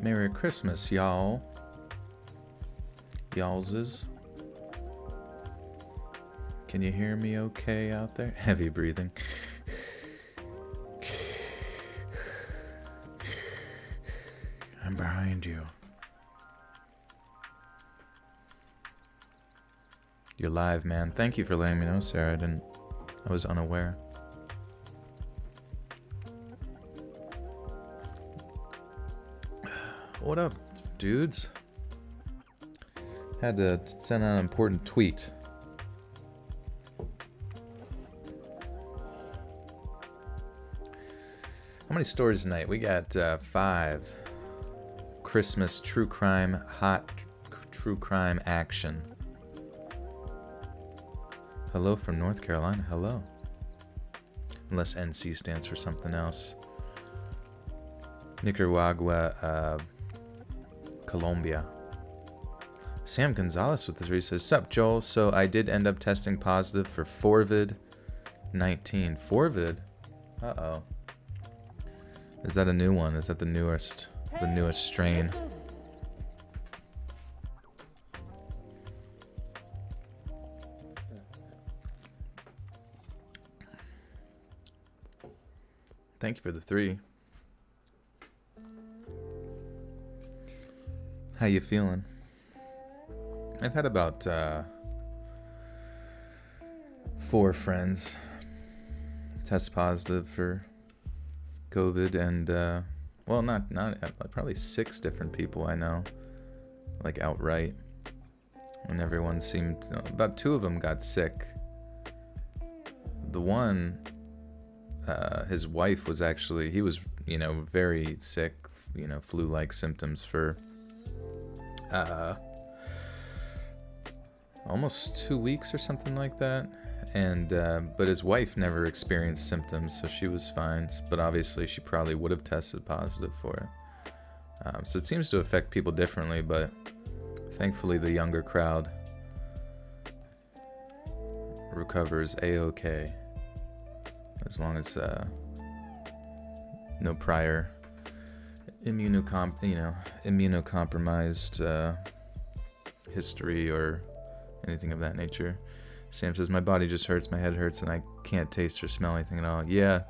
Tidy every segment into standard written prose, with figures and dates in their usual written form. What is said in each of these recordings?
Merry Christmas, y'all. Y'allses. Can you hear me okay out there? Heavy breathing. I'm behind you. You're live, man. Thank you for letting me know, Sarah. I was unaware. What up, dudes? Had to send out an important tweet. How many stories tonight? We got 5. Christmas true crime, hot true crime action. Hello from North Carolina. Hello. Unless NC stands for something else. Nicaragua, Colombia. Sam Gonzalez with the 3 says, "Sup, Joel? So I did end up testing positive for Forvid-19. Forvid? Uh-oh. Is that a new one? Is that the newest strain?" Thank you for the 3. How you feeling? I've had about 4 friends test positive for COVID, and well, not probably 6 different people I know, like outright, and everyone seemed about 2 of them got sick. The one, his wife was actually, he was very sick, flu-like symptoms for almost 2 weeks or something like that, and but his wife never experienced symptoms, so she was fine, but obviously she probably would have tested positive for it. So it seems to affect people differently, but thankfully the younger crowd recovers a-okay, as long as no prior immunocompromised history or anything of that nature. Sam says, "My body just hurts, my head hurts, and I can't taste or smell anything at all." Yeah,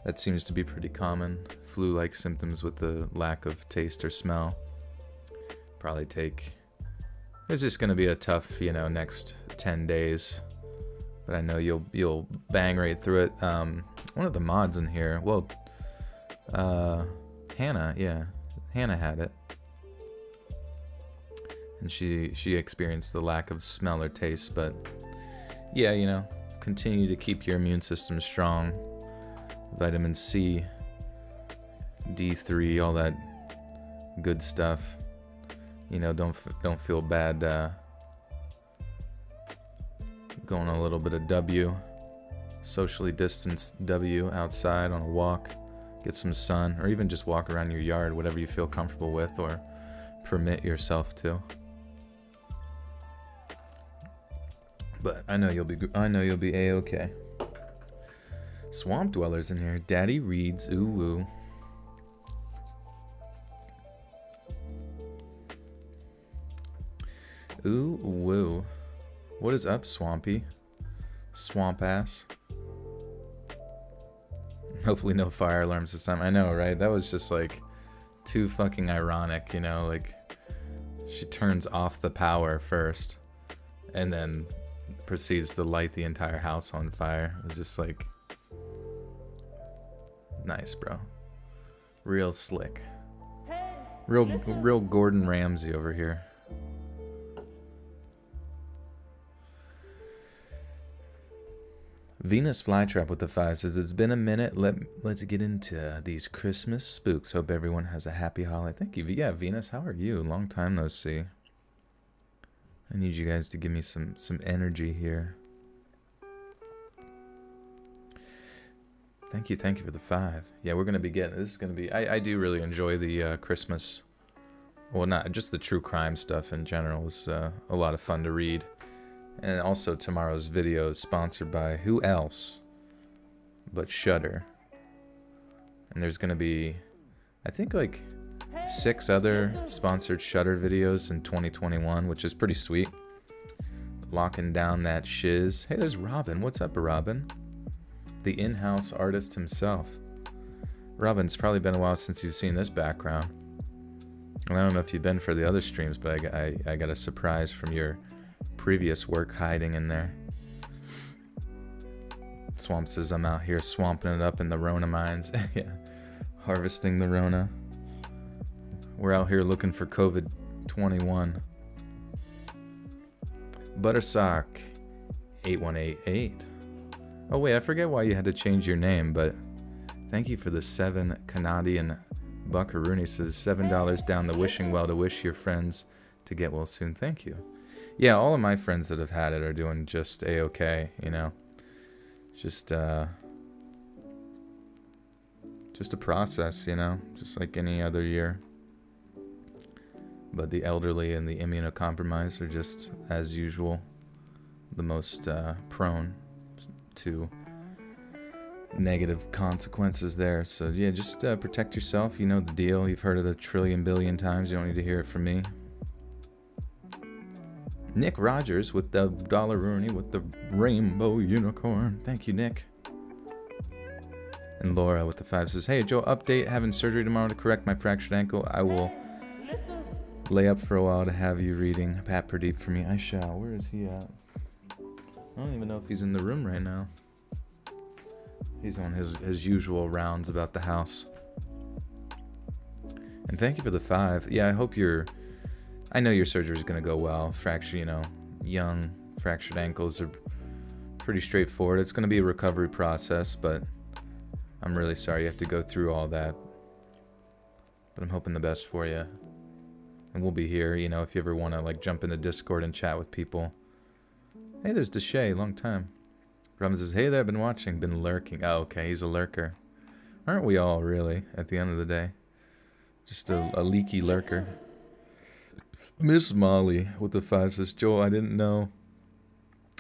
that seems to be pretty common. Flu-like symptoms with the lack of taste or smell. Probably it's just going to be a tough, next 10 days. But I know you'll bang right through it. One of the mods in here, well, Hannah had it. And she experienced the lack of smell or taste, but yeah, continue to keep your immune system strong. Vitamin C, D3, all that good stuff. Don't feel bad going a little bit of W, socially distanced W outside on a walk. Get some sun, or even just walk around your yard, whatever you feel comfortable with or permit yourself to. But I know you'll be a-okay. Swamp Dwellers in here. Daddy reads. Ooh woo. Ooh woo. What is up, Swampy? Swamp ass. Hopefully no fire alarms this time. I know, right? That was just like too fucking ironic, like she turns off the power first and then proceeds to light the entire house on fire. It was just like, nice, bro. Real slick. Real Gordon Ramsay over here. Venus Flytrap with the 5 says, "It's been a minute. Let's get into these Christmas spooks. Hope everyone has a happy holiday." Thank you. Yeah, Venus, how are you? Long time no see. I need you guys to give me some energy here. Thank you for the 5. Yeah, we're gonna be getting. This is gonna be. I do really enjoy the Christmas. Well, not just the true crime stuff in general. It's a lot of fun to read. And also tomorrow's video is sponsored by who else but Shudder. And there's gonna be, I think, like 6 other sponsored Shutter videos in 2021, which is pretty sweet. Locking down that shiz. Hey, there's Robin. What's up, Robin? The in-house artist himself. Robin, it's probably been a while since you've seen this background. And I don't know if you've been for the other streams, but I got a surprise from your previous work hiding in there. Swamp says, I'm out here swamping it up in the Rona mines. Yeah, harvesting the Rona. We're out here looking for COVID-21. Buttersock 8188. Oh wait, I forget why you had to change your name, but thank you for the 7 Canadian buckaroony. Says $7 down the wishing well to wish your friends to get well soon. Thank you. Yeah, all of my friends that have had it are doing just a-okay, you know. Just a process, you know, just like any other year. But the elderly and the immunocompromised are just, as usual, the most prone to negative consequences there. So yeah, just protect yourself. You know the deal. You've heard it a trillion billion times. You don't need to hear it from me. Nick Rogers with the $1 with the rainbow unicorn. Thank you, Nick. And Laura with the 5 says, hey, Joe, update. Having surgery tomorrow to correct my fractured ankle. I will lay up for a while to have you reading Pat Pradeep for me. I shall. Where is he at? I don't even know if he's in the room right now. He's on his usual rounds about the house. And thank you for the 5. Yeah, I hope I know your surgery is going to go well. Fracture, you know, young fractured ankles are pretty straightforward. It's going to be a recovery process, but I'm really sorry you have to go through all that. But I'm hoping the best for you. And we'll be here, you know, if you ever want to, like, jump into Discord and chat with people. Hey, there's Deshay, long time. Robin says, hey there, been watching, been lurking. Oh, okay, he's a lurker. Aren't we all, really, at the end of the day? Just a leaky lurker. Miss Molly with the 5 says, Joel, I didn't know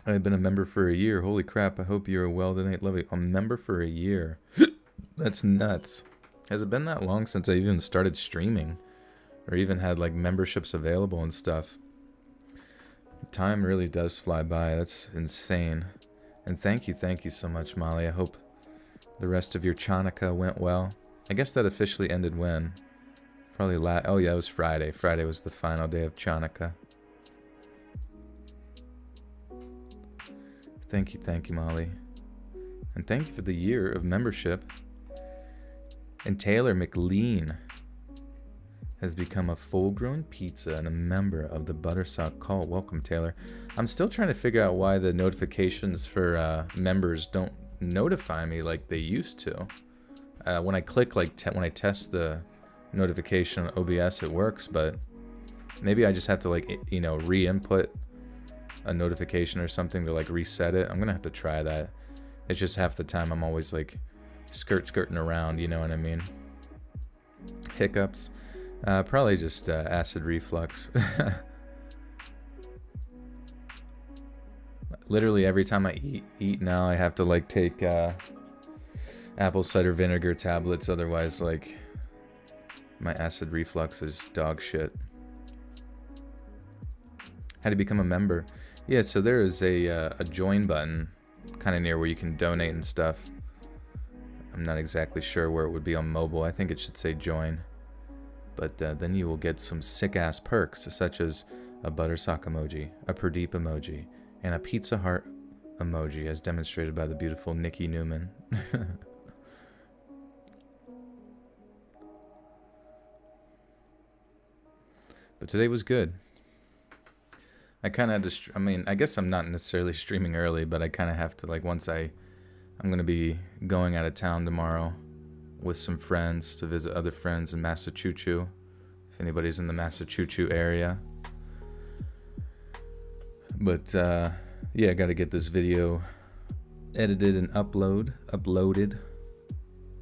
I had been a member for a year. Holy crap, I hope you're well tonight. Love you. A member for a year. That's nuts. Has it been that long since I even started streaming? Or even had, like, memberships available and stuff? Time really does fly by. That's insane. And thank you so much, Molly. I hope the rest of your Chanukah went well. I guess that officially ended when? Probably oh yeah, it was Friday. Friday was the final day of Chanukah. Thank you, Molly. And thank you for the year of membership. And Taylor McLean has become a full-grown pizza and a member of the Buttersock cult. Welcome, Taylor. I'm still trying to figure out why the notifications for members don't notify me like they used to. When I click, like, when I test the notification on OBS, it works, but maybe I just have to, like, you know, re-input a notification or something to, like, reset it. I'm gonna have to try that. It's just half the time I'm always, like, skirting around, you know what I mean? Hiccups. Probably just acid reflux. Literally every time I eat now, I have to, like, take apple cider vinegar tablets. Otherwise, like, my acid reflux is dog shit. How to become a member? Yeah, so there is a join button kind of near where you can donate and stuff. I'm not exactly sure where it would be on mobile. I think it should say join. But then you will get some sick-ass perks, such as a Buttersock emoji, a Pradeep emoji, and a Pizza Heart emoji, as demonstrated by the beautiful Nikki Newman. But today was good. I kind of had to, I mean, I guess I'm not necessarily streaming early, but I kind of have to, like, once I'm going to be going out of town tomorrow with some friends to visit other friends in Massachusetts, if anybody's in the Massachusetts area. But, yeah, I got to get this video edited and uploaded.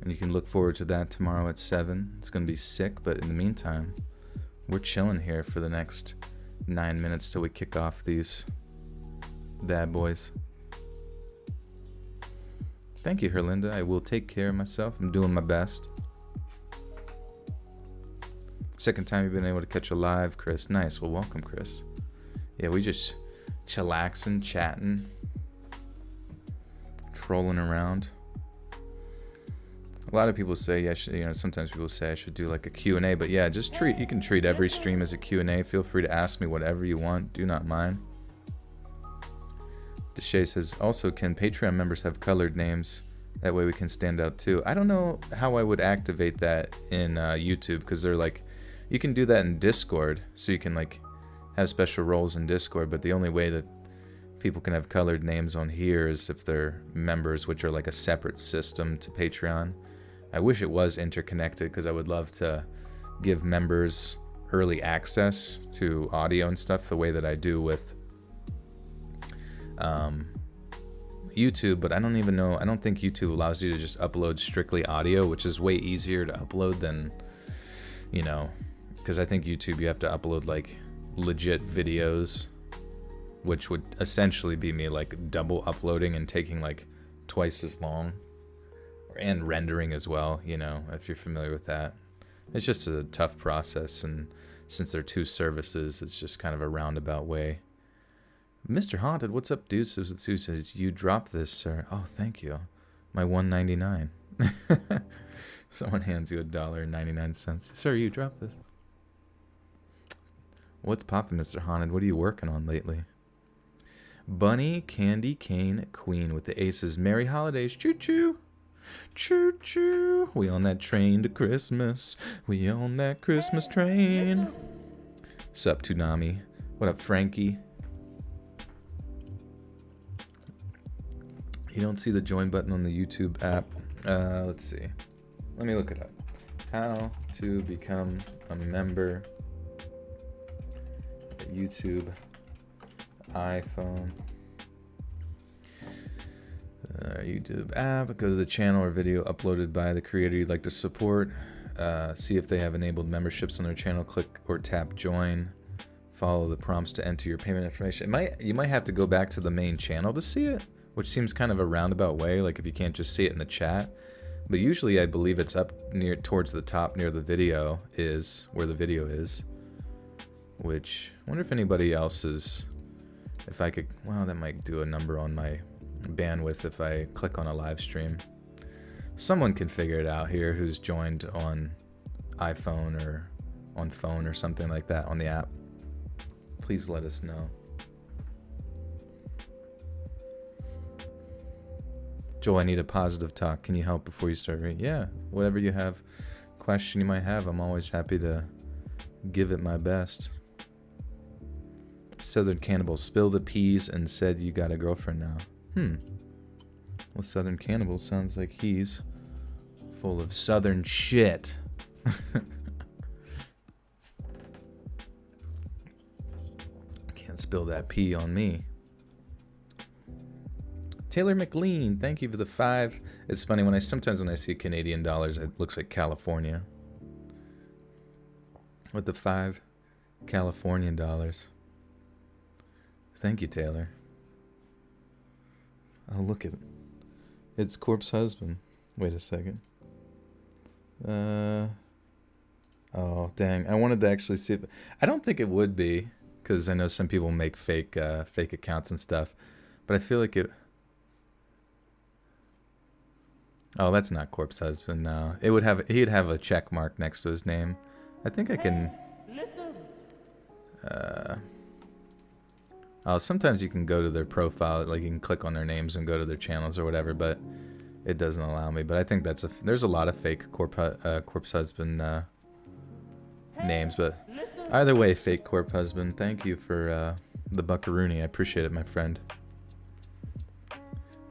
And you can look forward to that tomorrow at 7. It's going to be sick, but in the meantime, we're chilling here for the next 9 minutes till we kick off these bad boys. Thank you, Herlinda. I will take care of myself. I'm doing my best. Second time you've been able to catch a live, Chris. Nice. Well, welcome, Chris. Yeah, we just chillaxing, chatting, trolling around. A lot of people say, yeah, sometimes people say I should do like a Q&A, but yeah, you can treat every stream as a Q&A. Feel free to ask me whatever you want. Do not mind. Deshay says, also, can Patreon members have colored names? That way we can stand out too. I don't know how I would activate that in YouTube, because they're like, you can do that in Discord, so you can like have special roles in Discord, but the only way that people can have colored names on here is if they're members, which are like a separate system to Patreon. I wish it was interconnected, because I would love to give members early access to audio and stuff the way that I do with YouTube, but I don't even know. I don't think YouTube allows you to just upload strictly audio, which is way easier to upload than, because I think YouTube you have to upload like legit videos, which would essentially be me like double uploading and taking like twice as long, and rendering as well, if you're familiar with that. It's just a tough process, and since they're two services, it's just kind of a roundabout way. Mr. Haunted, what's up, dude? Says, you dropped this, sir. Oh, thank you. My $1.99. Someone hands you $1.99. Sir, you dropped this. What's poppin', Mr. Haunted? What are you working on lately? Bunny Candy Cane Queen with the aces. Merry holidays. Choo-choo. Choo-choo. We on that train to Christmas. We on that Christmas train. Sup, Toonami? What up, Frankie? You don't see the join button on the YouTube app. Let's see. Let me look it up. How to become a member. YouTube iPhone. YouTube app. Go to the channel or video uploaded by the creator you'd like to support. See if they have enabled memberships on their channel. Click or tap join. Follow the prompts to enter your payment information. You might have to go back to the main channel to see it, which seems kind of a roundabout way, like if you can't just see it in the chat. But usually I believe it's up near towards the top near the video is where the video is. Which, I wonder if anybody else is, if I could, well, that might do a number on my bandwidth if I click on a live stream. Someone can figure it out here who's joined on iPhone or on phone or something like that on the app. Please let us know. Joel, I need a positive talk. Can you help before you start reading? Yeah, whatever you have, question you might have, I'm always happy to give it my best. Southern Cannibal, spill the peas and said you got a girlfriend now. Well, Southern Cannibal sounds like he's full of southern shit. Can't spill that pea on me. Taylor McLean, thank you for the 5. It's funny sometimes when I see Canadian dollars, it looks like California. With the 5 Californian dollars. Thank you, Taylor. Oh, look at it. It's Corpse Husband. Wait a second. Oh, dang. I wanted to actually see if... I don't think it would be, because I know some people make fake accounts and stuff. But I feel like it... Oh, that's not Corpse Husband, no. He'd have a check mark next to his name. I think I can... sometimes you can go to their profile, like you can click on their names and go to their channels or whatever, but it doesn't allow me. But I think there's a lot of fake Corpse Husband names, but either way, fake Corpse Husband. Thank you for the buckaroony. I appreciate it, my friend.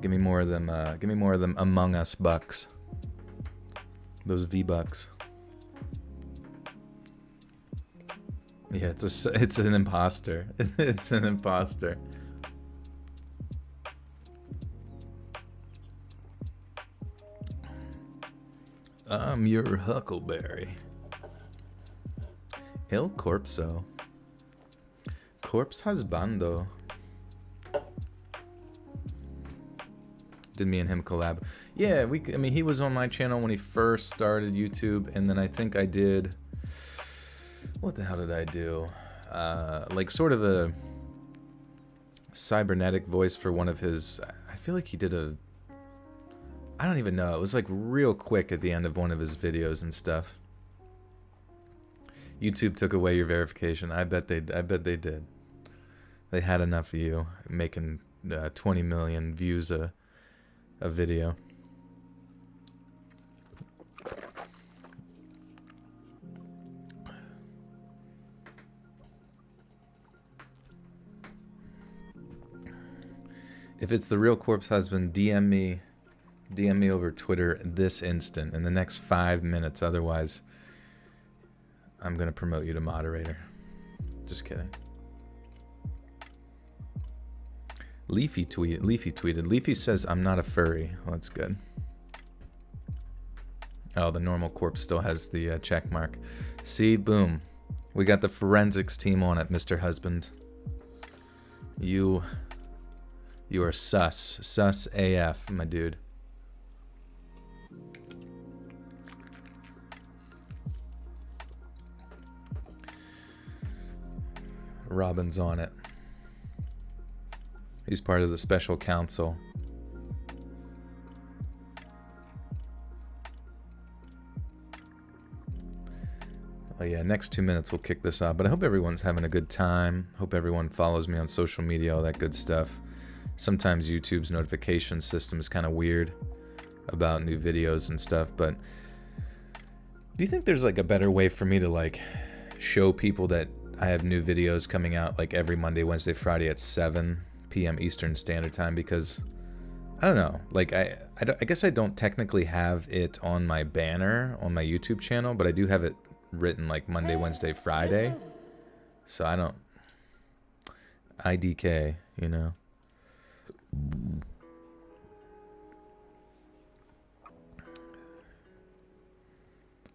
Give me more of them. Give me more of them Among Us bucks. Those V-bucks. Yeah, it's an imposter. It's an imposter. I'm your Huckleberry. El Corpso. Corpse Husbando. Did me and him collab? Yeah, he was on my channel when he first started YouTube, and then I think I did What the hell did I do? Like sort of a cybernetic voice for one of his... I feel like he did a... I don't even know. It was like real quick at the end of one of his videos and stuff. YouTube took away your verification. I bet they did. They had enough of you making 20 million views a video. If it's the real corpse husband, DM me over Twitter this instant in the next 5 minutes. Otherwise, I'm gonna promote you to moderator. Just kidding. Leafy tweeted. Leafy says I'm not a furry. Well, that's good. Oh, the normal corpse still has the check mark. See, boom. We got the forensics team on it, Mr. Husband. You are sus AF, my dude. Robin's on it. He's part of the special counsel. Oh yeah, next 2 minutes we'll kick this off. But I hope everyone's having a good time. Hope everyone follows me on social media, all that good stuff. Sometimes YouTube's notification system is kind of weird about new videos and stuff, but do you think there's like a better way for me to like show people that I have new videos coming out like every Monday, Wednesday, Friday at 7 p.m. Eastern Standard Time? Because I don't know, like I guess I don't technically have it on my banner on my YouTube channel, but I do have it written like Monday, Wednesday, Friday. So I don't IDK, you know.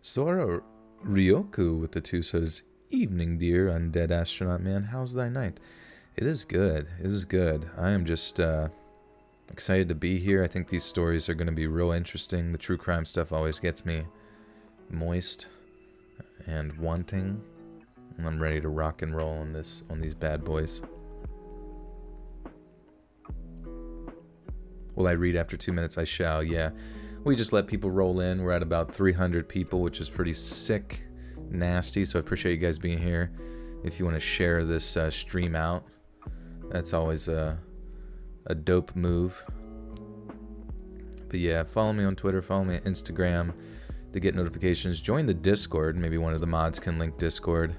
Sora Ryoku with the 2 says, "Evening, dear undead astronaut man. How's thy night?" It is good. It is good. I am just excited to be here. I think these stories are going to be real interesting. The true crime stuff always gets me moist and wanting, and I'm ready to rock and roll on these bad boys. Will I read after 2 minutes? I shall, yeah. We just let people roll in. We're at about 300 people, which is pretty sick, nasty, so I appreciate you guys being here. If you want to share this stream out, that's always a dope move. But yeah, follow me on Twitter, follow me on Instagram to get notifications. Join the Discord. Maybe one of the mods can link Discord.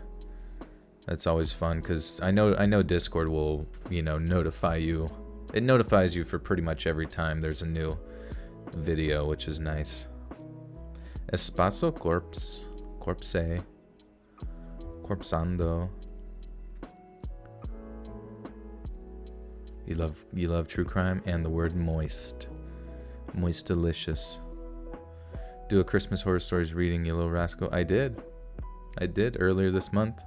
That's always fun, because I know Discord will, you know, notify you. It notifies you for pretty much every time there's a new video, which is nice. Espacio Corpse. Corpse. Corpsando. You love true crime and the word moist. Moist delicious. Do a Christmas Horror Stories reading, you little rascal. I did earlier this month.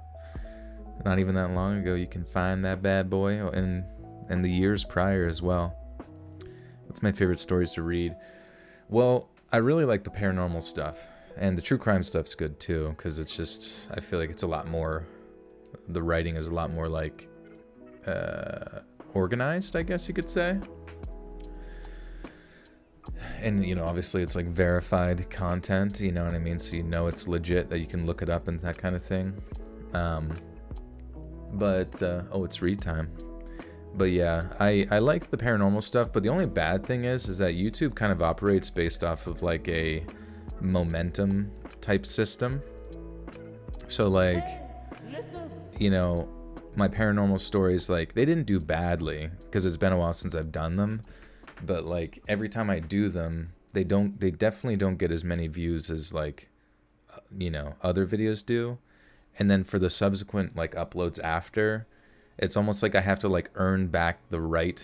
Not even that long ago. You can find that bad boy and the years prior as well. What's my favorite stories to read? Well, I really like the paranormal stuff, and the true crime stuff's good too, because it's just, I feel like it's a lot more, the writing is a lot more like organized, I guess you could say. And, you know, obviously it's like verified content, you know what I mean? So you know it's legit, that you can look it up and that kind of thing. Oh, it's read time. But yeah, I like the paranormal stuff, but the only bad thing is that YouTube kind of operates based off of like a momentum type system. So like, you know, my paranormal stories, like, they didn't do badly because it's been a while since I've done them, but like every time I do them, they definitely don't get as many views as like, you know, other videos do. And then for the subsequent like uploads after, it's almost like I have to like earn back the right.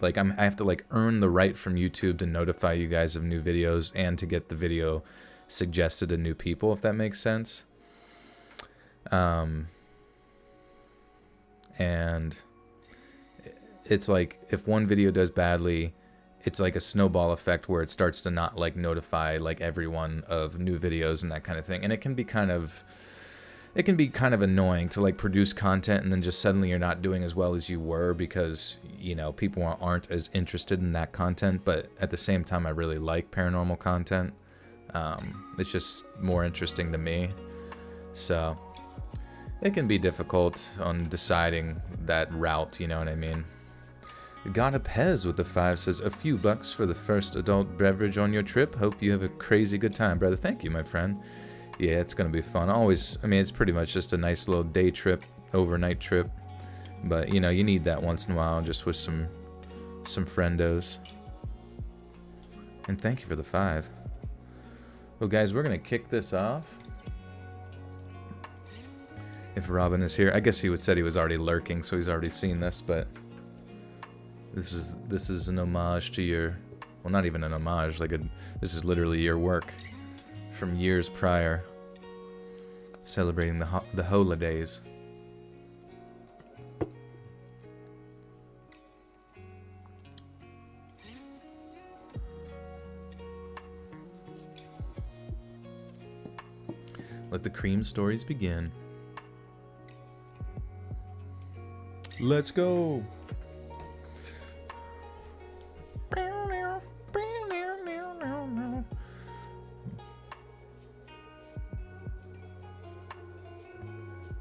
Like I have to like earn the right from YouTube to notify you guys of new videos and to get the video suggested to new people, if that makes sense. And it's like if one video does badly, it's like a snowball effect where it starts to not like notify like everyone of new videos and that kind of thing. And it can be kind of it can be kind of annoying to like produce content and then just suddenly you're not doing as well as you were because, you know, people aren't as interested in that content. But at the same time, I really like paranormal content. It's just more interesting to me. So it can be difficult on deciding that route, you know what I mean? Got a Pez with the 5 says, a few bucks for the first adult beverage on your trip. Hope you have a crazy good time, brother. Thank you, my friend. Yeah, it's going to be fun. Always, I mean, it's pretty much just a nice little day trip, overnight trip. But, you know, you need that once in a while just with some friendos. And thank you for the 5. Well, guys, we're going to kick this off. If Robin is here, I guess he said he was already lurking, so he's already seen this, but this is an homage to your, well, not even an homage, like this is literally your work from years prior, celebrating the holidays. Let the cream stories begin. Let's go.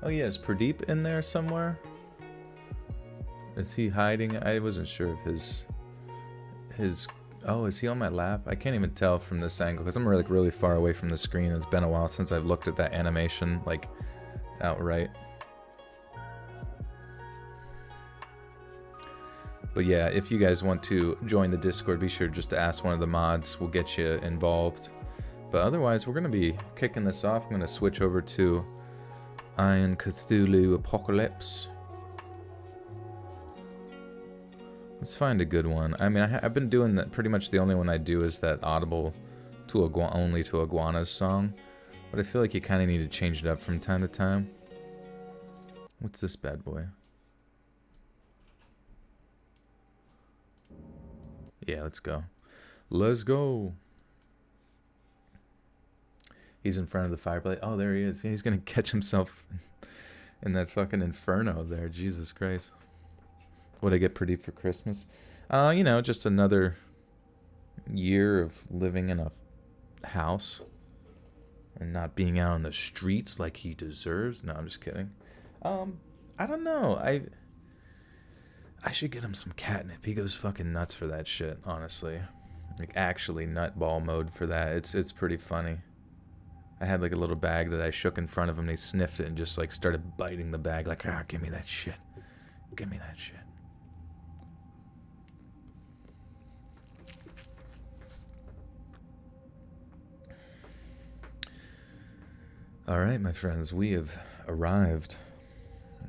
Oh yeah, is Pradeep in there somewhere? Is he hiding? I wasn't sure if his oh, is he on my lap? I can't even tell from this angle because I'm really far away from the screen. It's been a while since I've looked at that animation like outright. But yeah, if you guys want to join the Discord, be sure just to ask one of the mods. We'll get you involved. But otherwise, we're going to be kicking this off. I'm going to switch over to Iron Cthulhu Apocalypse. Let's find a good one. I mean, I've been doing that. Pretty much the only one I do is that Audible to only to Iguanas song. But I feel like you kind of need to change it up from time to time. What's this bad boy? Yeah, let's go. Let's go. He's in front of the fireplace. Oh, there he is. He's going to catch himself in that fucking inferno there. Jesus Christ. What'd I get pretty for Christmas? You know, just another year of living in a house and not being out on the streets like he deserves. No, I'm just kidding. I don't know. I should get him some catnip. He goes fucking nuts for that shit, honestly. Like, actually nutball mode for that. It's pretty funny. I had, like, a little bag that I shook in front of him. And he sniffed it and just, like, started biting the bag. Like, ah, give me that shit. Give me that shit. All right, my friends. We have arrived.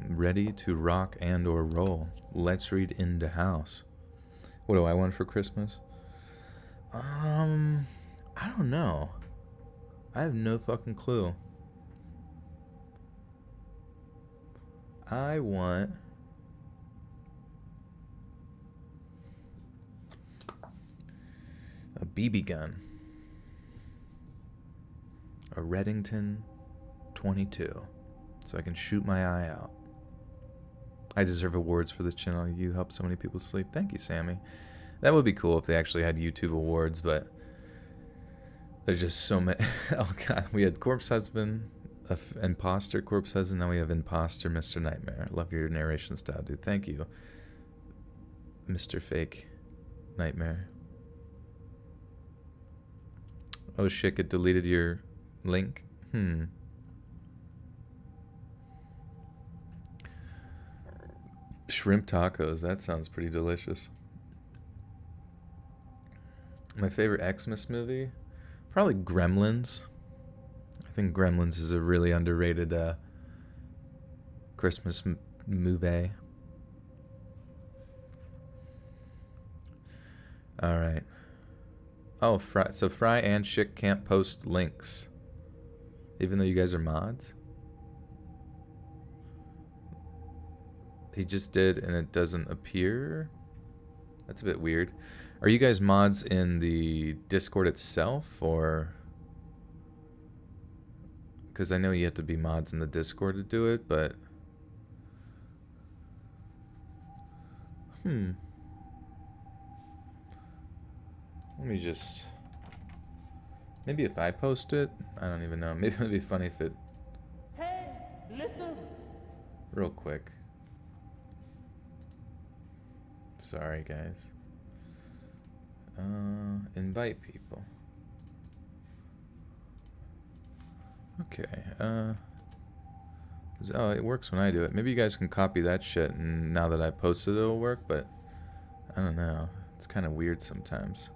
Ready to rock and or roll. Let's read into house. What do I want for Christmas? I don't know. I have no fucking clue. I want a BB gun. A Reddington 22. So I can shoot my eye out. I deserve awards for this channel. You help so many people sleep. Thank you, Sammy. That would be cool if they actually had YouTube awards, but there's just so many. Oh god, we had Corpse Husband, Imposter Corpse Husband, now we have Imposter Mr. Nightmare. Love your narration style, dude. Thank you, Mr. Fake Nightmare. Oh shit, it deleted your link. Shrimp tacos, that sounds pretty delicious. My favorite Xmas movie? Probably Gremlins. I think Gremlins is a really underrated Christmas movie. Alright. Oh, so Fry and Chick can't post links. Even though you guys are mods? He just did and it doesn't appear? That's a bit weird. Are you guys mods in the Discord itself, or? because I know you have to be mods in the Discord to do it, but... Let me just... Maybe if I post it? I don't even know. Maybe it'd be funny if it... Hey, listen! Real quick. Sorry, guys. Invite people. Okay, oh, it works when I do it. Maybe you guys can copy that shit, and now that I posted it, it'll work, but I don't know. It's kind of weird sometimes.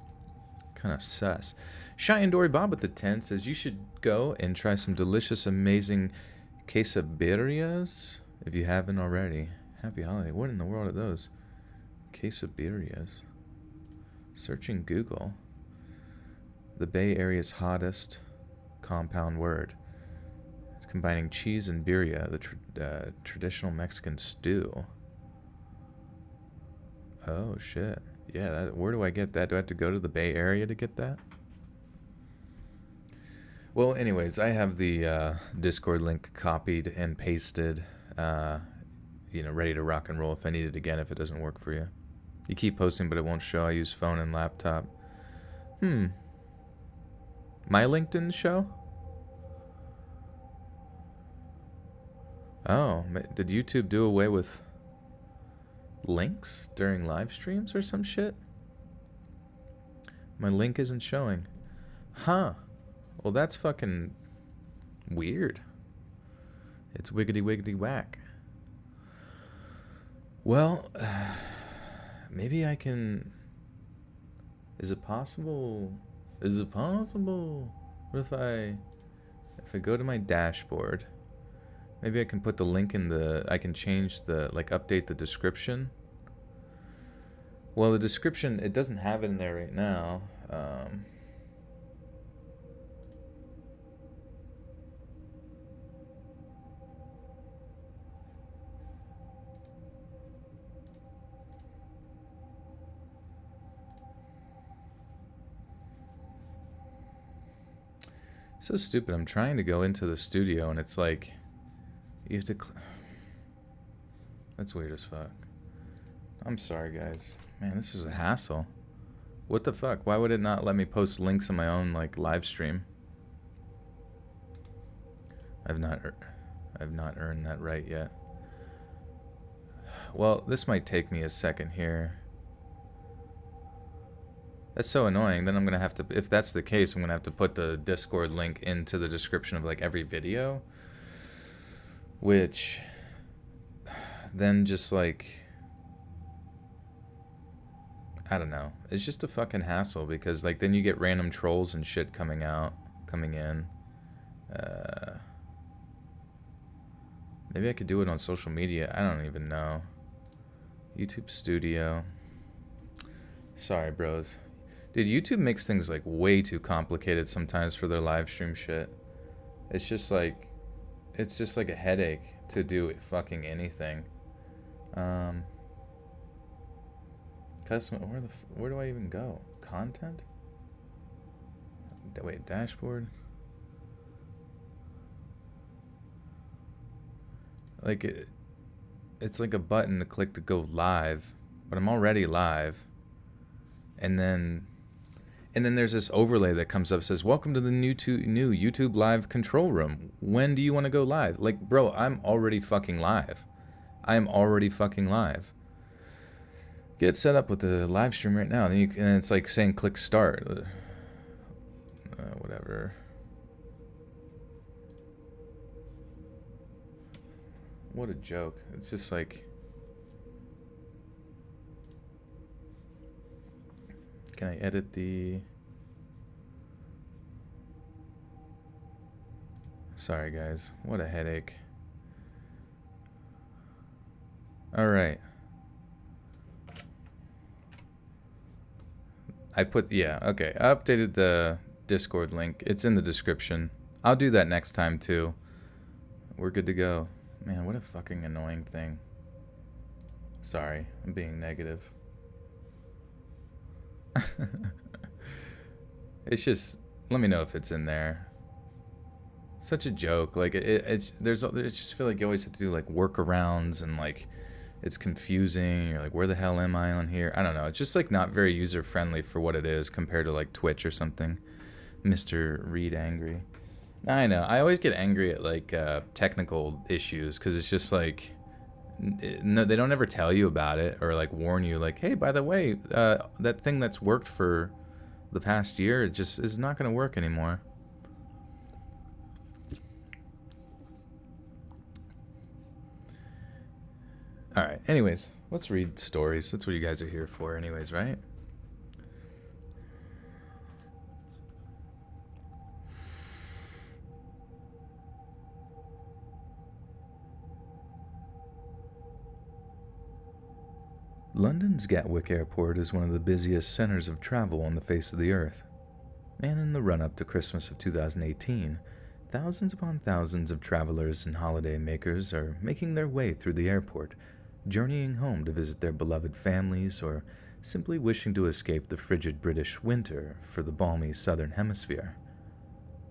Kind of sus. Shy and Dory Bob with the 10 says you should go and try some delicious, amazing quesadillas if you haven't already. Happy holiday. What in the world are those? Quesadillas. Searching Google. The Bay Area's hottest compound word. Combining cheese and birria, the traditional Mexican stew. Oh, shit. Yeah, where do I get that? Do I have to go to the Bay Area to get that? Well, anyways, I have the Discord link copied and pasted, ready to rock and roll if I need it again if it doesn't work for you. You keep posting, but it won't show. I use phone and laptop. My link didn't show? Oh, did YouTube do away with links during live streams or some shit? My link isn't showing. Huh. Well, that's fucking weird. It's wiggity wiggity whack. Well, maybe I can... Is it possible? Is it possible? What if I go to my dashboard? Maybe I can put the link in the... I can change the... Like, update the description. Well, the description, it doesn't have it in there right now. So stupid. I'm trying to go into the studio and it's like... You have to... That's weird as fuck. I'm sorry, guys. Man, this is a hassle. What the fuck? Why would it not let me post links on my own, like, live stream? I've not earned that right yet. Well, this might take me a second here. That's so annoying. Then I'm gonna have to... If that's the case, I'm gonna have to put the Discord link into the description of, like, every video. Which... Then just, like... I don't know. It's just a fucking hassle because, like, then you get random trolls and shit coming in. Maybe I could do it on social media. I don't even know. YouTube Studio. Sorry, bros. Dude, YouTube makes things, like, way too complicated sometimes for their live stream shit. It's just like a headache to do fucking anything. Custom, where do I even go? Content? Wait, dashboard? Like, it's like a button to click to go live, but I'm already live. And then there's this overlay that comes up, says, welcome to the new YouTube live control room. When do you want to go live? Like, bro, I'm already fucking live. I am already fucking live. Get set up with the live stream right now. And it's like saying click start. Whatever. What a joke. It's just like... Can I edit the... Sorry, guys. What a headache. Alright. Yeah, okay. I updated the Discord link. It's in the description. I'll do that next time, too. We're good to go. Man, what a fucking annoying thing. Sorry, I'm being negative. It's just, let me know if it's in there. such a joke. Like I just feel like you always have to do like workarounds and like it's confusing. You're like, where the hell am I on here? I don't know. It's just like not very user friendly for what it is compared to like Twitch or something. Mr. Reed Angry. I know. I always get angry at like technical issues because it's just like no, they don't ever tell you about it or like warn you like, hey, by the way, that thing that's worked for the past year, it just is not going to work anymore. All right. Anyways, let's read stories. That's what you guys are here for, anyways, right? London's Gatwick Airport is one of the busiest centers of travel on the face of the earth. And in the run-up to Christmas of 2018, thousands upon thousands of travelers and holiday makers are making their way through the airport, journeying home to visit their beloved families or simply wishing to escape the frigid British winter for the balmy southern hemisphere.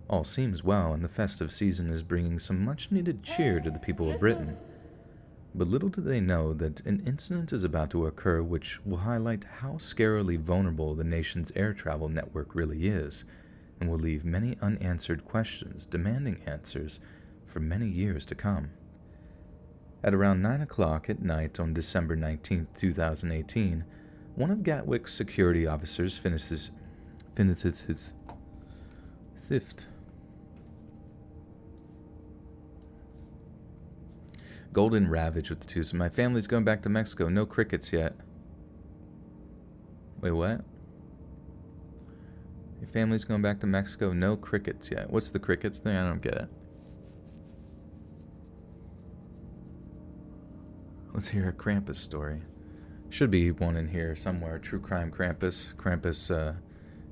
All seems well, and the festive season is bringing some much-needed cheer to the people of Britain. But little do they know that an incident is about to occur which will highlight how scarily vulnerable the nation's air travel network really is, and will leave many unanswered questions demanding answers for many years to come. At around 9 o'clock at night on December 19, 2018, one of Gatwick's security officers finishes theft. Golden Ravage with the two. So my family's going back to Mexico. No crickets yet. Wait, what? Your family's going back to Mexico. No crickets yet. What's the crickets thing? I don't get it. Let's hear a Krampus story. Should be one in here somewhere. True crime Krampus. Krampus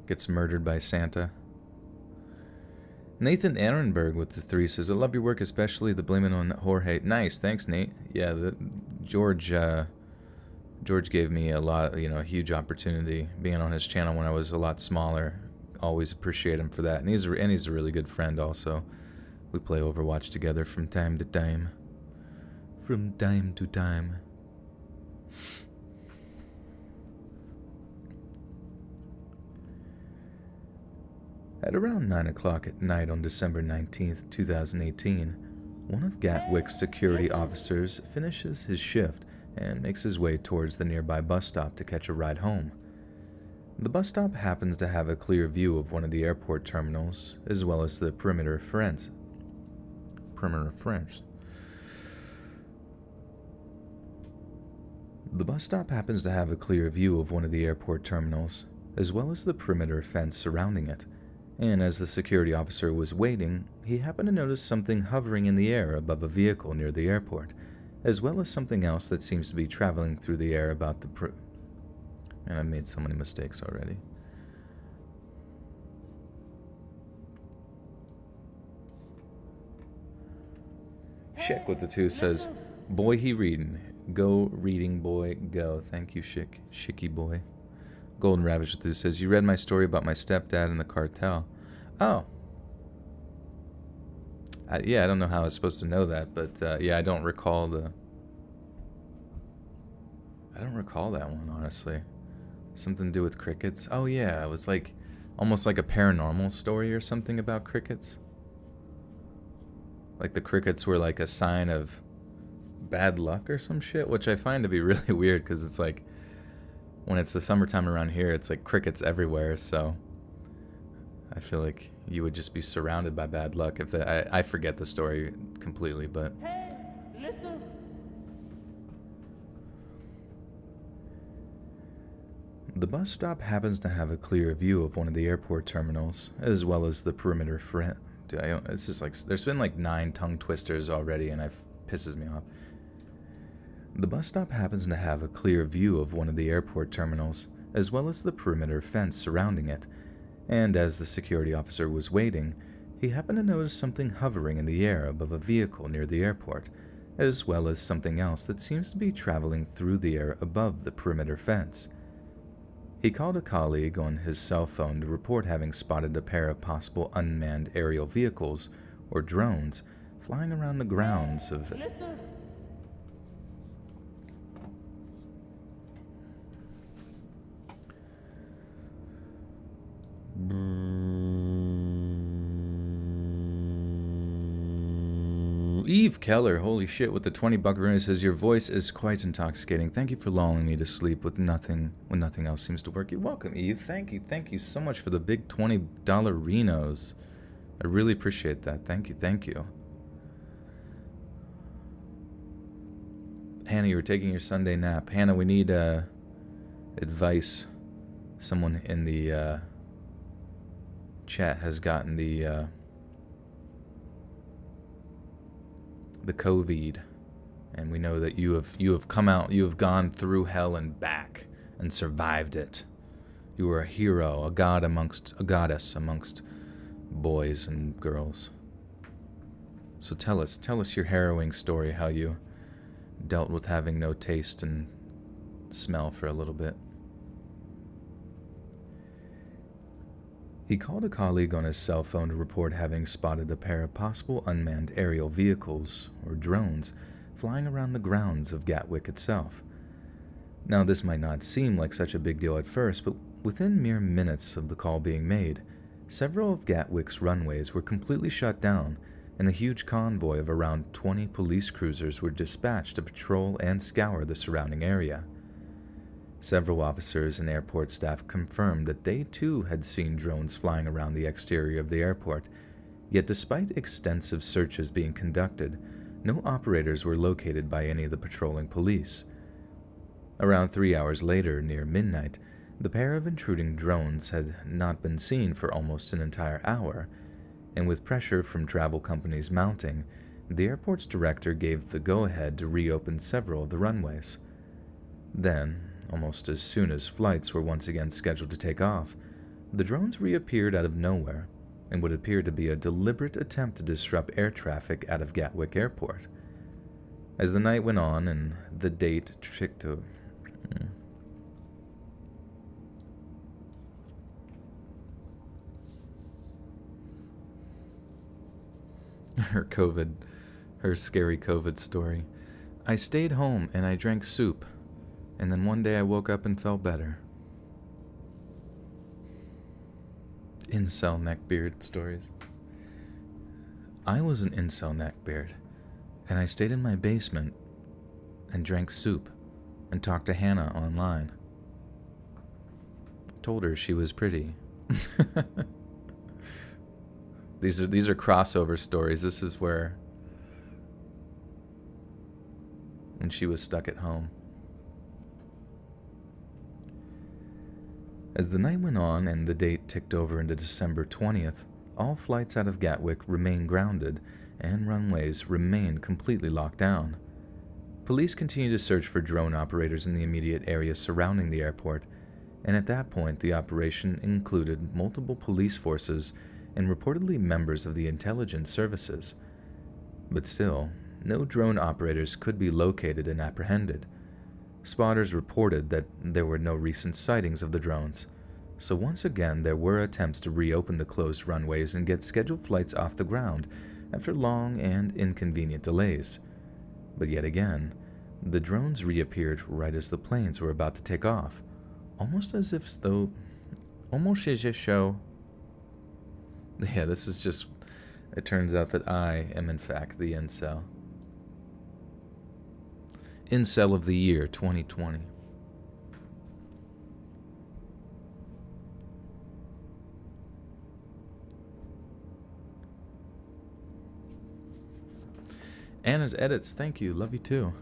gets murdered by Santa. Nathan Ehrenberg with the 3 says, I love your work, especially the blaming on Jorge. Nice, thanks, Nate. Yeah, George gave me a lot, a huge opportunity being on his channel when I was a lot smaller. Always appreciate him for that. And he's a really good friend also. We play Overwatch together from time to time. From time to time. At around 9 o'clock at night on December 19th, 2018, one of Gatwick's security officers finishes his shift and makes his way towards the nearby bus stop to catch a ride home. The bus stop happens to have a clear view of one of the airport terminals, as well as the perimeter fence. The bus stop happens to have a clear view of one of the airport terminals, as well as the perimeter fence surrounding it. And as the security officer was waiting, he happened to notice something hovering in the air above a vehicle near the airport, as well as something else that seems to be traveling through the air about the And I've made so many mistakes already. Shick with the 2 says, boy he reading. Go reading boy, go. Thank you, Shicky boy. Golden Ravage with this says, you read my story about my stepdad and the cartel. Oh. Yeah, I don't know how I was supposed to know that, but yeah, I don't recall that one, honestly. Something to do with crickets? Oh yeah, it was like, almost like a paranormal story or something about crickets. Like the crickets were like a sign of bad luck or some shit, which I find to be really weird because it's like, when it's the summertime around here, it's like crickets everywhere, so I feel like you would just be surrounded by bad luck if I forget the story completely, but Hey, listen. the bus stop happens to have a clear view of one of the airport terminals, as well as the perimeter front. Dude, it's just like, there's been like 9 tongue twisters already, and it pisses me off. The bus stop happens to have a clear view of one of the airport terminals, as well as the perimeter fence surrounding it, and as the security officer was waiting, he happened to notice something hovering in the air above a vehicle near the airport, as well as something else that seems to be traveling through the air above the perimeter fence. He called a colleague on his cell phone to report having spotted a pair of possible unmanned aerial vehicles or drones flying around the grounds of Listen. Eve Keller, holy shit, with the 20 buckaroos, says your voice is quite intoxicating. Thank you for lulling me to sleep with nothing when nothing else seems to work. You're welcome, Eve. Thank you so much for the big $20 Renos. I really appreciate that. Thank you. Hannah, you were taking your Sunday nap. Hannah, we need advice. Someone in the chat has gotten the COVID, and we know that you have come out, you have gone through hell and back and survived it. You were a hero, a goddess amongst boys and girls. So tell us your harrowing story, how you dealt with having no taste and smell for a little bit. He called a colleague on his cell phone to report having spotted a pair of possible unmanned aerial vehicles, or drones, flying around the grounds of Gatwick itself. Now, this might not seem like such a big deal at first, but within mere minutes of the call being made, several of Gatwick's runways were completely shut down, and a huge convoy of around 20 police cruisers were dispatched to patrol and scour the surrounding area. Several officers and airport staff confirmed that they too had seen drones flying around the exterior of the airport, yet despite extensive searches being conducted, no operators were located by any of the patrolling police. Around 3 hours later, near midnight, the pair of intruding drones had not been seen for almost an entire hour, and with pressure from travel companies mounting, the airport's director gave the go-ahead to reopen several of the runways. Then, almost as soon as flights were once again scheduled to take off, the drones reappeared out of nowhere and would appear to be a deliberate attempt to disrupt air traffic out of Gatwick Airport. As the night went on and the date ticked over, her scary COVID story. I stayed home and I drank soup. And then one day I woke up and felt better. Incel neckbeard stories. I was an incel neckbeard, and I stayed in my basement and drank soup and talked to Hannah online. Told her she was pretty. These are crossover stories. This is where when she was stuck at home. As the night went on and the date ticked over into December 20th, all flights out of Gatwick remained grounded and runways remained completely locked down. Police continued to search for drone operators in the immediate area surrounding the airport, and at that point the operation included multiple police forces and reportedly members of the intelligence services. But still, no drone operators could be located and apprehended. Spotters reported that there were no recent sightings of the drones, so once again there were attempts to reopen the closed runways and get scheduled flights off the ground after long and inconvenient delays. But yet again, the drones reappeared right as the planes were about to take off, almost as if though... Almost as if show... Yeah, this is just... It turns out that I am in fact the incel. Incel of the Year 2020. Anna's edits, thank you, love you too.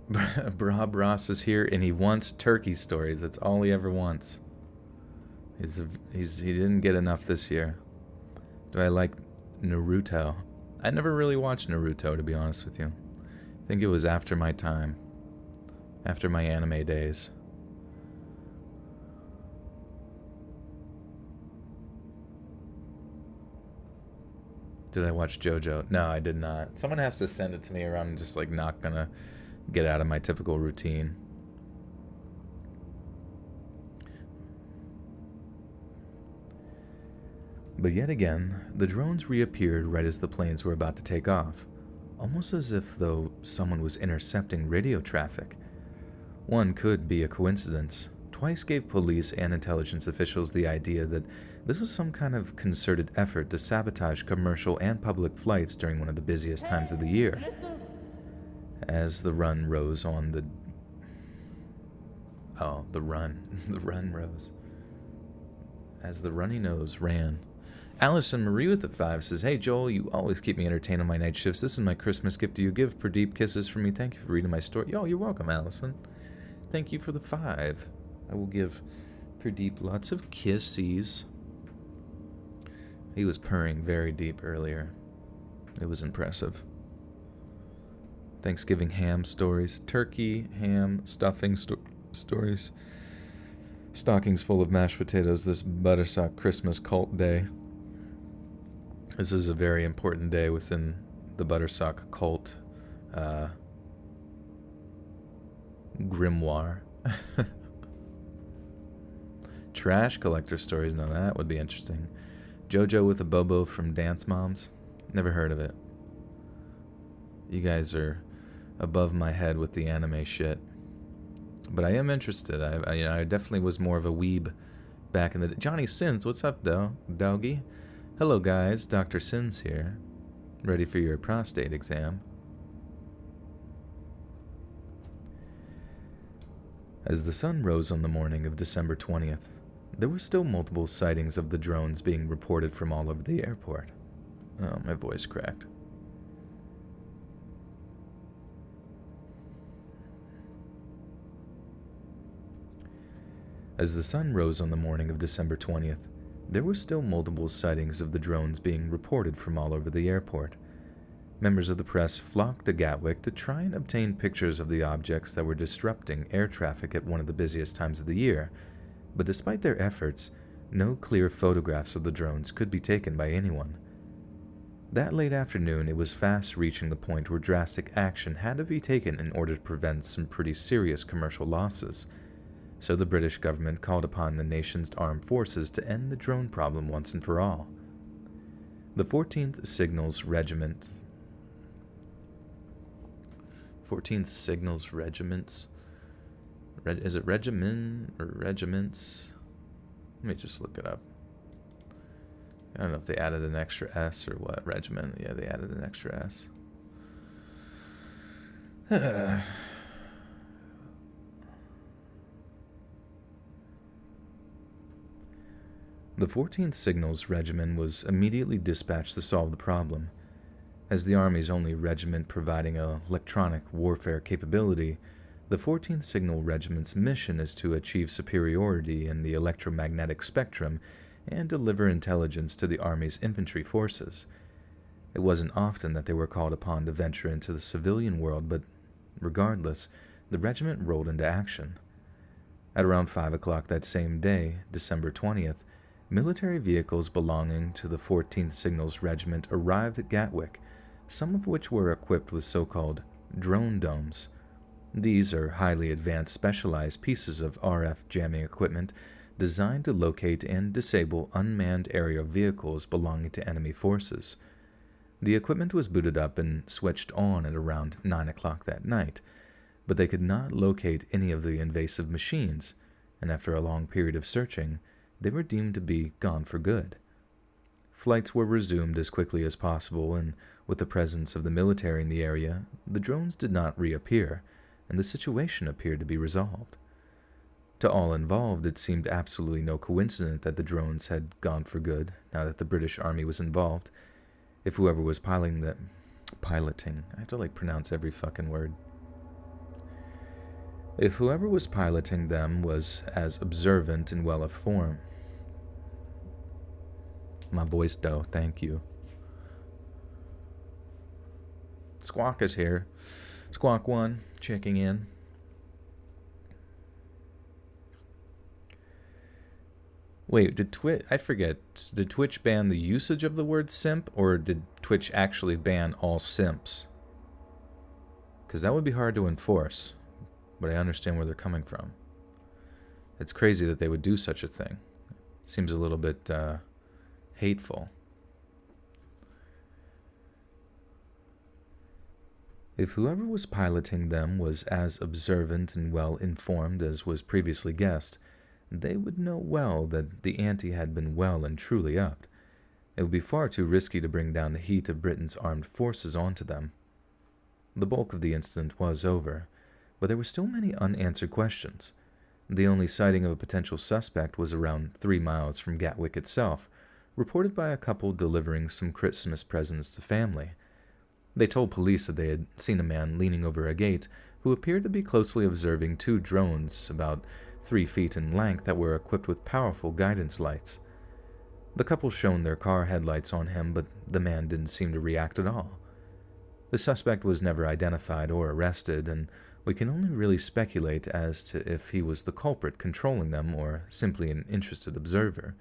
Brab Ross is here and he wants turkey stories. That's all he ever wants. He didn't get enough this year. Do I like Naruto? I never really watched Naruto, to be honest with you. I think it was after my time. After my anime days. Did I watch JoJo? No, I did not. Someone has to send it to me or I'm just like not gonna get out of my typical routine. But yet again, the drones reappeared right as the planes were about to take off, almost as if though someone was intercepting radio traffic. One could be a coincidence. Twice gave police and intelligence officials the idea that this was some kind of concerted effort to sabotage commercial and public flights during one of the busiest times of the year. As the run rose on the... Oh, the run. The run rose. As the runny nose ran. Allison Marie with the 5 says, "Hey Joel, you always keep me entertained on my night shifts. This is my Christmas gift to you. Give Pradeep kisses for me. Thank you for reading my story." Yo, you're welcome, Allison. Thank you for the 5. I will give Pradeep lots of kisses. He was purring very deep earlier. It was impressive. Thanksgiving ham stories. Turkey, ham, stuffing stories. Stockings full of mashed potatoes this Buttersock Christmas cult day. This is a very important day within the Buttersock cult grimoire. Trash collector stories. Now that would be interesting. JoJo with a Bobo from Dance Moms. Never heard of it. You guys are above my head with the anime shit. But I am interested. I definitely was more of a weeb back in the day. Johnny Sins, what's up, doggy? Hello, guys. Dr. Sins here. Ready for your prostate exam. As the sun rose on the morning of December 20th, there were still multiple sightings of the drones being reported from all over the airport. Oh, my voice cracked. As the sun rose on the morning of December 20th, there were still multiple sightings of the drones being reported from all over the airport. Members of the press flocked to Gatwick to try and obtain pictures of the objects that were disrupting air traffic at one of the busiest times of the year, but despite their efforts, no clear photographs of the drones could be taken by anyone. That late afternoon, it was fast reaching the point where drastic action had to be taken in order to prevent some pretty serious commercial losses. So the British government called upon the nation's armed forces to end the drone problem once and for all. The 14th Signals Regiment... 14th Signals Regiments? Is it regimen or regiments? Let me just look it up. I don't know if they added an extra S or what. Regiment. Yeah, they added an extra S. The 14th Signals Regiment was immediately dispatched to solve the problem. As the Army's only regiment providing electronic warfare capability, the 14th Signal Regiment's mission is to achieve superiority in the electromagnetic spectrum and deliver intelligence to the Army's infantry forces. It wasn't often that they were called upon to venture into the civilian world, but regardless, the regiment rolled into action. At around 5 o'clock that same day, December 20th, military vehicles belonging to the 14th Signals Regiment arrived at Gatwick, some of which were equipped with so-called drone domes. These are highly advanced specialized pieces of RF jamming equipment designed to locate and disable unmanned aerial vehicles belonging to enemy forces. The equipment was booted up and switched on at around 9 o'clock that night, but they could not locate any of the invasive machines, and after a long period of searching, they were deemed to be gone for good. Flights were resumed as quickly as possible, and with the presence of the military in the area, the drones did not reappear, and the situation appeared to be resolved. To all involved, it seemed absolutely no coincidence that the drones had gone for good, now that the British Army was involved. If whoever was piloting, I have to pronounce every fucking word. If whoever was piloting them was as observant and well-informed. My voice, though, thank you. Squawk is here. Squawk 1, checking in. Wait, did Twitch ban the usage of the word simp, or did Twitch actually ban all simps? Because that would be hard to enforce, but I understand where they're coming from. It's crazy that they would do such a thing. Seems a little bit hateful. If whoever was piloting them was as observant and well informed as was previously guessed, they would know well that the ante had been well and truly upped. It would be far too risky to bring down the heat of Britain's armed forces onto them. The bulk of the incident was over, but there were still many unanswered questions. The only sighting of a potential suspect was around 3 miles from Gatwick itself, reported by a couple delivering some Christmas presents to family. They told police that they had seen a man leaning over a gate who appeared to be closely observing 2 drones about 3 feet in length that were equipped with powerful guidance lights. The couple shone their car headlights on him, but the man didn't seem to react at all. The suspect was never identified or arrested, and we can only really speculate as to if he was the culprit controlling them or simply an interested observer.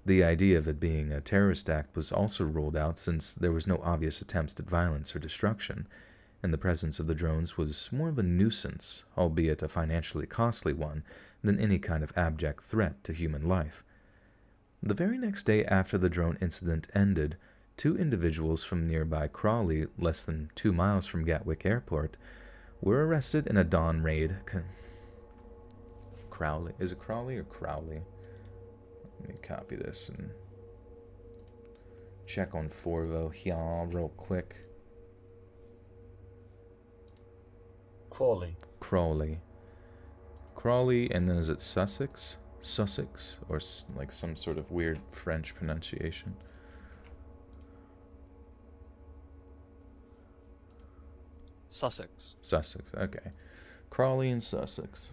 The idea of it being a terrorist act was also ruled out since there was no obvious attempts at violence or destruction, and the presence of the drones was more of a nuisance, albeit a financially costly one, than any kind of abject threat to human life. The very next day after the drone incident ended, 2 individuals from nearby Crawley, less than 2 miles from Gatwick Airport, were arrested in a dawn raid. Crowley? Is it Crawley or Crowley? Let me copy this and check on Forvo here real quick. Crawley. Crawley, and then is it Sussex? Sussex? Or like some sort of weird French pronunciation. Sussex. Sussex, okay. Crawley and Sussex.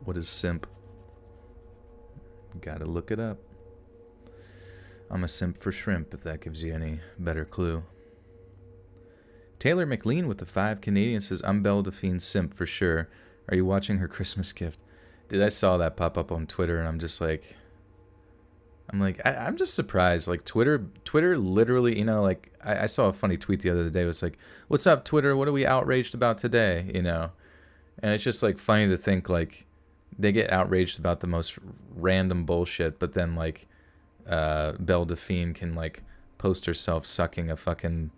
What is simp? Gotta look it up. I'm a simp for shrimp, if that gives you any better clue. Taylor McLean with the 5 Canadian says, I'm Belle Delphine's simp for sure. Are you watching her Christmas gift? Dude, I saw that pop up on Twitter, and I'm just surprised. Like, Twitter literally, like, I saw a funny tweet the other day. It was like, what's up, Twitter? What are we outraged about today? And it's just, like, funny to think, like, they get outraged about the most random bullshit, but then, like, Belle Delphine can, like, post herself sucking a fucking,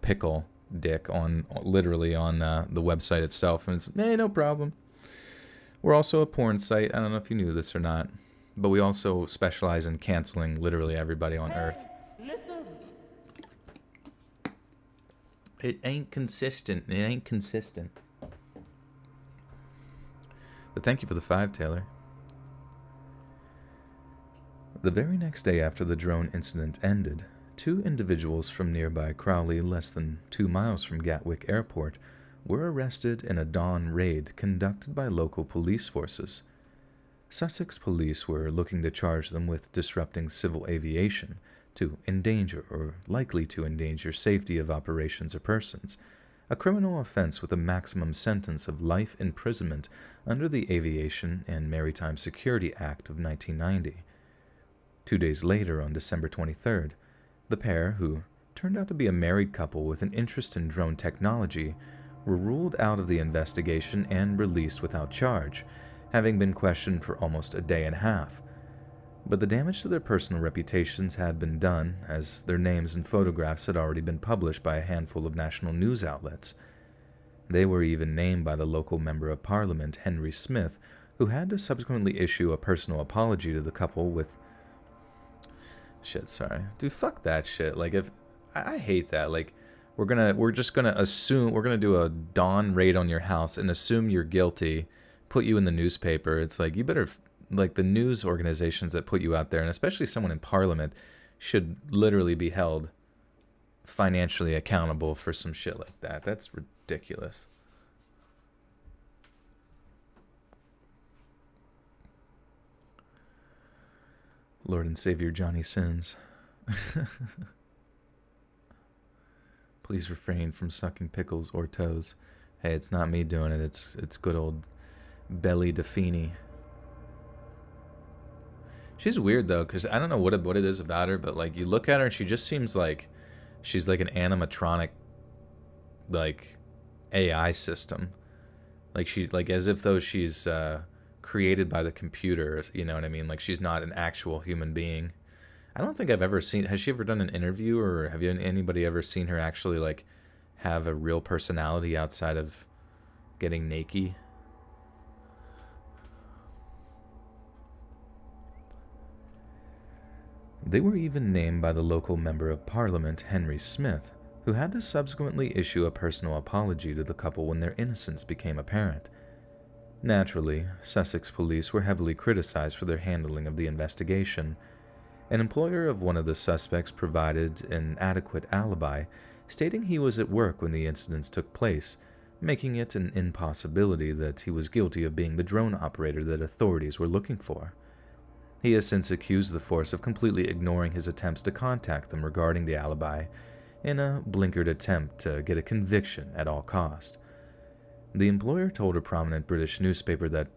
pickle dick literally on the website itself, and it's, no problem. We're also a porn site. I don't know if you knew this or not, but we also specialize in canceling literally everybody on Earth. Listen. It ain't consistent. But thank you for the 5, Taylor. The very next day after the drone incident ended, 2 individuals from nearby Crowley, less than 2 miles from Gatwick Airport, were arrested in a dawn raid conducted by local police forces. Sussex police were looking to charge them with disrupting civil aviation, to endanger or likely to endanger safety of operations or persons, a criminal offense with a maximum sentence of life imprisonment under the Aviation and Maritime Security Act of 1990. 2 days later, on December 23rd, the pair, who turned out to be a married couple with an interest in drone technology, were ruled out of the investigation and released without charge, having been questioned for almost a day and a half. But the damage to their personal reputations had been done, as their names and photographs had already been published by a handful of national news outlets. They were even named by the local Member of Parliament, Henry Smith, who had to subsequently issue a personal apology to the couple with... Dude, fuck that shit. Like, if... I hate that. Like, we're just gonna assume... We're gonna do a dawn raid on your house and assume you're guilty, put you in the newspaper. It's like, you better... Like, the news organizations that put you out there, and especially someone in Parliament, should literally be held financially accountable for some shit like that. That's ridiculous. Lord and Savior Johnny Sins. Please refrain from sucking pickles or toes. Hey, it's not me doing it. It's good old Belly Delphine. She's weird, though, because I don't know what it is about her, but, like, you look at her and she just seems like she's, like, an animatronic, like, AI system. Like, as if though she's created by the computer, you know what I mean? Like, she's not an actual human being. I don't think I've ever seen... Has she ever done an interview, or have anybody ever seen her actually, like, have a real personality outside of getting naked? They were even named by the local member of parliament, Henry Smith, who had to subsequently issue a personal apology to the couple when their innocence became apparent. Naturally, Sussex police were heavily criticized for their handling of the investigation. An employer of one of the suspects provided an adequate alibi, stating he was at work when the incidents took place, making it an impossibility that he was guilty of being the drone operator that authorities were looking for. He has since accused the force of completely ignoring his attempts to contact them regarding the alibi, in a blinkered attempt to get a conviction at all cost. The employer told a prominent British newspaper that,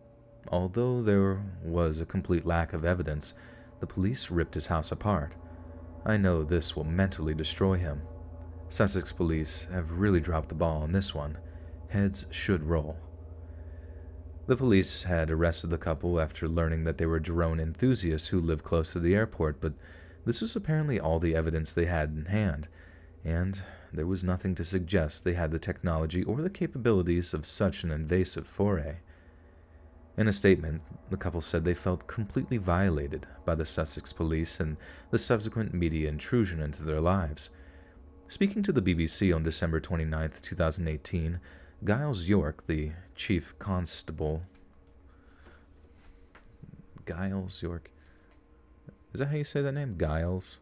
although there was a complete lack of evidence, the police ripped his house apart. I know this will mentally destroy him. Sussex police have really dropped the ball on this one. Heads should roll. The police had arrested the couple after learning that they were drone enthusiasts who lived close to the airport, but this was apparently all the evidence they had in hand, and there was nothing to suggest they had the technology or the capabilities of such an invasive foray. In a statement, the couple said they felt completely violated by the Sussex police and the subsequent media intrusion into their lives. Speaking to the BBC on December 29, 2018, Giles York, the chief constable... Giles York? Is that how you say that name? Giles?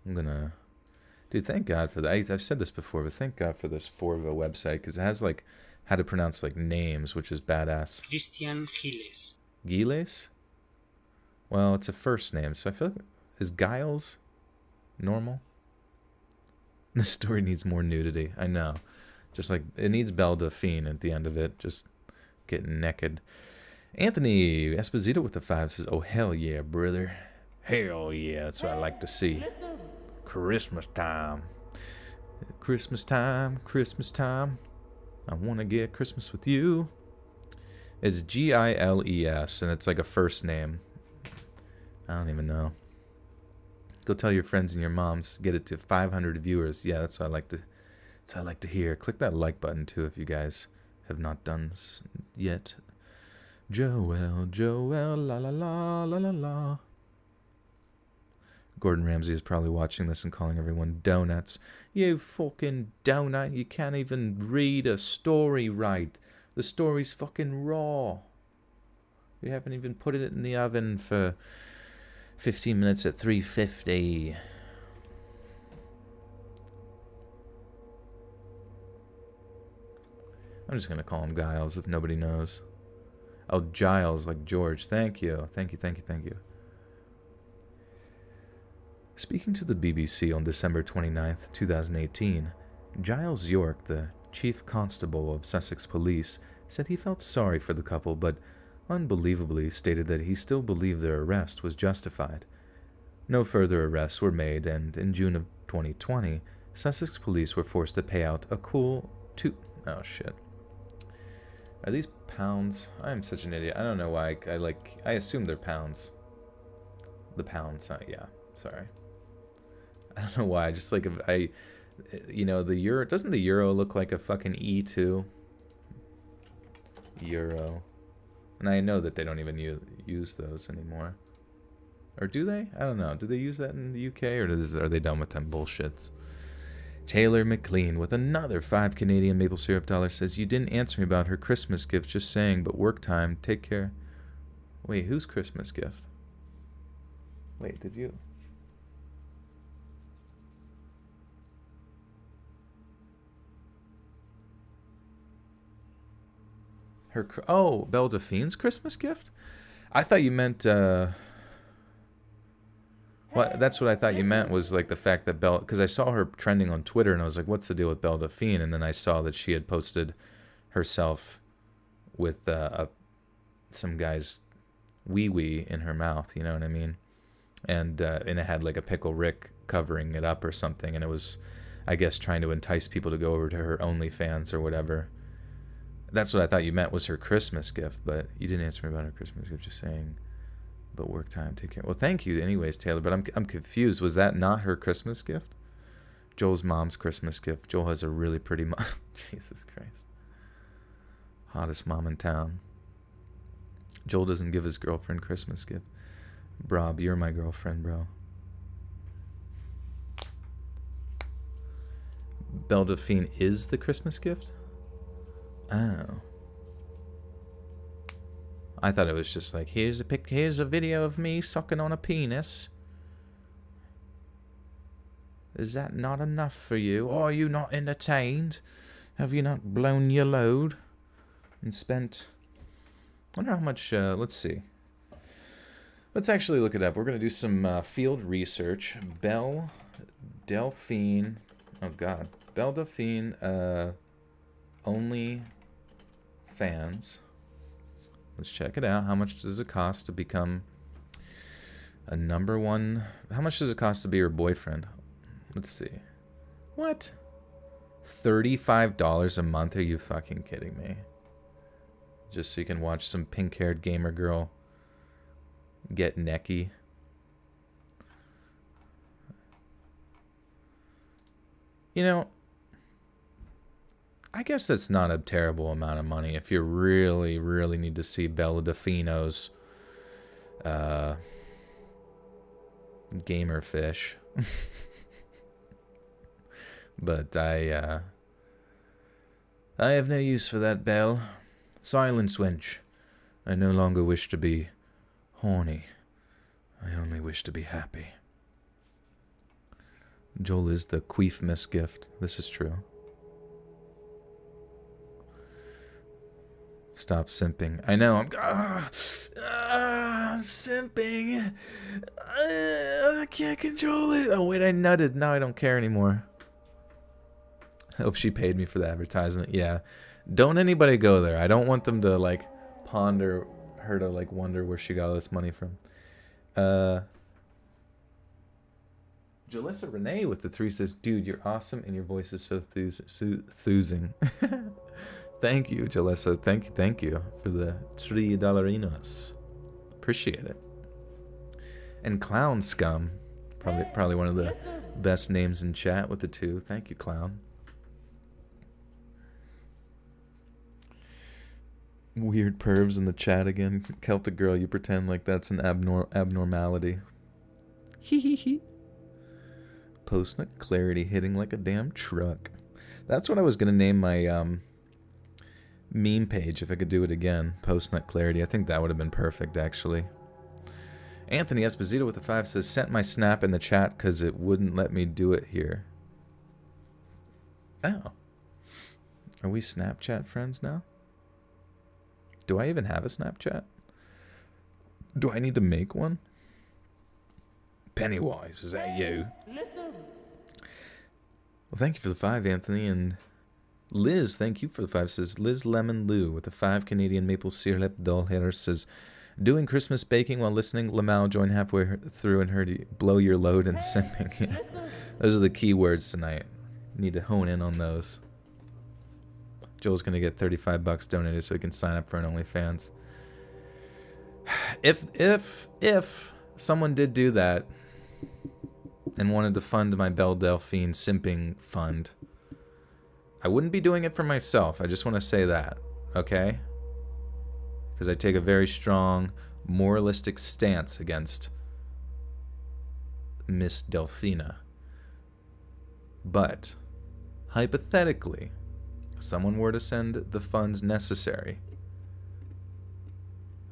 I'm gonna... Dude, thank God for that. I've said this before, but thank God for this Forva website, because it has, like, how to pronounce, like, names, which is badass. Christian Giles. Giles? Well, it's a first name, so I feel like... Is Giles normal? This story needs more nudity, I know. Just like, it needs Belle Delphine at the end of it, just getting naked. Anthony Esposito with the 5 says, oh, hell yeah, brother. Hell yeah, that's what I like to see. Christmas time. Christmas time, Christmas time. I want to get Christmas with you. It's Giles, and it's like a first name. I don't even know. Go tell your friends and your moms. Get it to 500 viewers. Yeah, that's what I like to... That's what I like to hear. Click that like button, too, if you guys have not done yet. Joel, la la la, la la la. Gordon Ramsay is probably watching this and calling everyone donuts. You fucking donut. You can't even read a story right. The story's fucking raw. You haven't even put it in the oven for 15 minutes at 350. I'm just going to call him Giles if nobody knows. Oh, Giles, like George. Thank you. Thank you, thank you, thank you. Speaking to the BBC on December 29th, 2018, Giles York, the chief constable of Sussex Police, said he felt sorry for the couple, but unbelievably stated that he still believed their arrest was justified. No further arrests were made, and in June of 2020, Sussex Police were forced to pay out a cool Oh, shit. Are these pounds? I'm such an idiot. I don't know why I assume they're pounds. The pounds, yeah, sorry. I don't know why, I just you know, the euro, doesn't the euro look like a fucking E too? Euro. And I know that they don't even use those anymore. Or do they? I don't know. Do they use that in the UK, or are they done with them bullshits? Taylor McLean with another 5 Canadian maple syrup dollars says, you didn't answer me about her Christmas gift, just saying, but work time, take care. Wait, whose Christmas gift? Wait, did you? Belle Delphine's Christmas gift? I thought you meant, well, that's what I thought you meant, was like the fact that Belle, because I saw her trending on Twitter and I was like, what's the deal with Belle Delphine? And then I saw that she had posted herself with some guy's wee in her mouth, you know what I mean? And it had like a Pickle Rick covering it up or something, and it was, I guess, trying to entice people to go over to her OnlyFans or whatever. That's what I thought you meant was her Christmas gift, but you didn't answer me about her Christmas gift. Just saying, but work time, take care. Well, thank you, anyways, Taylor. But I'm confused. Was that not her Christmas gift? Joel's mom's Christmas gift. Joel has a really pretty mom. Jesus Christ, hottest mom in town. Joel doesn't give his girlfriend Christmas gift. Rob, you're my girlfriend, bro. Belle Delphine is the Christmas gift? Oh. I thought it was just like, here's a video of me sucking on a penis. Is that not enough for you? Are you not entertained? Have you not blown your load? And spent... I wonder how much... let's see. Let's actually look it up. We're going to do some field research. Belle Delphine... Oh, God. Belle Delphine, only fans. Let's check it out. How much does it cost to become a #1? How much does it cost to be her boyfriend? Let's see. What? $35 a month? Are you fucking kidding me? Just so you can watch some pink-haired gamer girl get necky. You know, I guess that's not a terrible amount of money if you really, really need to see Bella Delfino's gamer fish. But I have no use for that, Belle. Silence, wench. I no longer wish to be horny. I only wish to be happy. Joel is the queef gift. This is true. Stop simping. I know, I'm simping. I can't control it. Oh, wait, I nutted. Now I don't care anymore. I hope she paid me for the advertisement. Yeah. Don't anybody go there. I don't want them to, like, ponder her to, like, wonder where she got all this money from. Jalissa Renee with the 3 says, dude, you're awesome and your voice is so thusing. Thank you, Jalissa. Thank you for the $3. Appreciate it. And Clown Scum, probably one of the best names in chat with the 2. Thank you, Clown. Weird pervs in the chat again. Celtic girl, you pretend like that's an abnormality. Hee hee hee. Post-nut clarity hitting like a damn truck. That's what I was gonna name my meme page if I could do it again. Post-nut clarity. I think that would have been perfect, actually. Anthony Esposito with the 5 says, sent my snap in the chat because it wouldn't let me do it here. Oh. Are we Snapchat friends now? Do I even have a Snapchat? Do I need to make one? Pennywise, is that you? Listen. Well, thank you for the 5, Anthony. And Liz, thank you for the 5, says Liz Lemon Lou with the 5 Canadian maple syrup doll hair says, doing Christmas baking while listening. Lamau joined halfway through and heard you blow your load and simping. Yeah. Those are the key words tonight. Need to hone in on those. Joel's going to get $35 donated so he can sign up for an OnlyFans. If someone did do that and wanted to fund my Belle Delphine simping fund, I wouldn't be doing it for myself. I just want to say that, okay? Because I take a very strong moralistic stance against Miss Delphina. But, hypothetically, if someone were to send the funds necessary,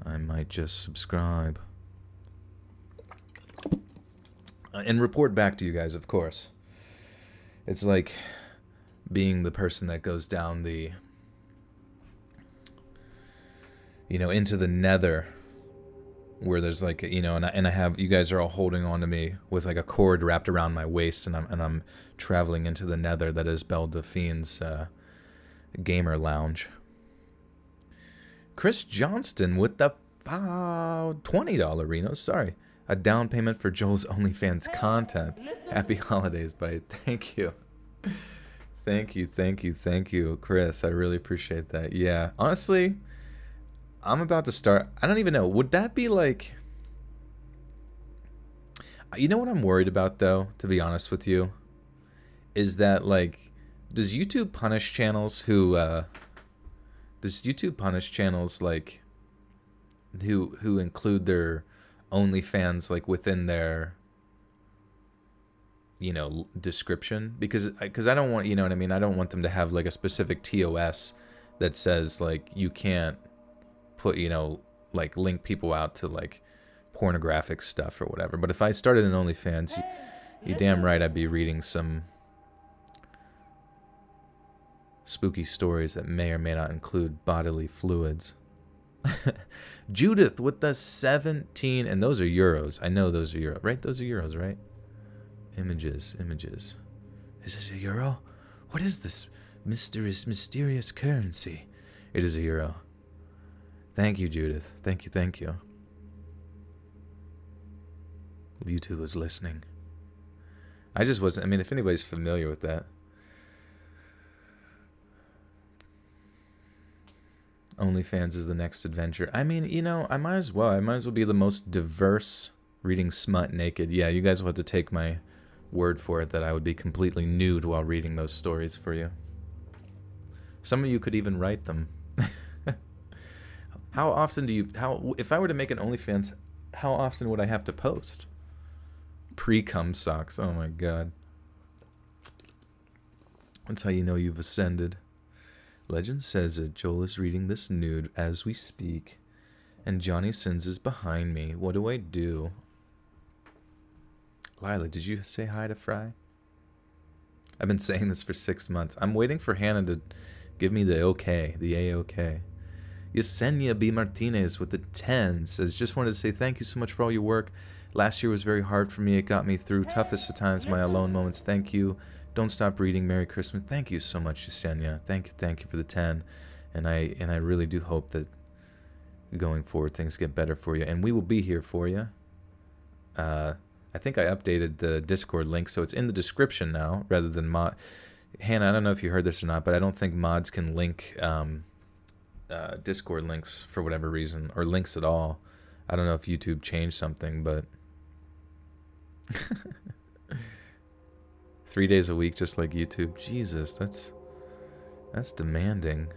I might just subscribe. And report back to you guys, of course. It's like being the person that goes down the, into the nether, where there's like, and I have, you guys are all holding on to me with like a cord wrapped around my waist, and I'm traveling into the nether that is Belle Delphine's gamer lounge. Chris Johnston with the $20 Reno. Sorry. A down payment for Joel's OnlyFans content. Happy holidays, buddy. Thank you. Thank you, Chris. I really appreciate that. Yeah, honestly, I'm about to start. I don't even know. Would that be like? You know what I'm worried about, though. To be honest with you, is that like, does YouTube punish channels who? Does YouTube punish channels like who include their OnlyFans like within their description? Because I don't want, you know what I mean, I don't want them to have like a specific TOS that says like you can't put, like link people out to like pornographic stuff or whatever. But if I started an OnlyFans, you damn right I'd be reading some spooky stories that may or may not include bodily fluids. Judith with the 17, and those are euros. I know those are euros, right? Those are euros, right? Images. Is this a euro? What is this mysterious currency? It is a euro. Thank you, Judith. Thank you. YouTube is listening. I just wasn't, I mean, if anybody's familiar with that. OnlyFans is the next adventure. I mean, I might as well. I might as well be the most diverse reading smut naked. Yeah, you guys will have to take my word for it that I would be completely nude while reading those stories for you. Some of you could even write them. How often if I were to make an OnlyFans, how often would I have to post? Pre-cum socks. Oh my god. That's how you know you've ascended. Legend says that Joel is reading this nude as we speak, and Johnny Sins is behind me. What do I do? Lila, did you say hi to Fry? I've been saying this for 6 months. I'm waiting for Hannah to give me the okay, the A-OK. Yesenia B. Martinez with the 10 says, just wanted to say thank you so much for all your work. Last year was very hard for me. It got me through toughest of times, my alone moments. Thank you. Don't stop reading. Merry Christmas. Thank you so much, Yesenia. Thank you for the 10. And I really do hope that going forward things get better for you. And we will be here for you. I think I updated the Discord link, so it's in the description now rather than mod. Hannah, I don't know if you heard this or not, but I don't think mods can link Discord links for whatever reason, or links at all. I don't know if YouTube changed something, but 3 days a week, just like YouTube. Jesus, that's demanding.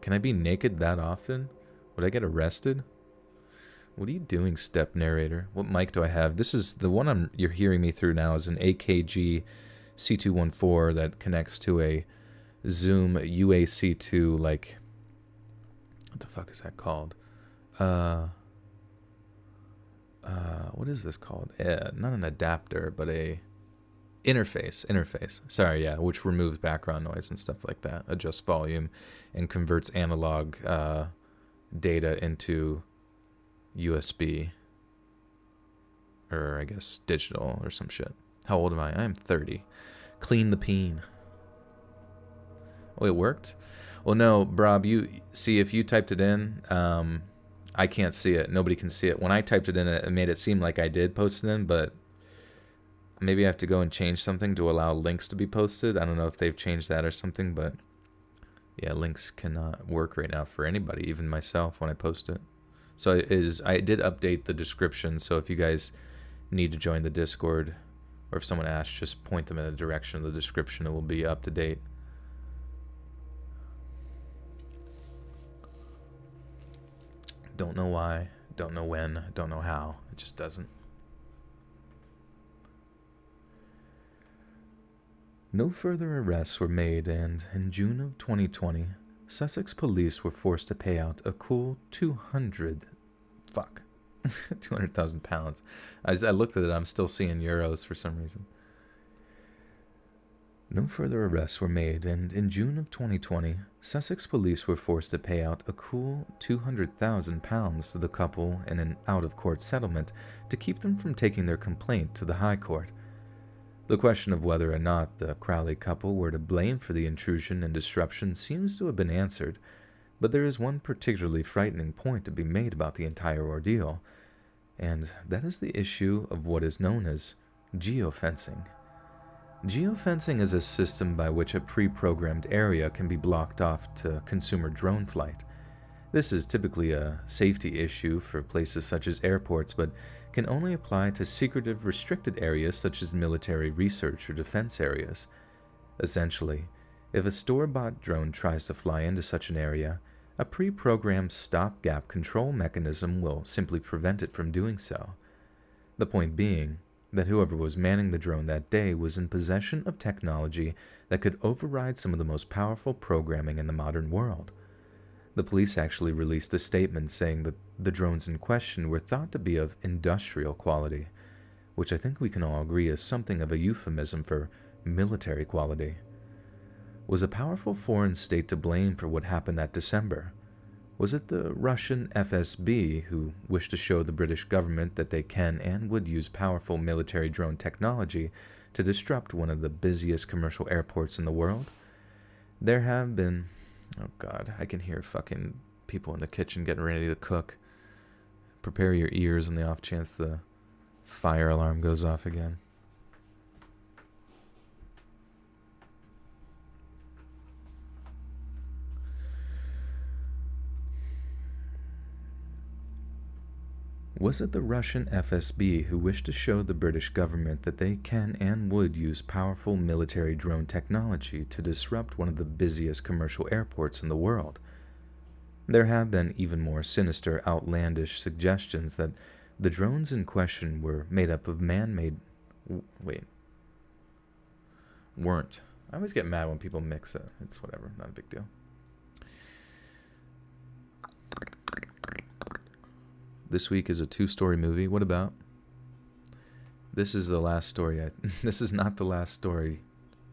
Can I be naked that often? Would I get arrested? What are you doing, step narrator? What mic do I have? This is the one you're hearing me through now is an AKG C214 that connects to a Zoom UAC2, like, what the fuck is that called? What is this called? Not an adapter, but a interface. Sorry, yeah, which removes background noise and stuff like that, adjusts volume, and converts analog data into USB, or I guess digital or some shit. How old am I? I am 30. Clean the peen. Oh, it worked? Well, no, Brob, you see, if you typed it in, I can't see it. Nobody can see it. When I typed it in, it made it seem like I did post it in, but maybe I have to go and change something to allow links to be posted. I don't know if they've changed that or something, but yeah, links cannot work right now for anybody, even myself, when I post it. So I did update the description, so if you guys need to join the Discord, or if someone asks, just point them in the direction of the description. It will be up to date. Don't know why, don't know when, don't know how. It just doesn't. No further arrests were made, and in June of 2020, Sussex police were forced to pay out a cool 200,000 pounds. I looked at it, I'm still seeing euros for some reason. No further arrests were made, and in June of 2020, Sussex police were forced to pay out a cool 200,000 pounds to the couple in an out-of-court settlement to keep them from taking their complaint to the High Court. The question of whether or not the Crowley couple were to blame for the intrusion and disruption seems to have been answered, but there is one particularly frightening point to be made about the entire ordeal, and that is the issue of what is known as geofencing. Geofencing is a system by which a pre-programmed area can be blocked off to consumer drone flight. This is typically a safety issue for places such as airports, but can only apply to secretive, restricted areas such as military research or defense areas. Essentially, if a store-bought drone tries to fly into such an area, a pre-programmed stopgap control mechanism will simply prevent it from doing so. The point being that whoever was manning the drone that day was in possession of technology that could override some of the most powerful programming in the modern world. The police actually released a statement saying that the drones in question were thought to be of industrial quality, which I think we can all agree is something of a euphemism for military quality. Was a powerful foreign state to blame for what happened that December? Was it the Russian FSB who wished to show the British government that they can and would use powerful military drone technology to disrupt one of the busiest commercial airports in the world? There have been... Oh god, I can hear fucking people in the kitchen getting ready to cook. Prepare your ears on the off chance the fire alarm goes off again. Was it the Russian FSB who wished to show the British government that they can and would use powerful military drone technology to disrupt one of the busiest commercial airports in the world? There have been even more sinister, outlandish suggestions that the drones in question were made up of man-made... weren't. I always get mad when people mix it. It's whatever, not a big deal. This week is a 2-story movie. What about? This is the last story. This is not the last story.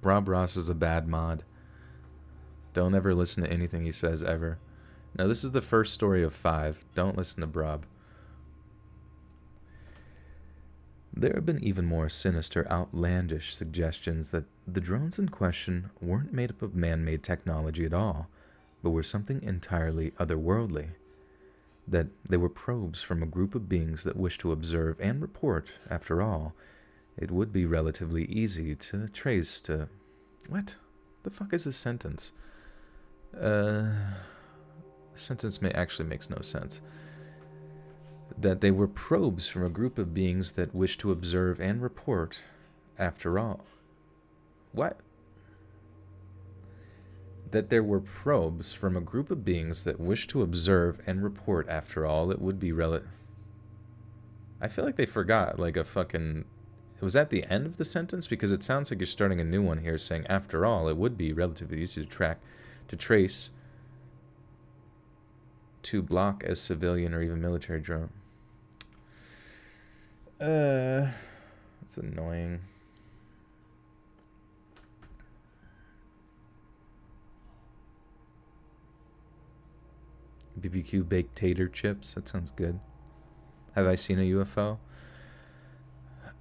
Rob Ross is a bad mod. Don't ever listen to anything he says, ever. No, this is the first story of 5. Don't listen to Brob. There have been even more sinister, outlandish suggestions that the drones in question weren't made up of man-made technology at all, but were something entirely otherworldly. That they were probes from a group of beings that wished to observe and report. After all, it would be relatively easy to trace to... What the fuck is this sentence? The sentence actually makes no sense. That they were probes from a group of beings that wished to observe and report. After all. What? That there were probes from a group of beings that wish to observe and report. After all, it would be I feel like they forgot, like a fucking... Was that the end of the sentence? Because it sounds like you're starting a new one here saying, after all, it would be relatively easy to trace, to block as civilian or even military drone. It's annoying. BBQ baked tater chips. That sounds good. Have I seen a UFO?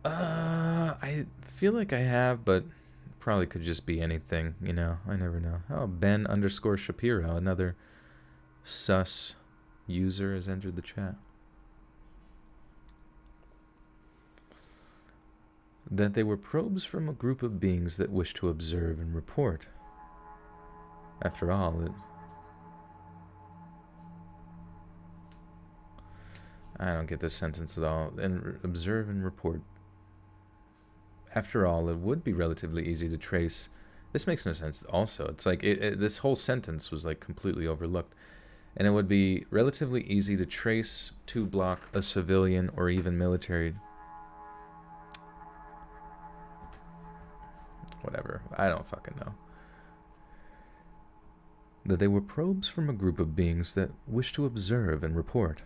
I feel like I have, but probably could just be anything, you know. I never know. Oh, Ben_Shapiro, another sus user, has entered the chat. That they were probes from a group of beings that wish to observe and report. After all, I don't get this sentence at all. And observe and report. After all, it would be relatively easy to trace. This makes no sense also. It's like this whole sentence was like completely overlooked. And it would be relatively easy to trace, to block a civilian or even military. Whatever. I don't fucking know. That they were probes from a group of beings that wish to observe and report.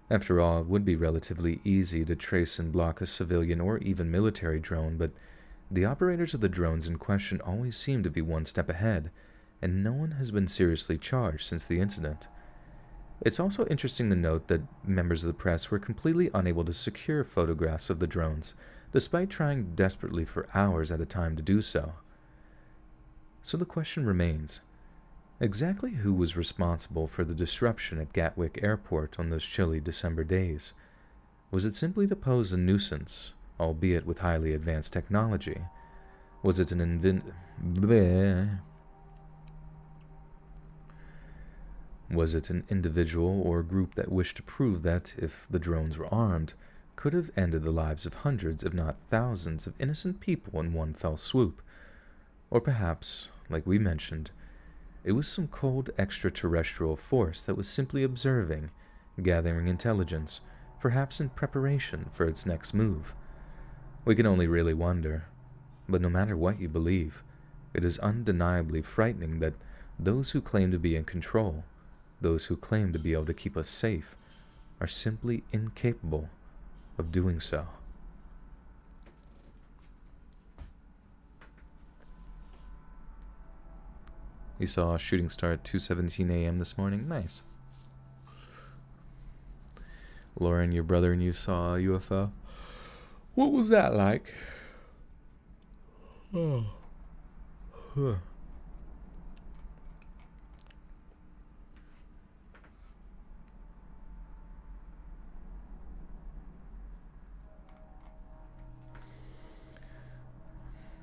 After all, it would be relatively easy to trace and block a civilian or even military drone, but the operators of the drones in question always seem to be one step ahead, and no one has been seriously charged since the incident. It's also interesting to note that members of the press were completely unable to secure photographs of the drones, despite trying desperately for hours at a time to do so. So the question remains, exactly who was responsible for the disruption at Gatwick Airport on those chilly December days? Was it simply to pose a nuisance, albeit with highly advanced technology? Was it an bleh. Was it an individual or group that wished to prove that, if the drones were armed, could have ended the lives of hundreds, if not thousands, of innocent people in one fell swoop? Or perhaps, like we mentioned, it was some cold extraterrestrial force that was simply observing, gathering intelligence, perhaps in preparation for its next move. We can only really wonder, but no matter what you believe, it is undeniably frightening that those who claim to be in control, those who claim to be able to keep us safe, are simply incapable of doing so. You saw a shooting star at 2:17 a.m. this morning? Nice. Lauren, your brother and you saw a UFO? What was that like? Oh. Huh.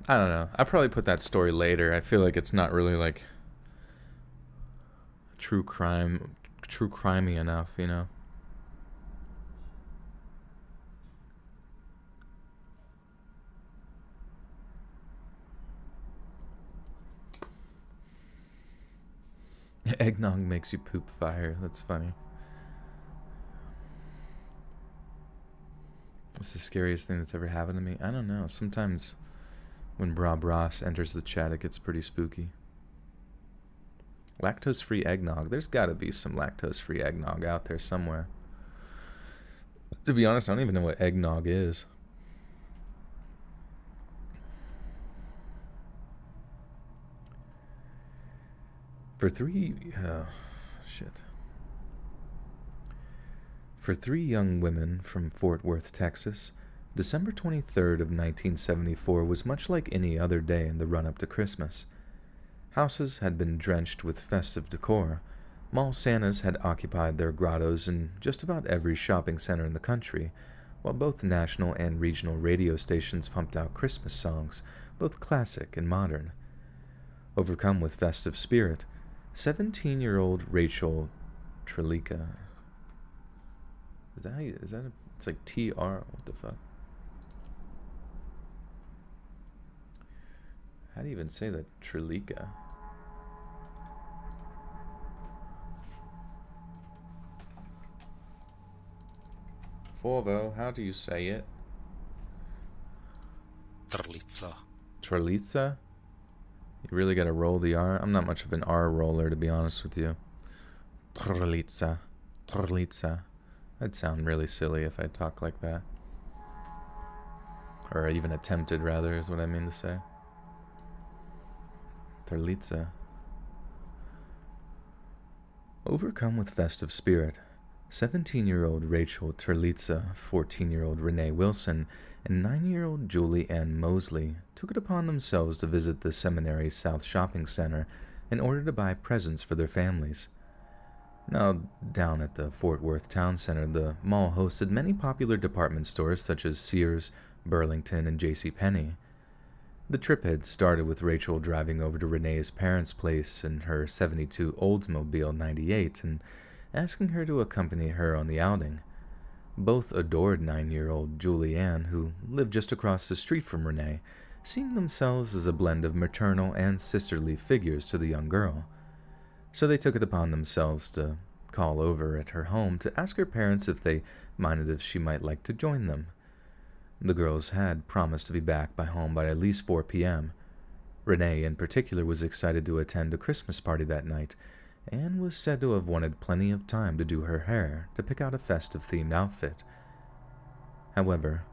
I don't know. I'll probably put that story later. I feel like it's not really like true crimey enough, you know? Eggnog makes you poop fire. That's funny. What's the scariest thing that's ever happened to me? I don't know. Sometimes when Rob Ross enters the chat, it gets pretty spooky. Lactose-free eggnog. There's got to be some lactose-free eggnog out there somewhere. To be honest, I don't even know what eggnog is. For three young women from Fort Worth, Texas, December 23rd of 1974 was much like any other day in the run-up to Christmas. Houses had been drenched with festive decor. Mall Santas had occupied their grottos in just about every shopping center in the country, while both national and regional radio stations pumped out Christmas songs, both classic and modern. Overcome with festive spirit, 17-year-old Rachel Trelica. It's like TR, what the fuck? How do you even say that? Trelica. Forvo, how do you say it? Trelica. Trelica? You really gotta roll the R? I'm not much of an R roller, to be honest with you. Trelica. Trelica. That'd sound really silly if I talk like that. Or even attempted, rather, is what I mean to say. Trelica. Overcome with festive spirit, 17-year-old Rachel Trelica, 14-year-old Renee Wilson, and 9-year-old Julie Ann Mosley took it upon themselves to visit the Seminary South Shopping Center in order to buy presents for their families. Now, down at the Fort Worth Town Center, the mall hosted many popular department stores such as Sears, Burlington, and JCPenney. The trip had started with Rachel driving over to Renee's parents' place in her 72 Oldsmobile 98 and asking her to accompany her on the outing. Both adored 9-year-old Julie Ann, who lived just across the street from Renee, seeing themselves as a blend of maternal and sisterly figures to the young girl. So they took it upon themselves to call over at her home to ask her parents if they minded if she might like to join them. The girls had promised to be back home by at least 4 p.m. Renee, in particular, was excited to attend a Christmas party that night, and was said to have wanted plenty of time to do her hair to pick out a festive-themed outfit. However,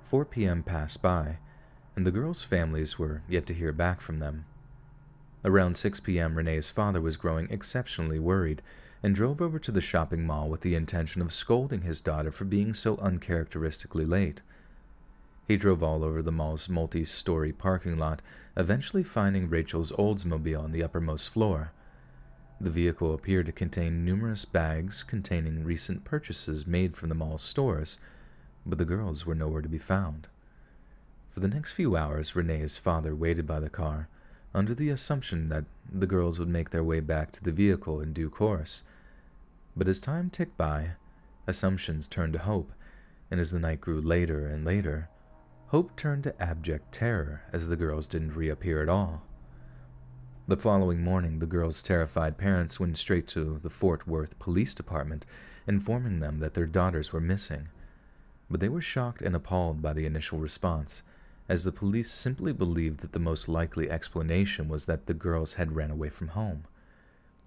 4 p.m. passed by, and the girls' families were yet to hear back from them. Around 6 p.m., Renee's father was growing exceptionally worried and drove over to the shopping mall with the intention of scolding his daughter for being so uncharacteristically late. He drove all over the mall's multi-story parking lot, eventually finding Rachel's Oldsmobile on the uppermost floor. The vehicle appeared to contain numerous bags containing recent purchases made from the mall's stores, but the girls were nowhere to be found. For the next few hours, Renee's father waited by the car, under the assumption that the girls would make their way back to the vehicle in due course. But as time ticked by, assumptions turned to hope, and as the night grew later and later, hope turned to abject terror as the girls didn't reappear at all. The following morning, the girls' terrified parents went straight to the Fort Worth Police Department, informing them that their daughters were missing. But they were shocked and appalled by the initial response, as the police simply believed that the most likely explanation was that the girls had ran away from home.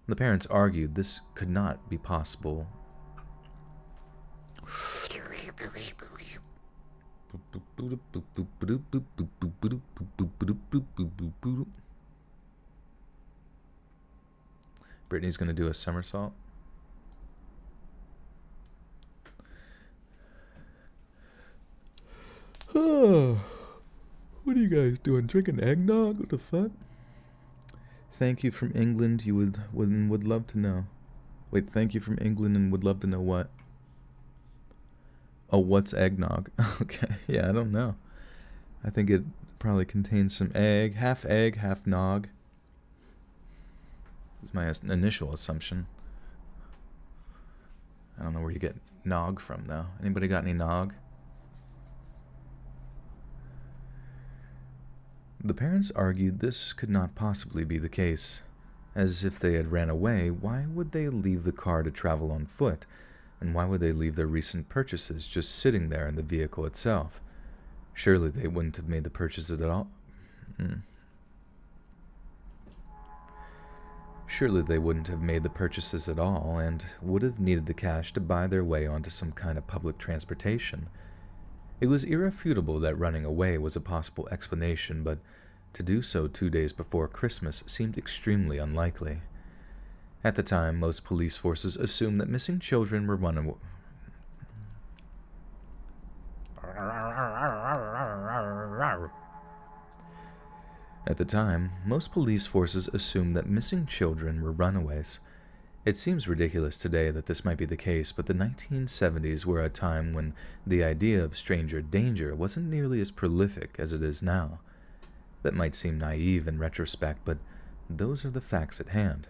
The parents argued this could not be possible. Brittany's gonna do a somersault. Oh, what are you guys doing? Drinking eggnog? What the fuck? Thank you from England. You would love to know. Wait, thank you from England and would love to know what? Oh, what's eggnog? Okay, yeah, I don't know. I think it probably contains some egg, half nog. That's my initial assumption. I don't know where you get nog from, though. Anybody got any nog? The parents argued this could not possibly be the case, as if they had ran away, why would they leave the car to travel on foot, and why would they leave their recent purchases just sitting there in the vehicle itself? Surely they wouldn't have made the purchases at all. Surely they wouldn't have made the purchases at all, and would have needed the cash to buy their way onto some kind of public transportation. It was irrefutable that running away was a possible explanation, but to do so 2 days before Christmas seemed extremely unlikely. At the time, most police forces assumed that missing children were runaway. At the time, most police forces assumed that missing children were runaways. It seems ridiculous today that this might be the case, but the 1970s were a time when the idea of stranger danger wasn't nearly as prolific as it is now. That might seem naive in retrospect, but those are the facts at hand.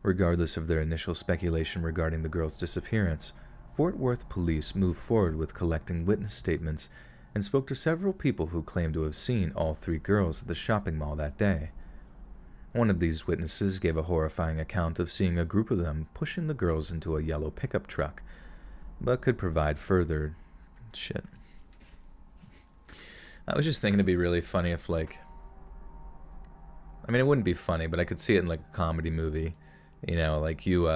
Regardless of their initial speculation regarding the girl's disappearance, Fort Worth police moved forward with collecting witness statements and spoke to several people who claimed to have seen all 3 girls at the shopping mall that day. One of these witnesses gave a horrifying account of seeing a group of them pushing the girls into a yellow pickup truck, but could provide further shit. I was just thinking it'd be really funny if, like, I mean, it wouldn't be funny, but I could see it in, like, a comedy movie. You know, like, you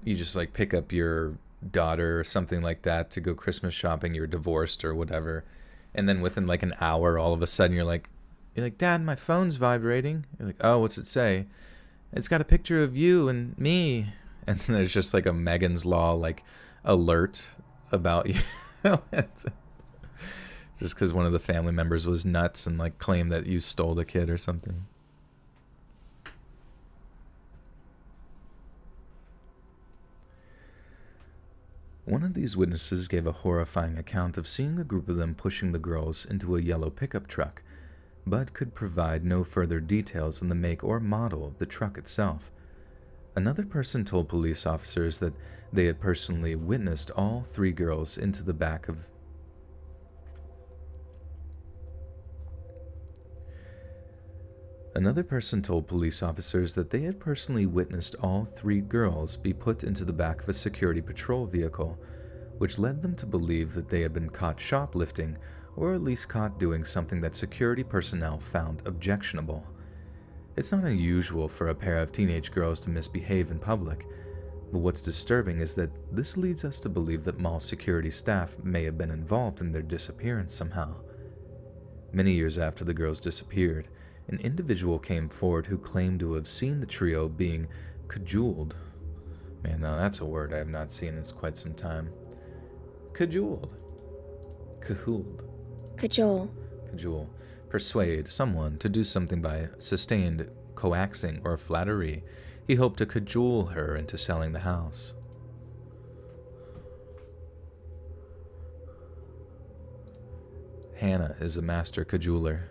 just, like, pick up your daughter or something like that to go Christmas shopping, you're divorced or whatever, and then within, like, an hour, all of a sudden, you're like, Dad, my phone's vibrating. You're like, oh, what's it say? It's got a picture of you and me. And then there's just, like, a Megan's Law, like, alert about you. Just because one of the family members was nuts and, like, claimed that you stole the kid or something. One of these witnesses gave a horrifying account of seeing a group of them pushing the girls into a yellow pickup truck, but could provide no further details on the make or model of the truck itself. Another person told police officers that they had personally witnessed all 3 girls into the back of Another person told police officers that they had personally witnessed all 3 girls be put into the back of a security patrol vehicle, which led them to believe that they had been caught shoplifting or at least caught doing something that security personnel found objectionable. It's not unusual for a pair of teenage girls to misbehave in public, but what's disturbing is that this leads us to believe that mall security staff may have been involved in their disappearance somehow. Many years after the girls disappeared, an individual came forward who claimed to have seen the trio being cajoled. Man, now that's a word I have not seen in quite some time. Cajoled. Cajooled. Cajole. Cajole. Persuade someone to do something by sustained coaxing or flattery. He hoped to cajole her into selling the house. Hannah is a master cajoler.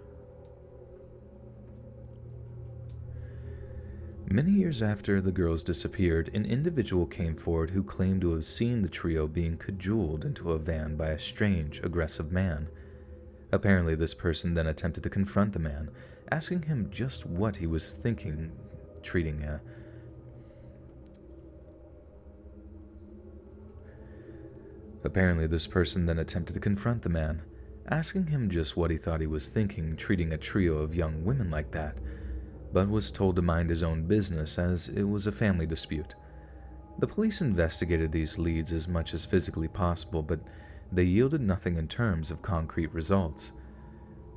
Many years after the girls disappeared, an individual came forward who claimed to have seen the trio being cajoled into a van by a strange, aggressive man. Apparently, this person then attempted to confront the man, asking him just what he was thinking, treating a Apparently, this person then attempted to confront the man, asking him just what he thought he was thinking, treating a trio of young women like that, but was told to mind his own business as it was a family dispute. The police investigated these leads as much as physically possible, but they yielded nothing in terms of concrete results.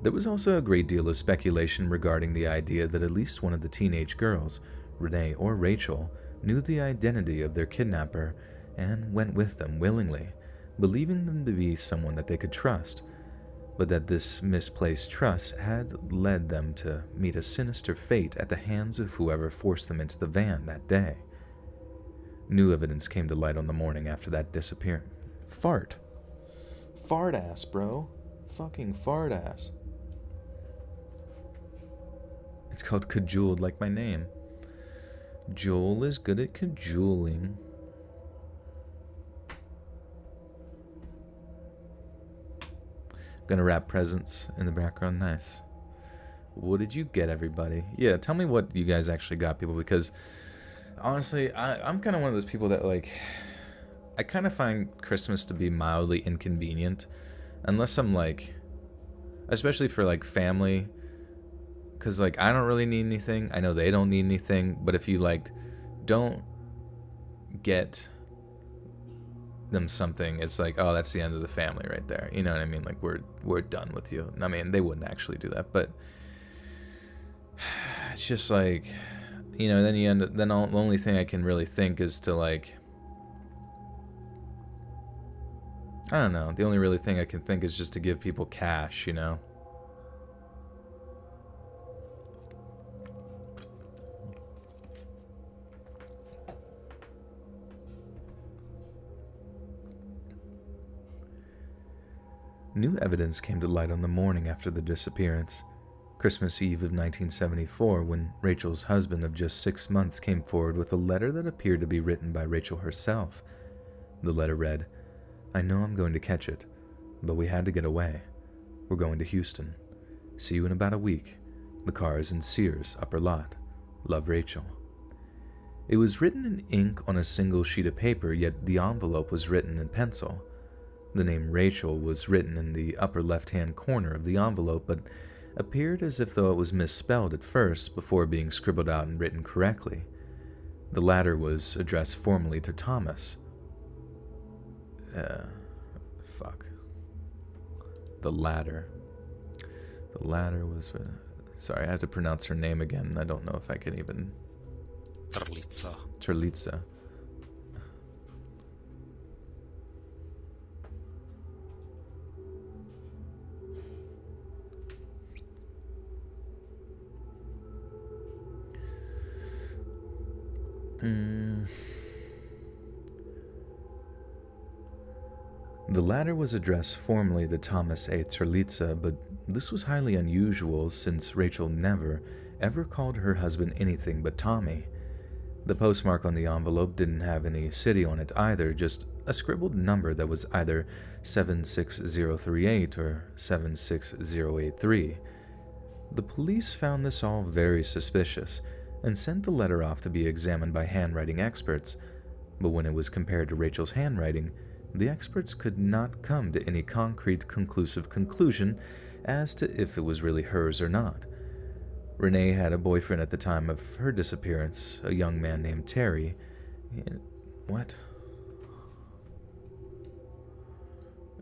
There was also a great deal of speculation regarding the idea that at least one of the teenage girls, Renee or Rachel, knew the identity of their kidnapper and went with them willingly, believing them to be someone that they could trust, but that this misplaced trust had led them to meet a sinister fate at the hands of whoever forced them into the van that day. New evidence came to light on the morning after that disappearance. Fart ass, bro. Fucking fart ass. It's called cajoled, like my name. Joel is good at cajoling. Gonna wrap presents in the background. Nice. What did you get, everybody? Yeah, tell me what you guys actually got, people, because honestly, I'm kind of one of those people that, like, I kind of find Christmas to be mildly inconvenient, unless I'm, like, especially for, like, family, because, like, I don't really need anything. I know they don't need anything, but if you, like, don't get them something, it's like, oh, that's the end of the family right there. You know what I mean? Like, we're done with you. I mean, they wouldn't actually do that, but it's just like, you know, then you end up, then the only thing I can really think is to, like, I don't know, the only really thing I can think is just to give people cash, you know? New evidence came to light on the morning after the disappearance, Christmas Eve of 1974, when Rachel's husband of just 6 months came forward with a letter that appeared to be written by Rachel herself. The letter read, "I know I'm going to catch it, but we had to get away. We're going to Houston. See you in about a week. The car is in Sears, upper lot. Love, Rachel." It was written in ink on a single sheet of paper, yet the envelope was written in pencil. The name Rachel was written in the upper left-hand corner of the envelope, but appeared as if though it was misspelled at first before being scribbled out and written correctly. The latter was addressed formally to Thomas. The latter. The latter was... sorry, I have to pronounce her name again. I don't know if I can even... Terlitsa. The latter was addressed formally to Thomas A. Terlitsa, but this was highly unusual since Rachel never, ever called her husband anything but Tommy. The postmark on the envelope didn't have any city on it either, just a scribbled number that was either 76038 or 76083. The police found this all very suspicious and sent the letter off to be examined by handwriting experts, but when it was compared to Rachel's handwriting, the experts could not come to any concrete, conclusive conclusion as to if it was really hers or not. Renee had a boyfriend at the time of her disappearance, a young man named Terry. What?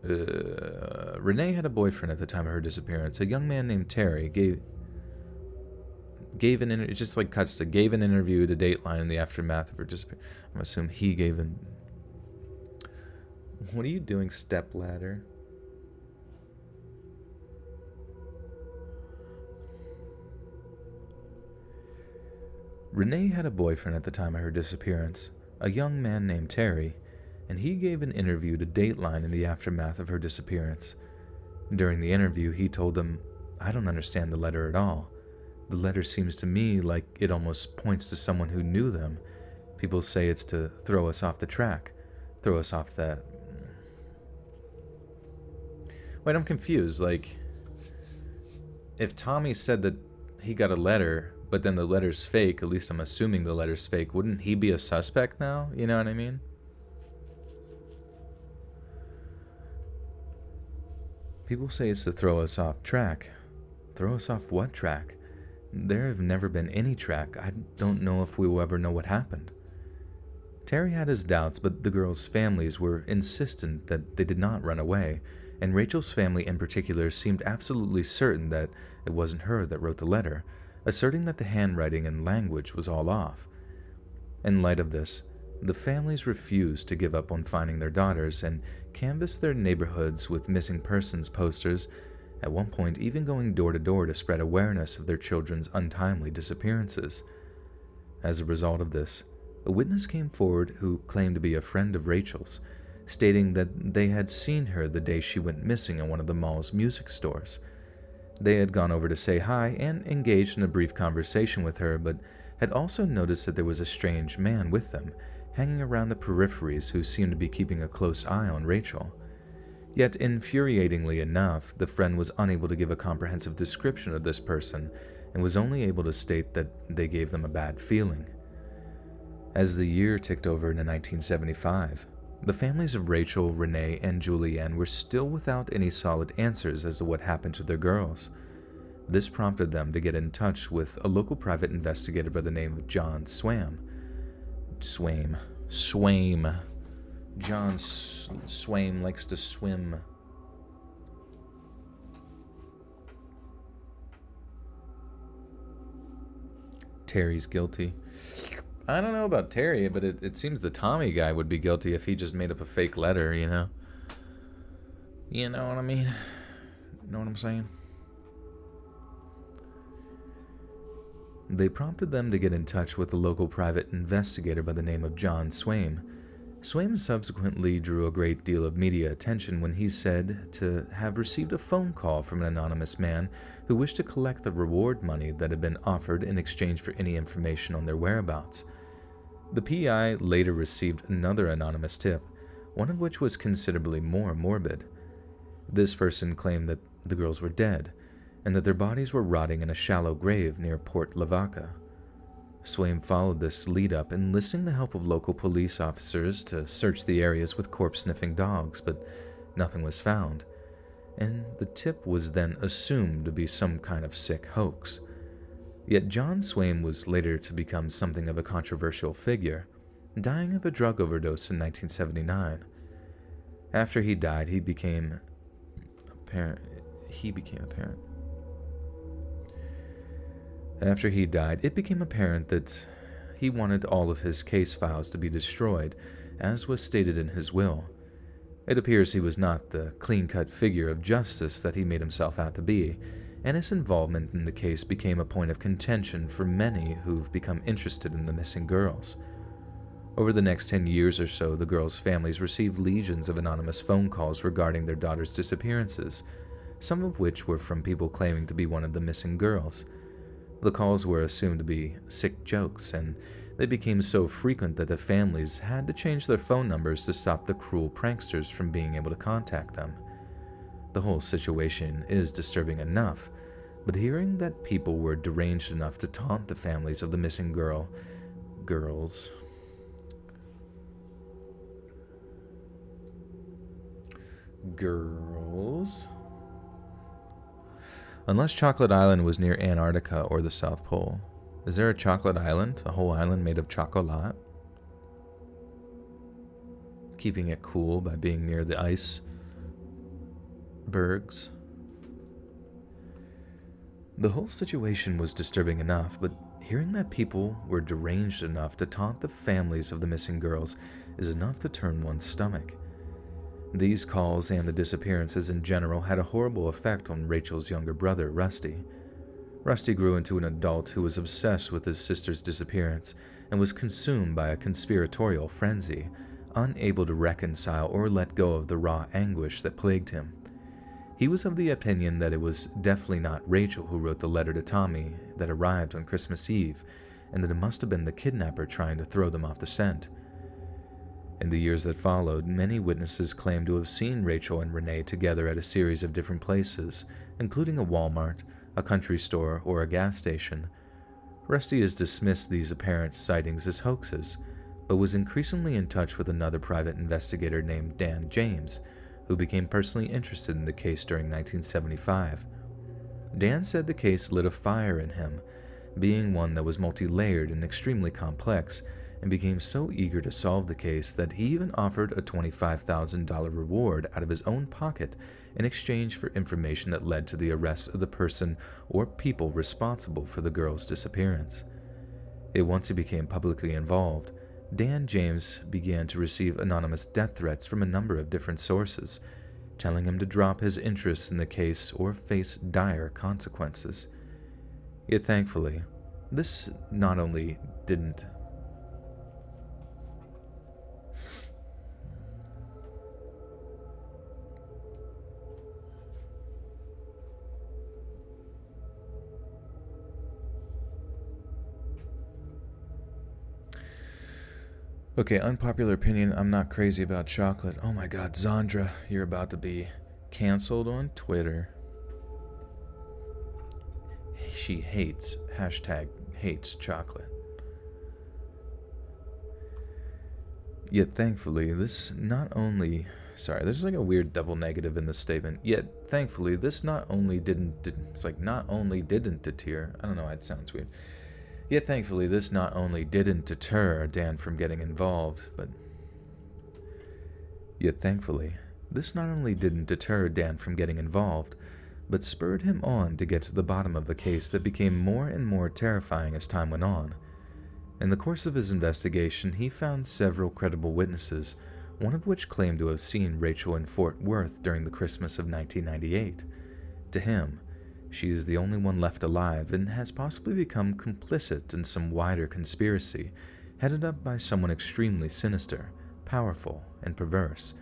Renee had a boyfriend at the time of her disappearance, a young man named Terry. Gave an interview. It just like cuts to gave an interview to Dateline in the aftermath of her disappearance. I'm assuming he gave an... What are you doing, stepladder? Renee had a boyfriend at the time of her disappearance, a young man named Terry, and he gave an interview to Dateline in the aftermath of her disappearance. During the interview, he told them, "I don't understand the letter at all. The letter seems to me like it almost points to someone who knew them. People say it's to throw us off the track, throw us off that." Wait, I'm confused. Like, if Tommy said that he got a letter, but then the letter's fake, at least I'm assuming the letter's fake, wouldn't he be a suspect now? You know what I mean? People say it's to throw us off track. Throw us off what track? There have never been any track. I don't know if we will ever know what happened. Terry had his doubts, but the girls' families were insistent that they did not run away, and Rachel's family in particular seemed absolutely certain that it wasn't her that wrote the letter, asserting that the handwriting and language was all off. In light of this, the families refused to give up on finding their daughters and canvassed their neighborhoods with missing persons posters, at one point even going door to door to spread awareness of their children's untimely disappearances. As a result of this, a witness came forward who claimed to be a friend of Rachel's, stating that they had seen her the day she went missing in one of the mall's music stores. They had gone over to say hi and engaged in a brief conversation with her, but had also noticed that there was a strange man with them, hanging around the peripheries, who seemed to be keeping a close eye on Rachel. Yet, infuriatingly enough, the friend was unable to give a comprehensive description of this person and was only able to state that they gave them a bad feeling. As the year ticked over into 1975, the families of Rachel, Renee, and Julianne were still without any solid answers as to what happened to their girls. This prompted them to get in touch with a local private investigator by the name of John Swaim. John Swaim likes to swim. Terry's guilty. I don't know about Terry, but it seems the Tommy guy would be guilty if he just made up a fake letter, you know? You know what I mean? Know what I'm saying? They prompted them to get in touch with a local private investigator by the name of John Swaim. Swaim subsequently drew a great deal of media attention when he said to have received a phone call from an anonymous man who wished to collect the reward money that had been offered in exchange for any information on their whereabouts. The PI later received another anonymous tip, one of which was considerably more morbid. This person claimed that the girls were dead, and that their bodies were rotting in a shallow grave near Port Lavaca. Swaim followed this lead-up, enlisting the help of local police officers to search the areas with corpse-sniffing dogs, but nothing was found, and the tip was then assumed to be some kind of sick hoax. Yet John Swaim was later to become something of a controversial figure, dying of a drug overdose in 1979. After he died, it became apparent that he wanted all of his case files to be destroyed, as was stated in his will. It appears he was not the clean-cut figure of justice that he made himself out to be, and his involvement in the case became a point of contention for many who've become interested in the missing girls. Over the next 10 years or so, the girls' families received legions of anonymous phone calls regarding their daughters' disappearances, some of which were from people claiming to be one of the missing girls. The calls were assumed to be sick jokes, and they became so frequent that the families had to change their phone numbers to stop the cruel pranksters from being able to contact them. The whole situation is disturbing enough, but hearing that people were deranged enough to taunt the families of the missing girls. Unless Chocolate Island was near Antarctica or the South Pole. Is there a chocolate island? A whole island made of chocolate? Keeping it cool by being near the icebergs. The whole situation was disturbing enough, but hearing that people were deranged enough to taunt the families of the missing girls is enough to turn one's stomach. These calls and the disappearances in general had a horrible effect on Rachel's younger brother, Rusty. Rusty grew into an adult who was obsessed with his sister's disappearance and was consumed by a conspiratorial frenzy, unable to reconcile or let go of the raw anguish that plagued him. He was of the opinion that it was definitely not Rachel who wrote the letter to Tommy that arrived on Christmas Eve, and that it must have been the kidnapper trying to throw them off the scent. In the years that followed, many witnesses claimed to have seen Rachel and Renee together at a series of different places, including a Walmart, a country store, or a gas station. Rusty has dismissed these apparent sightings as hoaxes, but was increasingly in touch with another private investigator named Dan James, who became personally interested in the case during 1975. Dan said the case lit a fire in him, being one that was multi-layered and extremely complex, and became so eager to solve the case that he even offered a $25,000 reward out of his own pocket in exchange for information that led to the arrest of the person or people responsible for the girl's disappearance. Yet once he became publicly involved, Dan James began to receive anonymous death threats from a number of different sources, telling him to drop his interest in the case or face dire consequences. Yet thankfully, this not only didn't Okay, unpopular opinion, I'm not crazy about chocolate. Oh my god, Zandra, you're about to be canceled on Twitter. She hates chocolate. Yet thankfully, this not only... Sorry, there's like a weird double negative in this statement. Yet thankfully, this not only didn't deter... I don't know why it sounds weird. Yet thankfully, this not only didn't deter Dan from getting involved, but... Yet thankfully, this not only didn't deter Dan from getting involved, but spurred him on to get to the bottom of a case that became more and more terrifying as time went on. In the course of his investigation, he found several credible witnesses, one of which claimed to have seen Rachel in Fort Worth during the Christmas of 1998. To him, she is the only one left alive and has possibly become complicit in some wider conspiracy, headed up by someone extremely sinister, powerful, and perverse.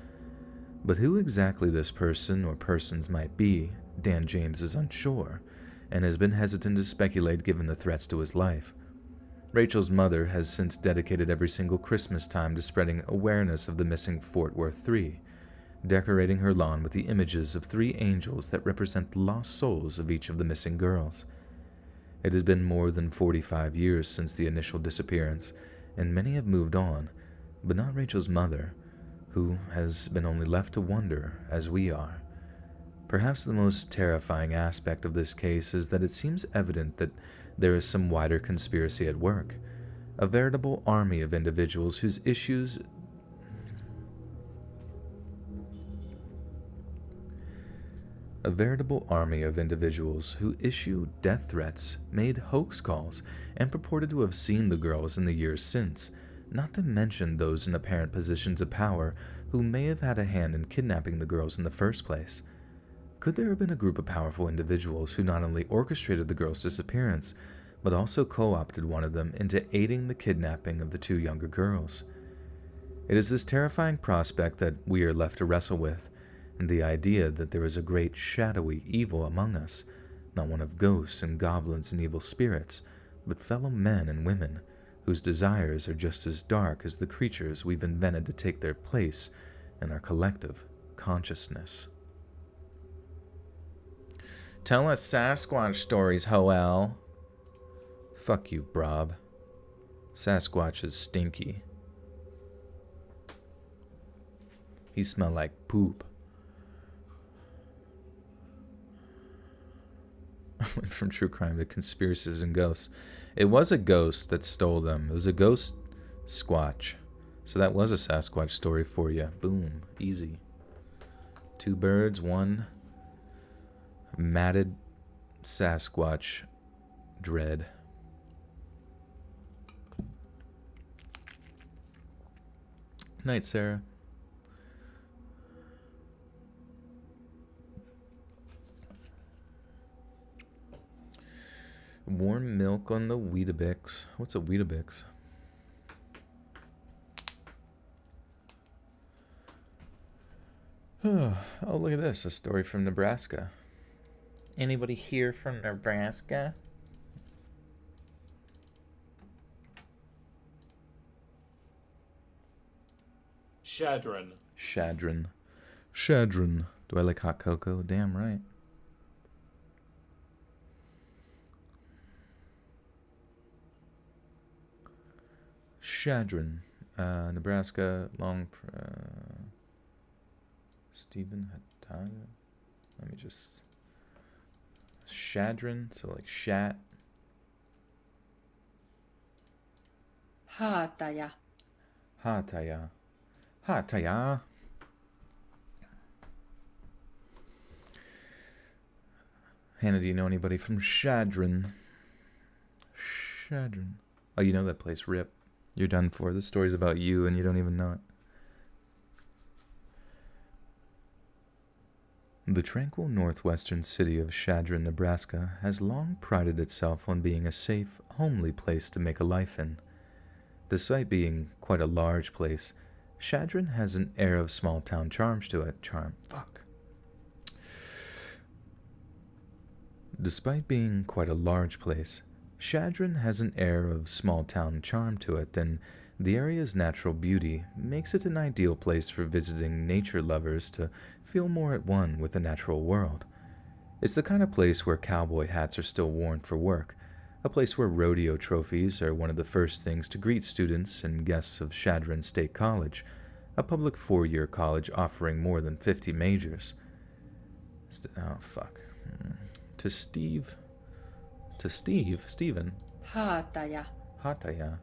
But who exactly this person or persons might be, Dan James is unsure, and has been hesitant to speculate given the threats to his life. Rachel's mother has since dedicated every single Christmas time to spreading awareness of the missing Fort Worth 3, decorating her lawn with the images of 3 angels that represent the lost souls of each of the missing girls. It has been more than 45 years since the initial disappearance, and many have moved on, but not Rachel's mother, who has been only left to wonder as we are. Perhaps the most terrifying aspect of this case is that it seems evident that there is some wider conspiracy at work, a veritable army of individuals whose issues who issue death threats, made hoax calls, and purported to have seen the girls in the years since, not to mention those in apparent positions of power who may have had a hand in kidnapping the girls in the first place. Could there have been a group of powerful individuals who not only orchestrated the girls' disappearance, but also co-opted one of them into aiding the kidnapping of the 2 younger girls? It is this terrifying prospect that we are left to wrestle with, and the idea that there is a great shadowy evil among us, not one of ghosts and goblins and evil spirits, but fellow men and women, whose desires are just as dark as the creatures we've invented to take their place in our collective consciousness. Tell us Sasquatch stories, Hoel. Fuck you, Brob. Sasquatch is stinky. He smell like poop. Went from true crime to conspiracies and ghosts. It was a ghost that stole them. It was a ghost squatch. So that was a Sasquatch story for you. Boom. Easy. 2 birds, 1 matted Sasquatch dread. Night, Sarah. Warm milk on the Weetabix. What's a Weetabix? Oh, look at this. A story from Nebraska. Anybody here from Nebraska? Shadron. Shadron. Shadron. Do I like hot cocoa? Damn right. Shadron. Nebraska. Stephen Hattaya. Let me just... Shadron, so like shat. Haataja. Hattaya. Hattaya. Hannah, do you know anybody from Shadron? Shadron. Oh, you know that place, Rip. You're done for. This story's about you and you don't even know it. The tranquil northwestern city of Shadron, Nebraska, has long prided itself on being a safe, homely place to make a life in. Despite being quite a large place, Shadron has an air of small-town charms to it. Despite being quite a large place, Shadron has an air of small-town charm to it, and the area's natural beauty makes it an ideal place for visiting nature lovers to feel more at one with the natural world. It's the kind of place where cowboy hats are still worn for work, a place where rodeo trophies are one of the first things to greet students and guests of Shadron State College, a public four-year college offering more than 50 majors. Stephen Haataja. Hattaya.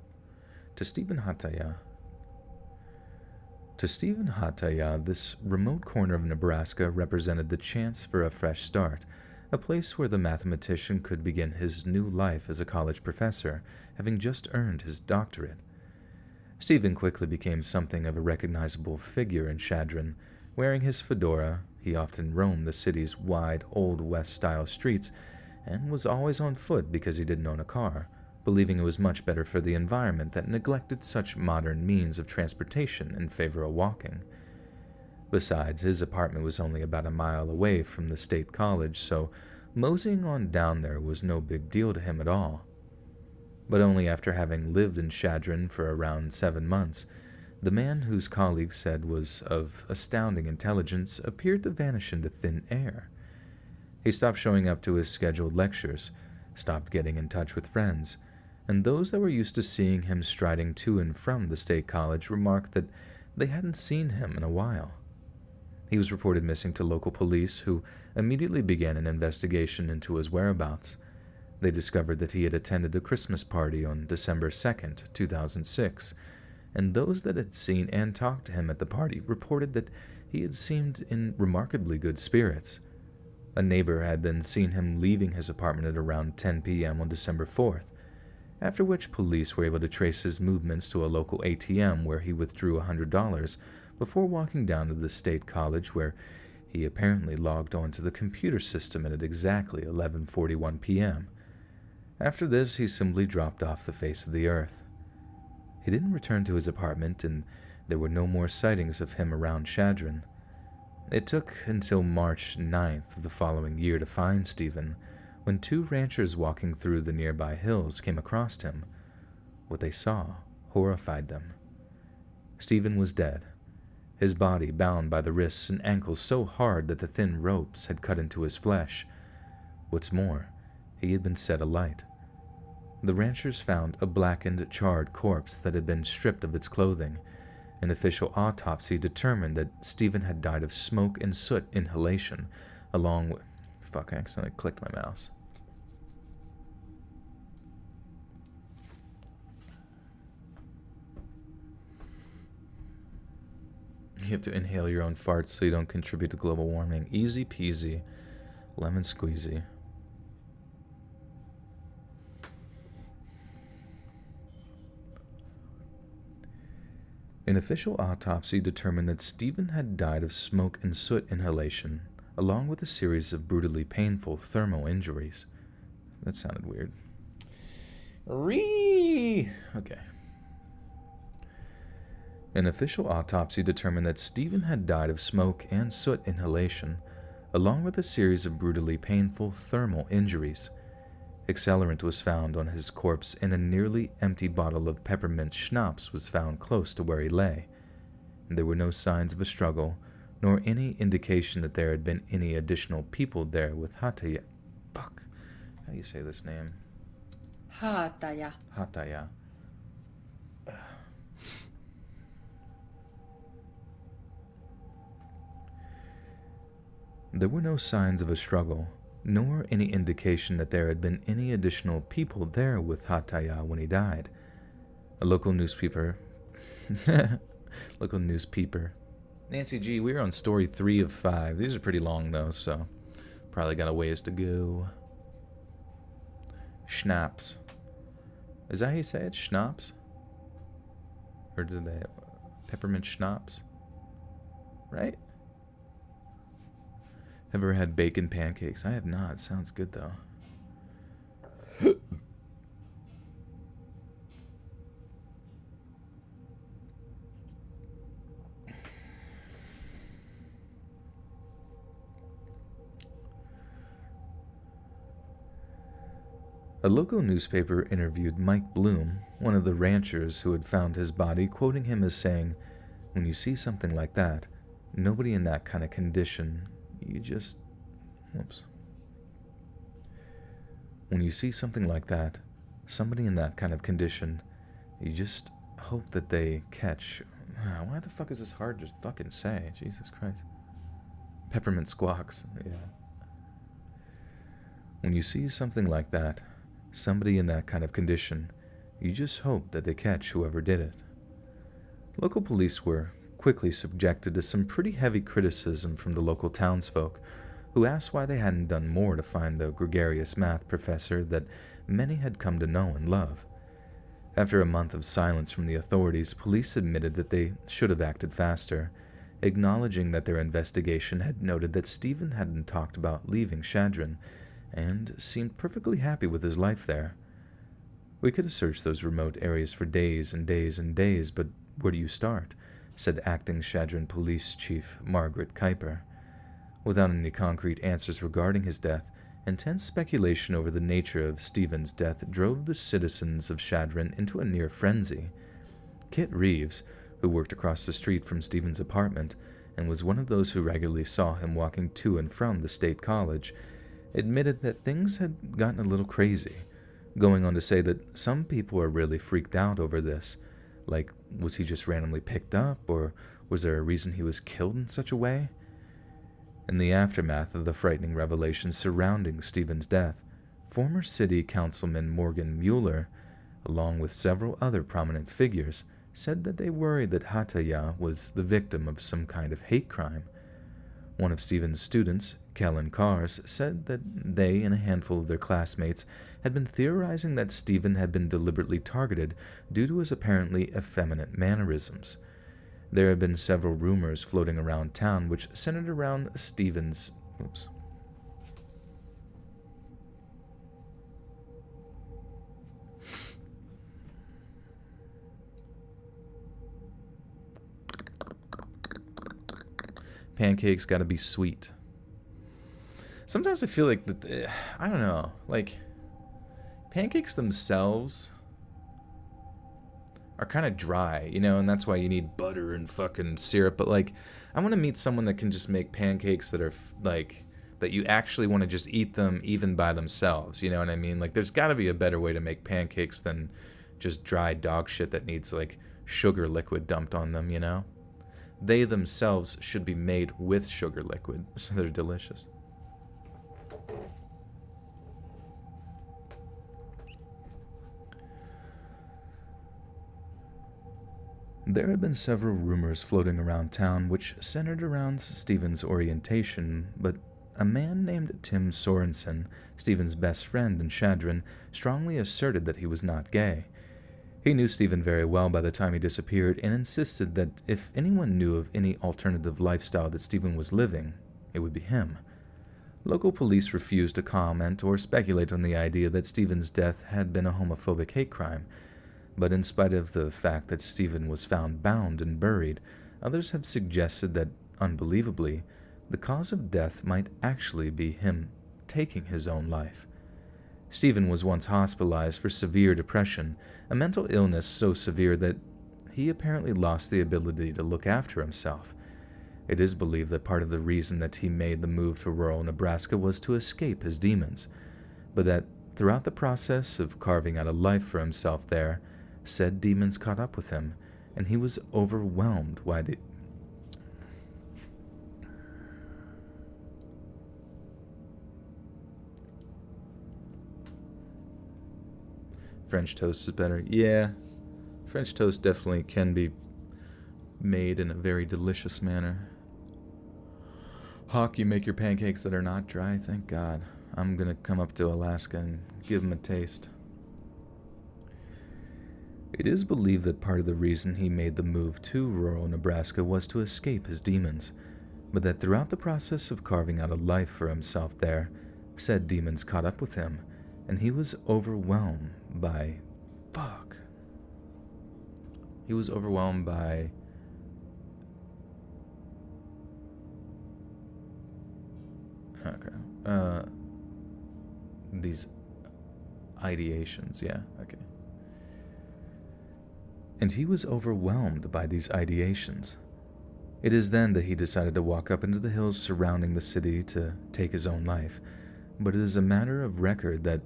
To Stephen Hattaya. To Stephen Hattaya, this remote corner of Nebraska represented the chance for a fresh start, a place where the mathematician could begin his new life as a college professor, having just earned his doctorate. Stephen quickly became something of a recognizable figure in Shadron. Wearing his fedora, he often roamed the city's wide, Old West-style streets and was always on foot because he didn't own a car, believing it was much better for the environment that neglected such modern means of transportation in favor of walking. Besides, his apartment was only about a mile away from the state college, so moseying on down there was no big deal to him at all. But only after having lived in Shadron for around 7 months, the man whose colleagues said was of astounding intelligence appeared to vanish into thin air. He stopped showing up to his scheduled lectures, stopped getting in touch with friends, and those that were used to seeing him striding to and from the state college remarked that they hadn't seen him in a while. He was reported missing to local police, who immediately began an investigation into his whereabouts. They discovered that he had attended a Christmas party on December 2nd, 2006, and those that had seen and talked to him at the party reported that he had seemed in remarkably good spirits. A neighbor had then seen him leaving his apartment at around 10 p.m. on December 4th, after which police were able to trace his movements to a local ATM where he withdrew $100 before walking down to the state college, where he apparently logged onto the computer system at exactly 11:41 p.m. After this, he simply dropped off the face of the earth. He didn't return to his apartment, and there were no more sightings of him around Shadron. It took until March 9th of the following year to find Stephen, when 2 ranchers walking through the nearby hills came across him. What they saw horrified them. Stephen was dead, his body bound by the wrists and ankles so hard that the thin ropes had cut into his flesh. What's more, he had been set alight. The ranchers found a blackened, charred corpse that had been stripped of its clothing. An official autopsy determined that Stephen had died of smoke and soot inhalation, along with... Fuck, I accidentally clicked my mouse. You have to inhale your own farts so you don't contribute to global warming. Easy peasy. Lemon squeezy. An official autopsy determined that Stephen had died of smoke and soot inhalation, along with a series of brutally painful thermal injuries. That sounded weird. Okay. An official autopsy determined that Stephen had died of smoke and soot inhalation, along with a series of brutally painful thermal injuries. Accelerant was found on his corpse, and a nearly empty bottle of peppermint schnapps was found close to where he lay. There were no signs of a struggle, nor any indication that there had been any additional people there with Hataya. Fuck. How do you say this name? Haataja. Hataya. There were no signs of a struggle, nor any indication that there had been any additional people there with Hataya when he died. A local newspaper. Nancy G, we're on story 3 of 5. These are pretty long though, so probably got a ways to go. Schnapps. Is that how you say it? Schnapps? Or did they... Peppermint schnapps? Right? Ever had bacon pancakes? I have not. Sounds good though. A local newspaper interviewed Mike Bloom, one of the ranchers who had found his body, quoting him as saying, "When you see something like that, nobody in that kind of condition, you just... Whoops. When you see something like that, somebody in that kind of condition, you just hope that they catch... Why the fuck is this hard to fucking say? Jesus Christ. Peppermint squawks, yeah. When you see something like that, somebody in that kind of condition, you just hope that they catch whoever did it." Local police were quickly subjected to some pretty heavy criticism from the local townsfolk, who asked why they hadn't done more to find the gregarious math professor that many had come to know and love. After a month of silence from the authorities, police admitted that they should have acted faster, acknowledging that their investigation had noted that Stephen hadn't talked about leaving Shadron, and seemed perfectly happy with his life there. "We could have searched those remote areas for days and days and days, but where do you start?" said acting Shadron Police Chief Margaret Kuiper. Without any concrete answers regarding his death, intense speculation over the nature of Stephen's death drove the citizens of Shadron into a near frenzy. Kit Reeves, who worked across the street from Stephen's apartment and was one of those who regularly saw him walking to and from the state college, admitted that things had gotten a little crazy, going on to say that some people are really freaked out over this. Like, was he just randomly picked up, or was there a reason he was killed in such a way? In the aftermath of the frightening revelations surrounding Stephen's death, former city councilman Morgan Mueller, along with several other prominent figures, said that they worried that Hataya was the victim of some kind of hate crime. One of Stephen's students, Kellen Cars, said that they and a handful of their classmates had been theorizing that Stephen had been deliberately targeted due to his apparently effeminate mannerisms. There had been several rumors floating around town which centered around Stephen's... Pancakes gotta be sweet. Sometimes I feel like that, I don't know, like, pancakes themselves are kind of dry, you know, and that's why you need butter and fucking syrup, but, like, I want to meet someone that can just make pancakes that are, like, that you actually want to just eat them even by themselves, you know what I mean? Like, there's got to be a better way to make pancakes than just dry dog shit that needs, like, sugar liquid dumped on them, you know? They themselves should be made with sugar liquid, so they're delicious. There had been several rumors floating around town which centered around Stephen's orientation, but a man named Tim Sorensen, Stephen's best friend in Shadron, strongly asserted that he was not gay. He knew Stephen very well by the time he disappeared and insisted that if anyone knew of any alternative lifestyle that Stephen was living, it would be him. Local police refused to comment or speculate on the idea that Stephen's death had been a homophobic hate crime. but in spite of the fact that Stephen was found bound and buried, others have suggested that, unbelievably, the cause of death might actually be him taking his own life. Stephen was once hospitalized for severe depression, a mental illness so severe that he apparently lost the ability to look after himself. It is believed that part of the reason that he made the move to rural Nebraska was to escape his demons, but that throughout the process of carving out a life for himself there, said demons caught up with him, and he was overwhelmed by the French toast is better. Yeah, French toast definitely can be made in a very delicious manner. Hawk, you make your pancakes that are not dry? Thank God. I'm gonna come up to Alaska and give them a taste. It is believed that part of the reason he made the move to rural Nebraska was to escape his demons, but that throughout the process of carving out a life for himself there, said demons caught up with him, and he was overwhelmed by... He was overwhelmed by... Okay. These ideations, yeah, okay. And he was overwhelmed by these ideations. It is then that he decided to walk up into the hills surrounding the city to take his own life, but it is a matter of record that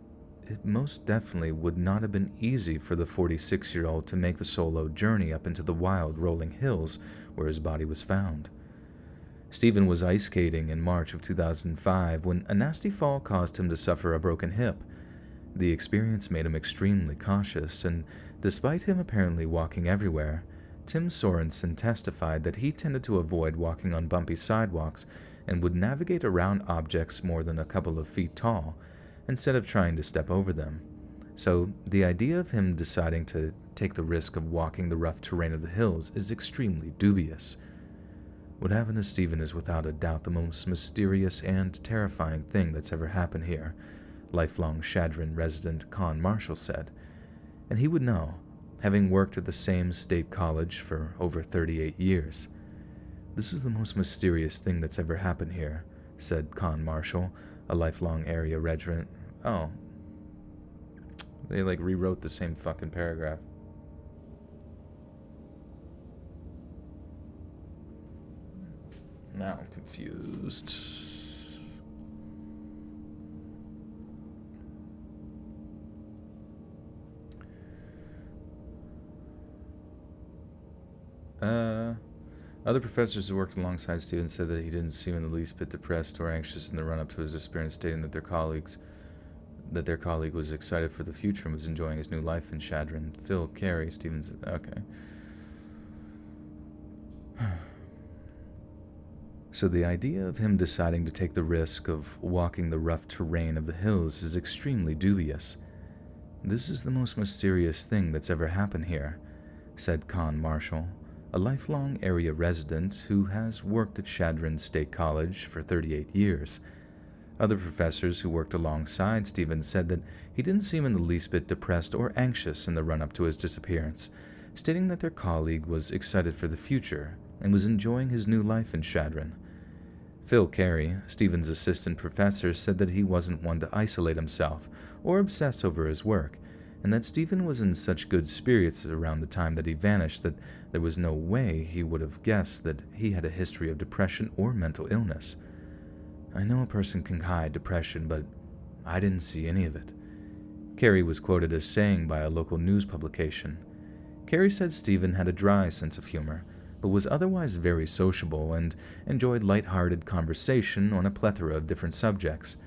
it most definitely would not have been easy for the 46-year-old to make the solo journey up into the wild rolling hills where his body was found. Stephen was ice skating in March of 2005 when a nasty fall caused him to suffer a broken hip. The experience made him extremely cautious, and despite him apparently walking everywhere, Tim Sorensen testified that he tended to avoid walking on bumpy sidewalks and would navigate around objects more than a couple of feet tall, instead of trying to step over them. So the idea of him deciding to take the risk of walking the rough terrain of the hills is extremely dubious. What happened to Stephen is without a doubt the most mysterious and terrifying thing that's ever happened here, lifelong Shadron resident Con Marshall said. And he would know, having worked at the same state college for over 38 years. This is the most mysterious thing that's ever happened here, said Con Marshall, a lifelong area resident. Oh. They rewrote the same fucking paragraph. Now I'm confused. Other professors who worked alongside Stephen said that he didn't seem in the least bit depressed or anxious in the run-up to his experience, stating that their colleague was excited for the future and was enjoying his new life in Shadron. Phil Carey, Stephen's... Okay. So the idea of him deciding to take the risk of walking the rough terrain of the hills is extremely dubious. This is the most mysterious thing that's ever happened here, said Con Marshall, a lifelong area resident who has worked at Shadron State College for 38 years. Other professors who worked alongside Stephen said that he didn't seem in the least bit depressed or anxious in the run-up to his disappearance, stating that their colleague was excited for the future and was enjoying his new life in Shadron. Phil Carey, Stephen's assistant professor, said that he wasn't one to isolate himself or obsess over his work, and that Stephen was in such good spirits around the time that he vanished that there was no way he would have guessed that he had a history of depression or mental illness. I know a person can hide depression, but I didn't see any of it. Carey was quoted as saying by a local news publication. Carey said Stephen had a dry sense of humor, but was otherwise very sociable and enjoyed light-hearted conversation on a plethora of different subjects.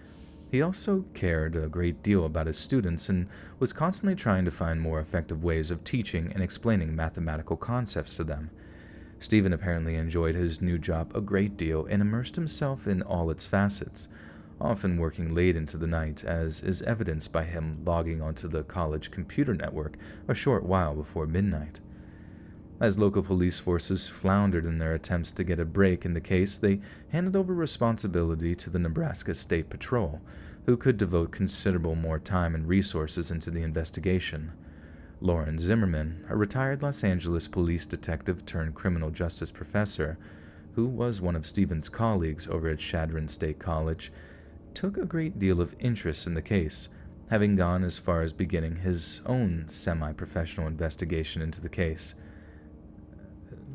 He also cared a great deal about his students and was constantly trying to find more effective ways of teaching and explaining mathematical concepts to them. Stephen apparently enjoyed his new job a great deal and immersed himself in all its facets, often working late into the night, as is evidenced by him logging onto the college computer network a short while before midnight. As local police forces floundered in their attempts to get a break in the case, they handed over responsibility to the Nebraska State Patrol, who could devote considerable more time and resources into the investigation. Lauren Zimmerman, a retired Los Angeles police detective turned criminal justice professor, who was one of Stephen's colleagues over at Chadron State College, took a great deal of interest in the case, having gone as far as beginning his own semi-professional investigation into the case.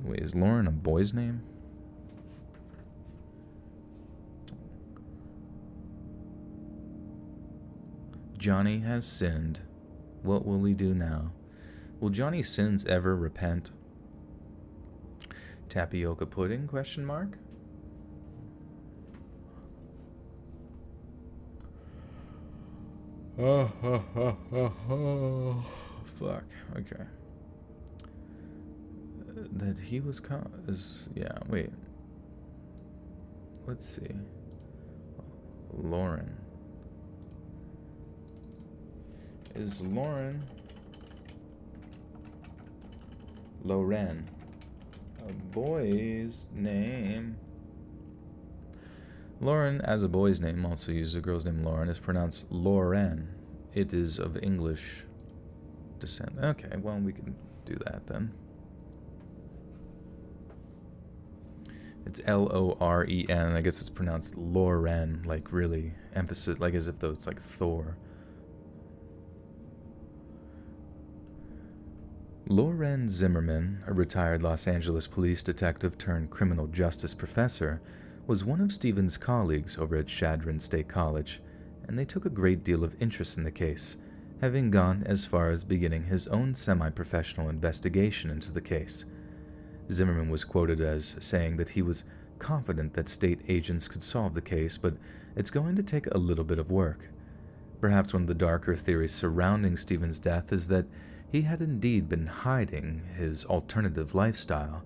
Wait, is Lauren a boy's name? Johnny has sinned. What will he do now? Will Johnny's sins ever repent? Tapioca pudding, question mark? Oh, fuck. Okay. That he was yeah, wait. Let's see. Lauren. Is Lauren a boy's name? Lauren, as a boy's name, also used a girl's name Lauren, is pronounced Lauren. It is of English descent. Okay, well, we can do that then. It's Loren. I guess it's pronounced Lauren, like really emphasis, like as if though it's like Thor. Lauren Zimmerman, a retired Los Angeles police detective turned criminal justice professor, was one of Stephen's colleagues over at Chadron State College, and they took a great deal of interest in the case, having gone as far as beginning his own semi-professional investigation into the case. Zimmerman was quoted as saying that he was confident that state agents could solve the case, but it's going to take a little bit of work. Perhaps one of the darker theories surrounding Stephen's death is that he had indeed been hiding his alternative lifestyle,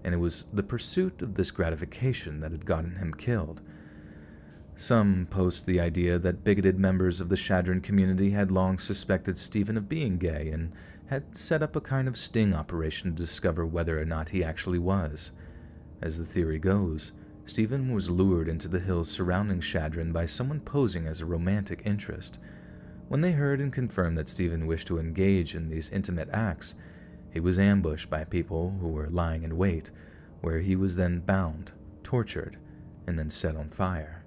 and it was the pursuit of this gratification that had gotten him killed. Some post the idea that bigoted members of the Chadron community had long suspected Stephen of being gay and had set up a kind of sting operation to discover whether or not he actually was. As the theory goes, Stephen was lured into the hills surrounding Chadron by someone posing as a romantic interest. When they heard and confirmed that Stephen wished to engage in these intimate acts, he was ambushed by people who were lying in wait, where he was then bound, tortured, and then set on fire.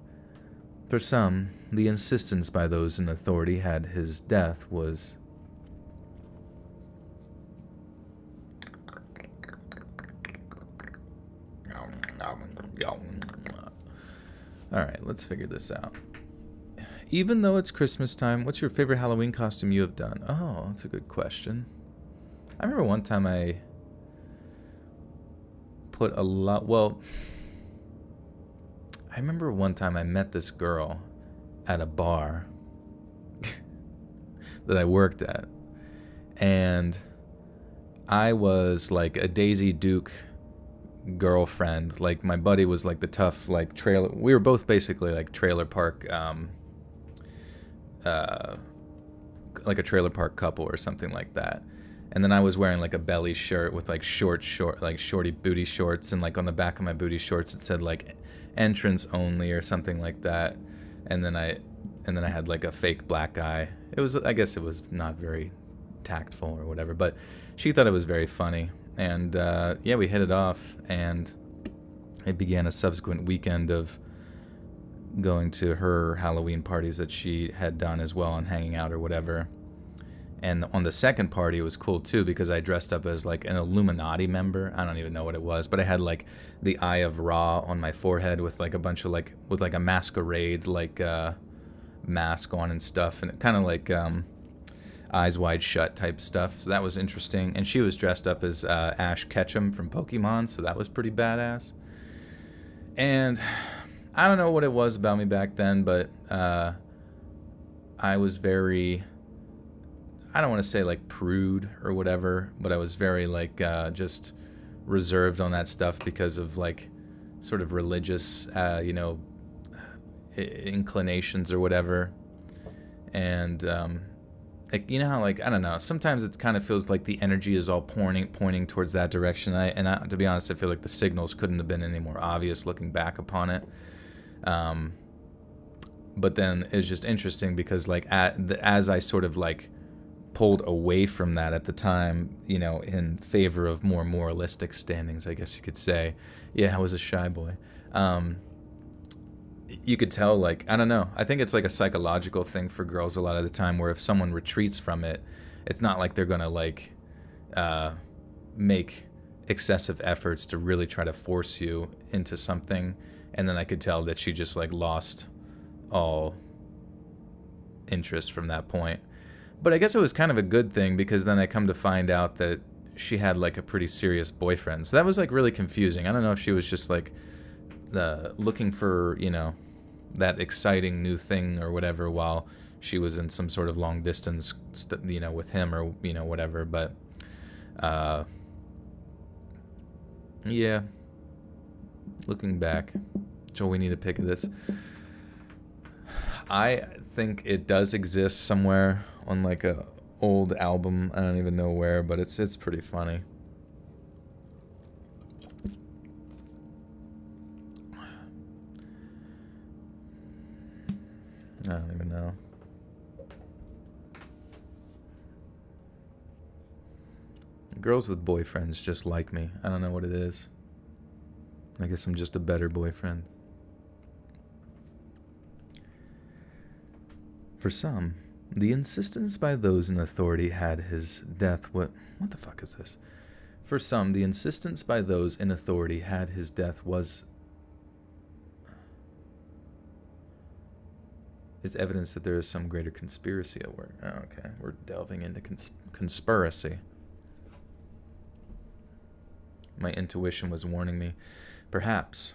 For some, the insistence by those in authority had his death was Alright, let's figure this out. Even though it's Christmas time, what's your favorite Halloween costume you have done? Oh, that's a good question. I remember one time I put a lot... Well, I remember one time I met this girl at a bar that I worked at. And I was like a Daisy Duke girlfriend. Like, my buddy was like the tough, like, trailer... We were both basically like trailer park... like a trailer park couple or something like that. And then I was wearing like a belly shirt with like shorty booty shorts, and like on the back of my booty shorts it said like entrance only or something like that. And then I had like a fake black eye. It was, I guess it was not very tactful or whatever, but she thought it was very funny. And yeah, we hit it off, and it began a subsequent weekend of going to her Halloween parties that she had done as well and hanging out or whatever. And on the second party, it was cool too, because I dressed up as like an Illuminati member. I don't even know what it was, but I had like the Eye of Ra on my forehead with like a bunch of like, with like a masquerade like mask on and stuff, and kind of like Eyes Wide Shut type stuff. So that was interesting. And she was dressed up as Ash Ketchum from Pokemon, so that was pretty badass. And I don't know what it was about me back then, but I was very, I don't want to say like prude or whatever, but I was very like just reserved on that stuff because of like sort of religious, you know, inclinations or whatever. And like, you know how like, I don't know, sometimes it kind of feels like the energy is all pointing towards that direction. To be honest, I feel like the signals couldn't have been any more obvious looking back upon it. But then it's just interesting because like as I sort of like pulled away from that at the time, you know, in favor of more moralistic standings, I guess you could say. Yeah, I was a shy boy. You could tell, like, I don't know. I think it's like a psychological thing for girls a lot of the time, where if someone retreats from it, it's not like they're gonna like make excessive efforts to really try to force you into something. And then I could tell that she just like lost all interest from that point. But I guess it was kind of a good thing, because then I come to find out that she had like a pretty serious boyfriend. So that was like really confusing. I don't know if she was just like looking for, you know, that exciting new thing or whatever, while she was in some sort of long distance, you know, with him, or, you know, whatever. But yeah, looking back, Joel, we need a pic of this. I think it does exist somewhere on like a old album. I don't even know where, but it's pretty funny. I don't even know. Girls with boyfriends just like me. I don't know what it is. I guess I'm just a better boyfriend. For some, the insistence by those in authority had his death what the fuck is this? For some, the insistence by those in authority had his death is evidence that there is some greater conspiracy at work. Oh, okay, we're delving into conspiracy. My intuition was warning me. Perhaps.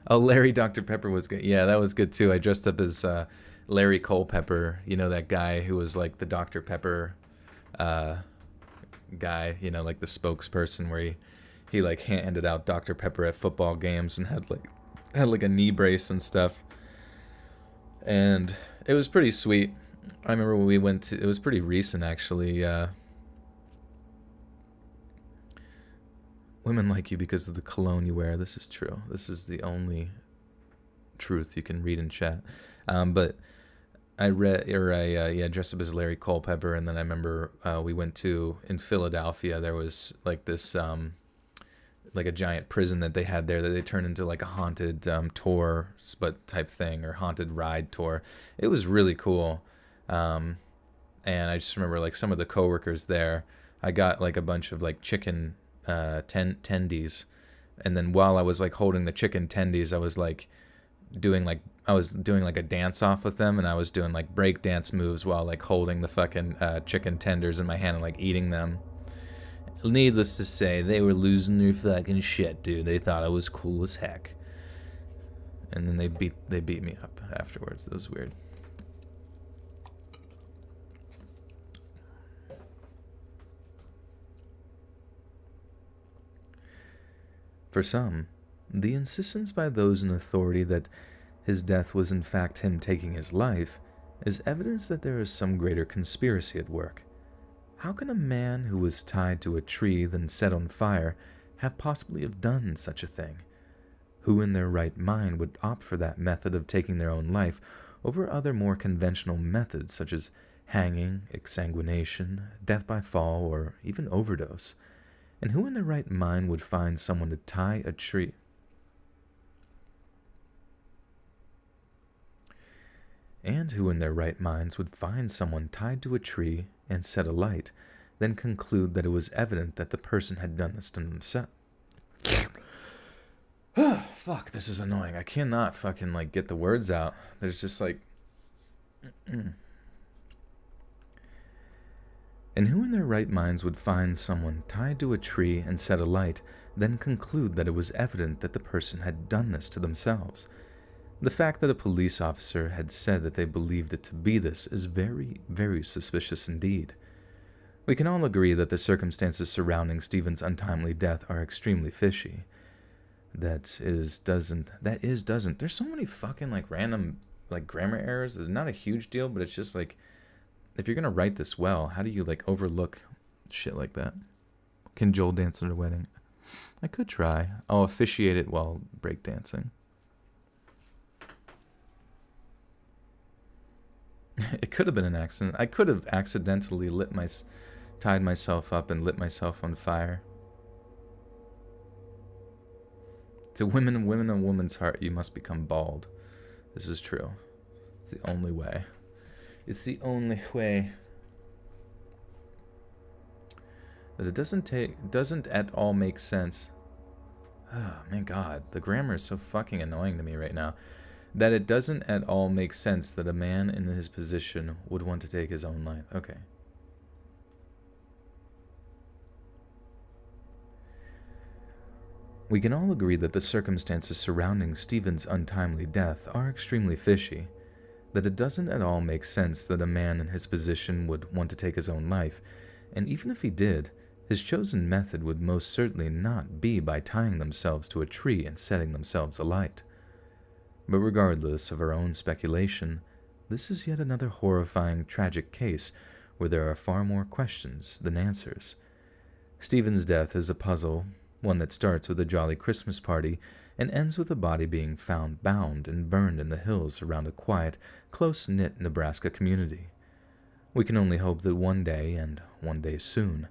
Oh, Larry Dr. Pepper was good. Yeah, that was good too. I dressed up as Larry Culpepper. You know, that guy who was like the Dr. Pepper guy, you know, like the spokesperson, where he like handed out Dr. Pepper at football games and had like a knee brace and stuff. And it was pretty sweet. I remember when we went to, it was pretty recent actually, women like you because of the cologne you wear. This is true. This is the only truth you can read in chat. But I dressed up as Larry Culpepper, and then I remember we went to, in Philadelphia, there was like this like a giant prison that they had there that they turned into like a haunted tour but type thing, or haunted ride tour. It was really cool. And I just remember like some of the coworkers there, I got like a bunch of like chicken tendies, and then while I was like holding the chicken tendies, I was doing like a dance off with them, and I was doing like break dance moves while like holding the fucking chicken tenders in my hand and like eating them. Needless to say, they were losing their fucking shit, dude. They thought I was cool as heck. And then they beat me up afterwards. It was weird. For some, the insistence by those in authority that his death was in fact him taking his life is evidence that there is some greater conspiracy at work. How can a man who was tied to a tree then set on fire have possibly have done such a thing? Who in their right mind would opt for that method of taking their own life over other more conventional methods such as hanging, exsanguination, death by fall, or even overdose? And who in their right mind would find someone to tie a tree? And who in their right minds would find someone tied to a tree and set alight, then conclude that it was evident that the person had done this to himself? Fuck, this is annoying. I cannot fucking like get the words out. There's just like... And who in their right minds would find someone tied to a tree and set alight, then conclude that it was evident that the person had done this to themselves? The fact that a police officer had said that they believed it to be this is very, very suspicious indeed. We can all agree that the circumstances surrounding Stephen's untimely death are extremely fishy. That is, doesn't. There's so many fucking like random like grammar errors. They're not a huge deal, but it's just like, if you're gonna write this well, how do you like overlook shit like that? Can Joel dance at a wedding? I could try. I'll officiate it while breakdancing. It could have been an accident. I could have accidentally tied myself up and lit myself on fire. To women and a woman's heart, you must become bald. This is true. It's the only way. It's the only way. That it doesn't at all make sense. Oh, my God. The grammar is so fucking annoying to me right now. That it doesn't at all make sense that a man in his position would want to take his own life. Okay. We can all agree that the circumstances surrounding Stephen's untimely death are extremely fishy, that it doesn't at all make sense that a man in his position would want to take his own life, and even if he did, his chosen method would most certainly not be by tying themselves to a tree and setting themselves alight. But regardless of our own speculation, this is yet another horrifying, tragic case where there are far more questions than answers. Stephen's death is a puzzle, one that starts with a jolly Christmas party and ends with a body being found bound and burned in the hills around a quiet, close-knit Nebraska community. We can only hope that one day, and one day soon,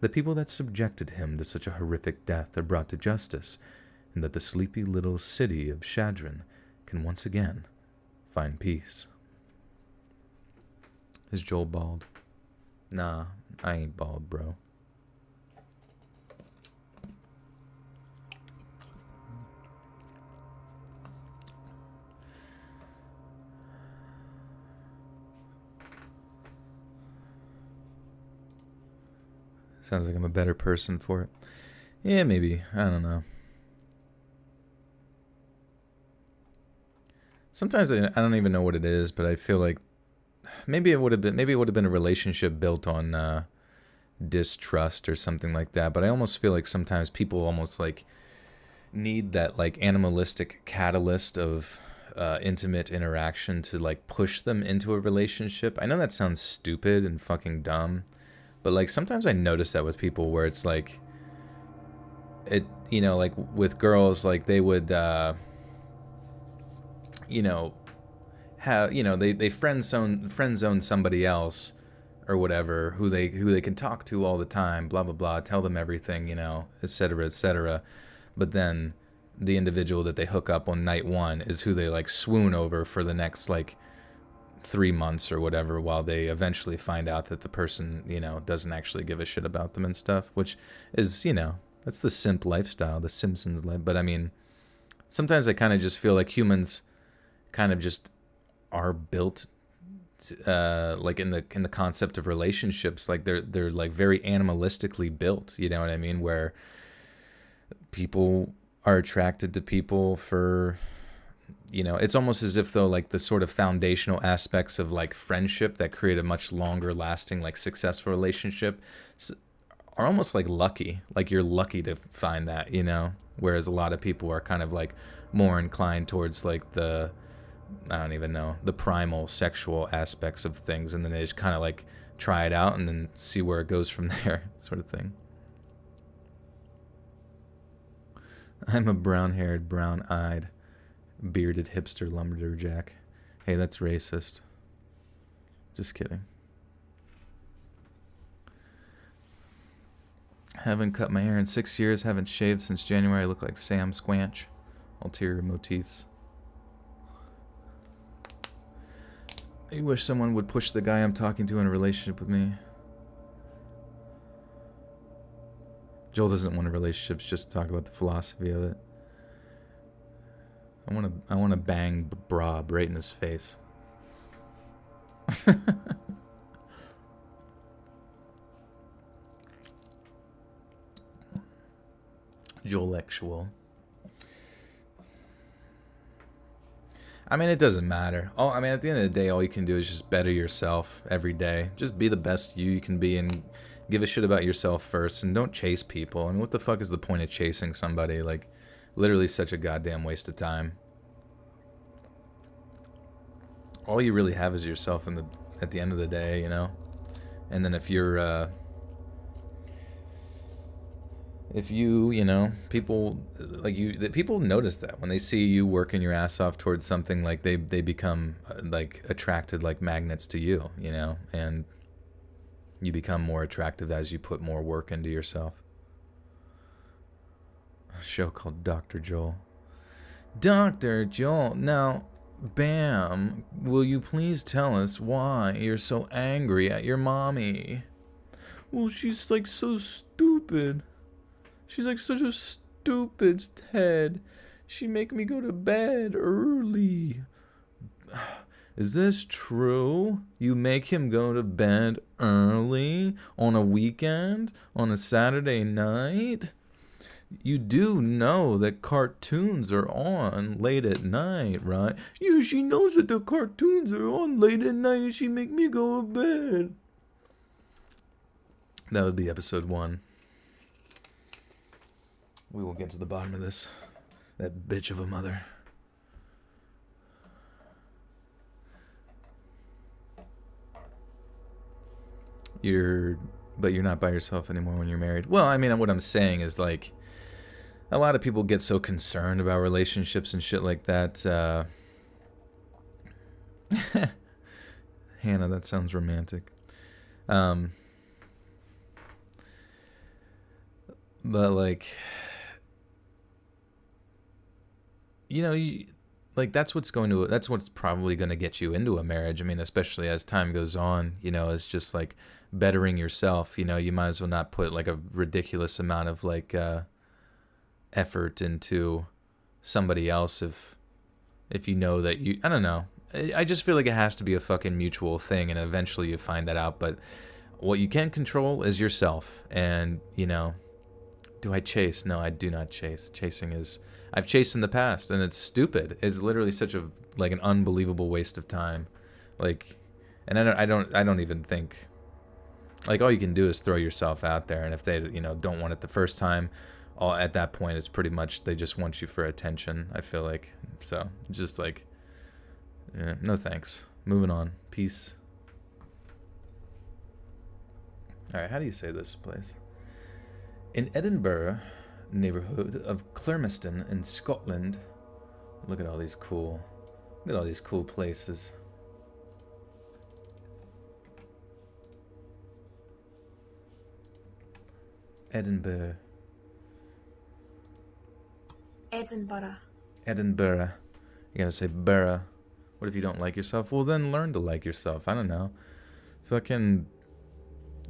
the people that subjected him to such a horrific death are brought to justice, and that the sleepy little city of Shadron can once again find peace. Is Joel bald? Nah, I ain't bald, bro. Sounds like I'm a better person for it. Yeah, maybe. I don't know. Sometimes I don't even know what it is, but I feel like maybe it would have been a relationship built on distrust or something like that. But I almost feel like sometimes people almost like need that like animalistic catalyst of intimate interaction to like push them into a relationship. I know that sounds stupid and fucking dumb, but like sometimes I notice that with people where it's like it, you know, like with girls, like they would you know, have, you know, they friend zone somebody else or whatever who they can talk to all the time, blah blah blah, tell them everything, you know, etc. etc. But then the individual that they hook up on night one is who they like swoon over for the next like 3 months or whatever, while they eventually find out that the person, you know, doesn't actually give a shit about them and stuff, which is, you know, that's the simp lifestyle, the Simpsons life. But I mean, sometimes I kind of just feel like humans kind of just are built like in the concept of relationships, like they're like very animalistically built, you know what I mean, where people are attracted to people for, you know, it's almost as if though like the sort of foundational aspects of like friendship that create a much longer lasting like successful relationship are almost like lucky, like you're lucky to find that, you know, whereas a lot of people are kind of like more inclined towards like the, I don't even know, the primal sexual aspects of things, and then they just kind of like try it out and then see where it goes from there, sort of thing. I'm a brown-haired, brown-eyed, bearded hipster lumberjack. Hey, that's racist. Just kidding. Haven't cut my hair in 6 years, haven't shaved since January. I look like Sam Squanch. Ulterior motifs. I wish someone would push the guy I'm talking to in a relationship with me. Joel doesn't want a relationship, just talk about the philosophy of it. I want to bang Brob right in his face. Joel-actual. I mean, it doesn't matter. I mean, at the end of the day, all you can do is just better yourself every day. Just be the best you can be and give a shit about yourself first, and don't chase people. I mean, what the fuck is the point of chasing somebody? Like, literally such a goddamn waste of time. All you really have is yourself at the end of the day, you know? And then if you're, if you, you know, people like you, that people notice that when they see you working your ass off towards something, like they become like attracted like magnets to you, you know, and you become more attractive as you put more work into yourself. A show called Dr. Joel. Dr. Joel, now, Bam, will you please tell us why you're so angry at your mommy? Well, she's like so stupid. She's like such a stupid head. She make me go to bed early. Is this true? You make him go to bed early on a weekend? On a Saturday night? You do know that cartoons are on late at night, right? Yeah, she knows that the cartoons are on late at night and she make me go to bed. That would be episode 1. We will get to the bottom of this. That bitch of a mother. But you're not by yourself anymore when you're married. Well, I mean, what I'm saying is, like, a lot of people get so concerned about relationships and shit like that. Hannah, that sounds romantic. But, like, you know, that's what's probably going to get you into a marriage. I mean, especially as time goes on, you know, it's just like bettering yourself. You know, you might as well not put like a ridiculous amount of like effort into somebody else if you know that I don't know. I just feel like it has to be a fucking mutual thing, and eventually you find that out. But what you can control is yourself. And, you know, do I chase? No, I do not chase. I've chased in the past, and it's stupid. It's literally such an unbelievable waste of time. Like, and I don't even think, like, all you can do is throw yourself out there, and if they, you know, don't want it the first time, at that point it's pretty much they just want you for attention, I feel like. So just like, yeah, no thanks. Moving on. Peace. All right, how do you say this place? In Edinburgh neighborhood of Clermiston in Scotland. Look at all these cool places. Edinburgh. You gotta say burra. What if you don't like yourself? Well, then learn to like yourself. I don't know. Fucking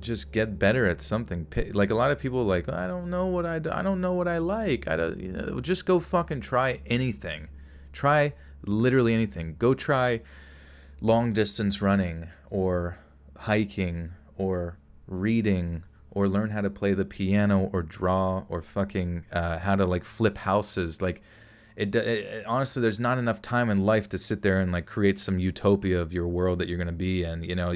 just get better at something. Like, a lot of people like, I don't know what I like. Just go fucking try anything. Try literally anything. Go try long distance running or hiking or reading or learn how to play the piano or draw or fucking how to like flip houses. Like, it honestly, there's not enough time in life to sit there and like create some utopia of your world that you're going to be in. You know,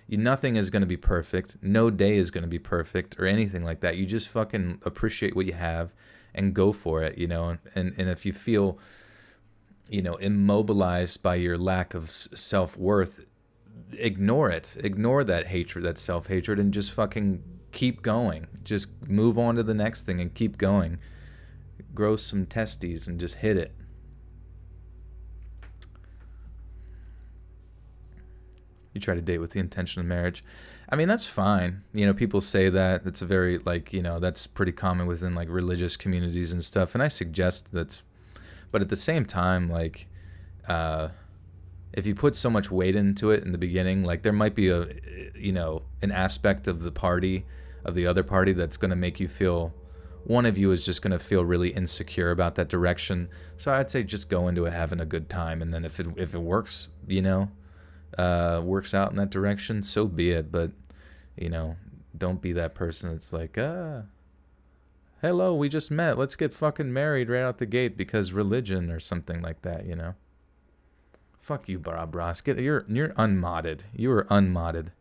nothing is going to be perfect. No day is going to be perfect or anything like that. You just fucking appreciate what you have and go for it, you know. And if you feel, you know, immobilized by your lack of self-worth, ignore it. Ignore that hatred, that self-hatred, and just fucking keep going. Just move on to the next thing and keep going. Grow some testes and just hit it. You try to date with the intention of marriage. I mean, that's fine. You know, people say that. It's a very, like, you know, that's pretty common within, like, religious communities and stuff. And I suggest that's, but at the same time, like, if you put so much weight into it in the beginning, like, there might be a, you know, an aspect of the other party that's going to make you feel, one of you is just going to feel really insecure about that direction. So I'd say just go into it having a good time. And then if it works, you know, works out in that direction, so be it. But, you know, don't be that person that's like, hello, we just met, let's get fucking married right out the gate because religion or something like that, you know. Fuck you, Bras. You're unmodded. You are unmodded.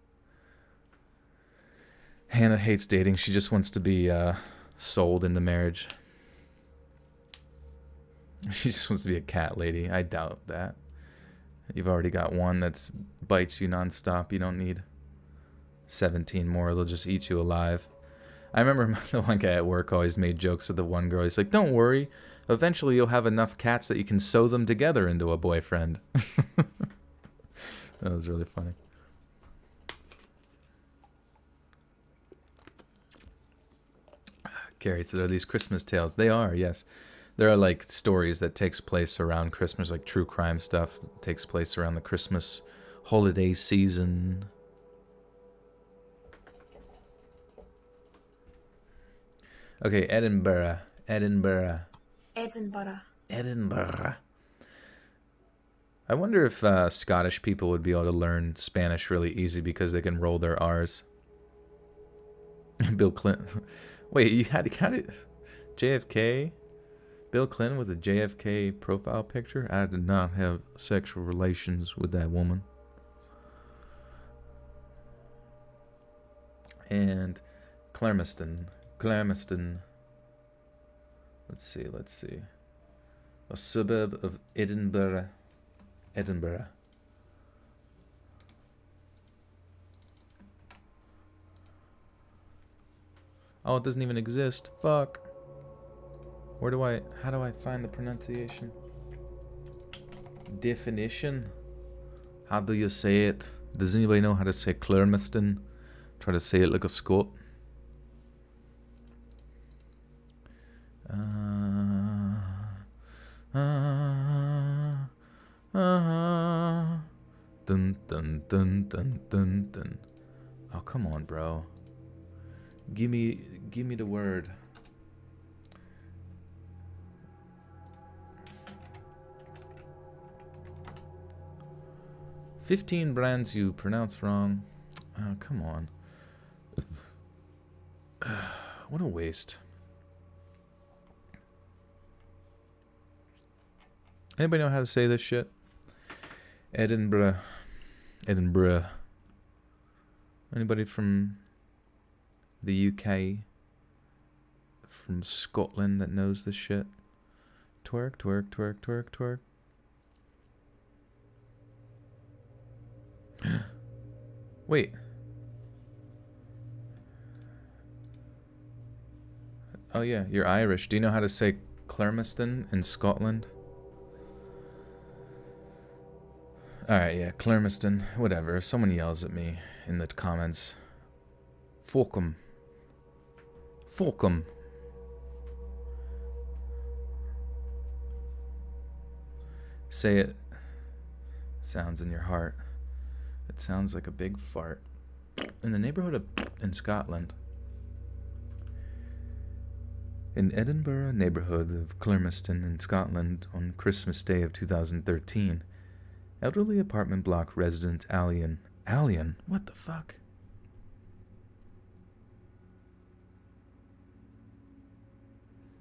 Hannah hates dating. She just wants to be sold into marriage. She just wants to be a cat lady. I doubt that. You've already got one that bites you nonstop. You don't need 17 more. They'll just eat you alive. I remember the one guy at work always made jokes of the one girl. He's like, don't worry. Eventually you'll have enough cats that you can sew them together into a boyfriend. That was really funny. Gary said, are these Christmas tales? They are, yes. There are like stories that takes place around Christmas, like true crime stuff that takes place around the Christmas holiday season. Okay, Edinburgh. Edinburgh. I wonder if Scottish people would be able to learn Spanish really easy because they can roll their R's. Bill Clinton. Wait, you had it? JFK? Bill Clinton with a JFK profile picture? I did not have sexual relations with that woman. And Clermiston. Let's see. A suburb of Edinburgh. Oh, it doesn't even exist. Fuck. How do I find the pronunciation? Definition? How do you say it? Does anybody know how to say Clermiston? Try to say it like a Scot. Dun dun dun dun dun dun. Oh, come on, bro. Give me the word. "15 brands you pronounce wrong." Oh, come on. What a waste. Anybody know how to say this shit? Edinburgh. Anybody from the UK? From Scotland that knows this shit? Twerk, twerk, twerk, twerk, twerk. Wait. Oh yeah, you're Irish. Do you know how to say Clermiston in Scotland? Alright, yeah, Clermiston. Whatever. If someone yells at me in the comments, fuck 'em. Fuck 'em. Say it. Sounds in your heart. It sounds like a big fart. In the neighborhood of in Scotland. In Edinburgh neighborhood of Clermiston in Scotland on Christmas Day of 2013, elderly apartment block resident Alien. What the fuck?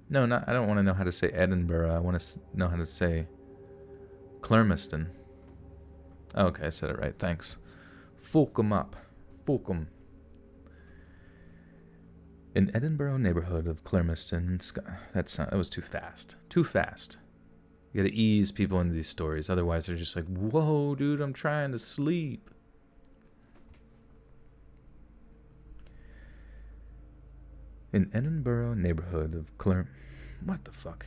No, I don't want to know how to say Edinburgh. I want to know how to say Clermiston. Okay, I said it right. Thanks. Fuck 'em up. Fuck 'em. In Edinburgh neighborhood of Clermiston, that was too fast. Too fast. You gotta ease people into these stories. Otherwise, they're just like, whoa, dude, I'm trying to sleep. In Edinburgh neighborhood of What the fuck?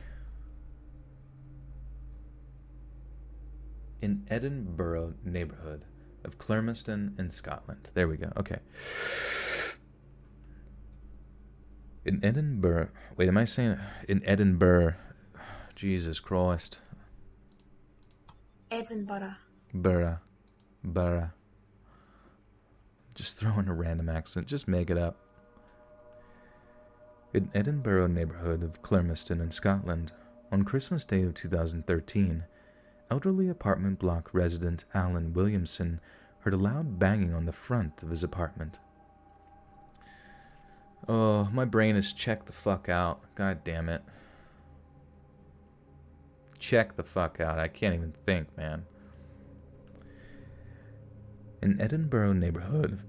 In Edinburgh neighborhood of Clermiston in Scotland. There we go. Okay. In Edinburgh. Wait, am I saying it? In Edinburgh? Jesus Christ. Edinburgh. Burra. Just throw in a random accent. Just make it up. In Edinburgh neighborhood of Clermiston in Scotland, on Christmas Day of 2013, elderly apartment block resident Alan Williamson heard a loud banging on the front of his apartment. Oh, my brain is checked the fuck out. God damn it. Check the fuck out. I can't even think, man. In Edinburgh neighborhood.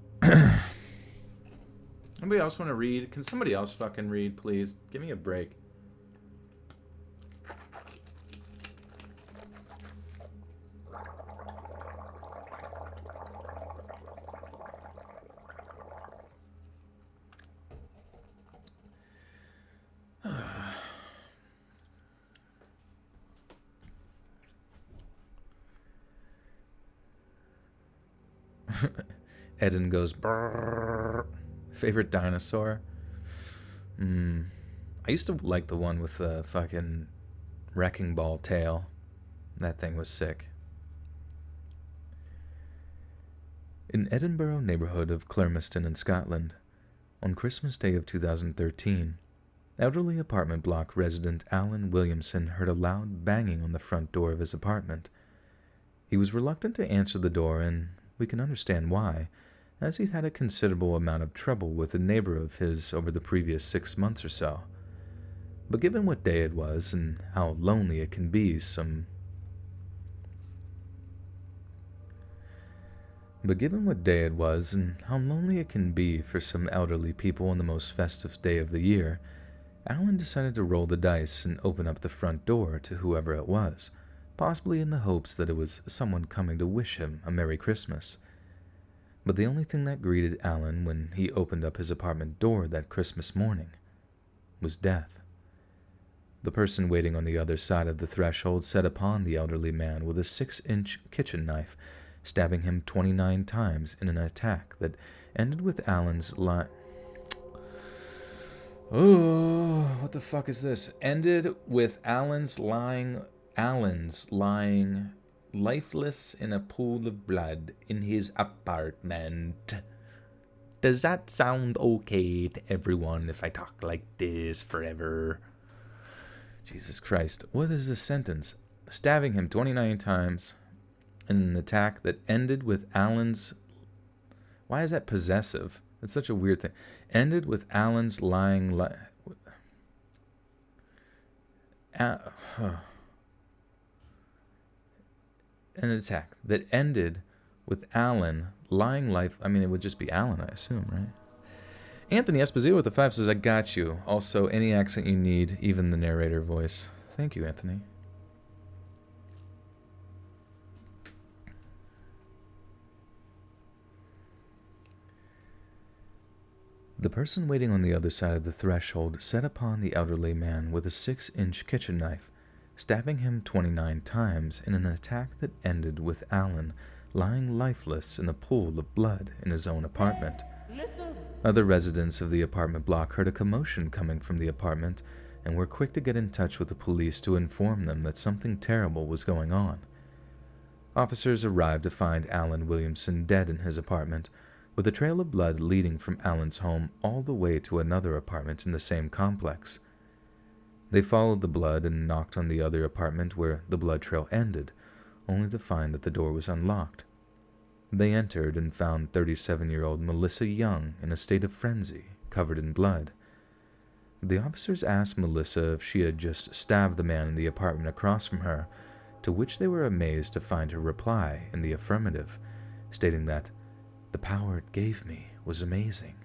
Anybody else want to read? Can somebody else fucking read, please? Give me a break. Eden goes, brrr. Favorite dinosaur? I used to like the one with the fucking wrecking ball tail. That thing was sick. In Edinburgh neighborhood of Clermiston in Scotland, on Christmas Day of 2013, elderly apartment block resident Alan Williamson heard a loud banging on the front door of his apartment. He was reluctant to answer the door, and we can understand why, as he'd had a considerable amount of trouble with a neighbor of his over the previous 6 months or so. But given what day it was and how lonely it can be for some elderly people on the most festive day of the year, Alan decided to roll the dice and open up the front door to whoever it was, possibly in the hopes that it was someone coming to wish him a Merry Christmas. But the only thing that greeted Alan when he opened up his apartment door that Christmas morning was death. The person waiting on the other side of the threshold set upon the elderly man with a 6-inch kitchen knife, stabbing him 29 times in an attack that ended with Alan's Oh, what the fuck is this? Ended with Alan's lying lifeless in a pool of blood in his apartment. Does that sound okay to everyone if I talk like this forever? Jesus Christ, what is this sentence? Stabbing him 29 times in an attack that ended with Alan's... Why is that possessive? That's such a weird thing. Ended with Alan's an attack that ended with Alan lying life... I mean, it would just be Alan, I assume, right? Anthony Esposito with the 5 says, I got you. Also, any accent you need, even the narrator voice. Thank you, Anthony. The person waiting on the other side of the threshold set upon the elderly man with a 6-inch kitchen knife, stabbing him 29 times in an attack that ended with Alan lying lifeless in a pool of blood in his own apartment. Other residents of the apartment block heard a commotion coming from the apartment and were quick to get in touch with the police to inform them that something terrible was going on. Officers arrived to find Alan Williamson dead in his apartment, with a trail of blood leading from Alan's home all the way to another apartment in the same complex. They followed the blood and knocked on the other apartment where the blood trail ended, only to find that the door was unlocked. They entered and found 37-year-old Melissa Young in a state of frenzy, covered in blood. The officers asked Melissa if she had just stabbed the man in the apartment across from her, to which they were amazed to find her reply in the affirmative, stating that the power it gave me was amazing.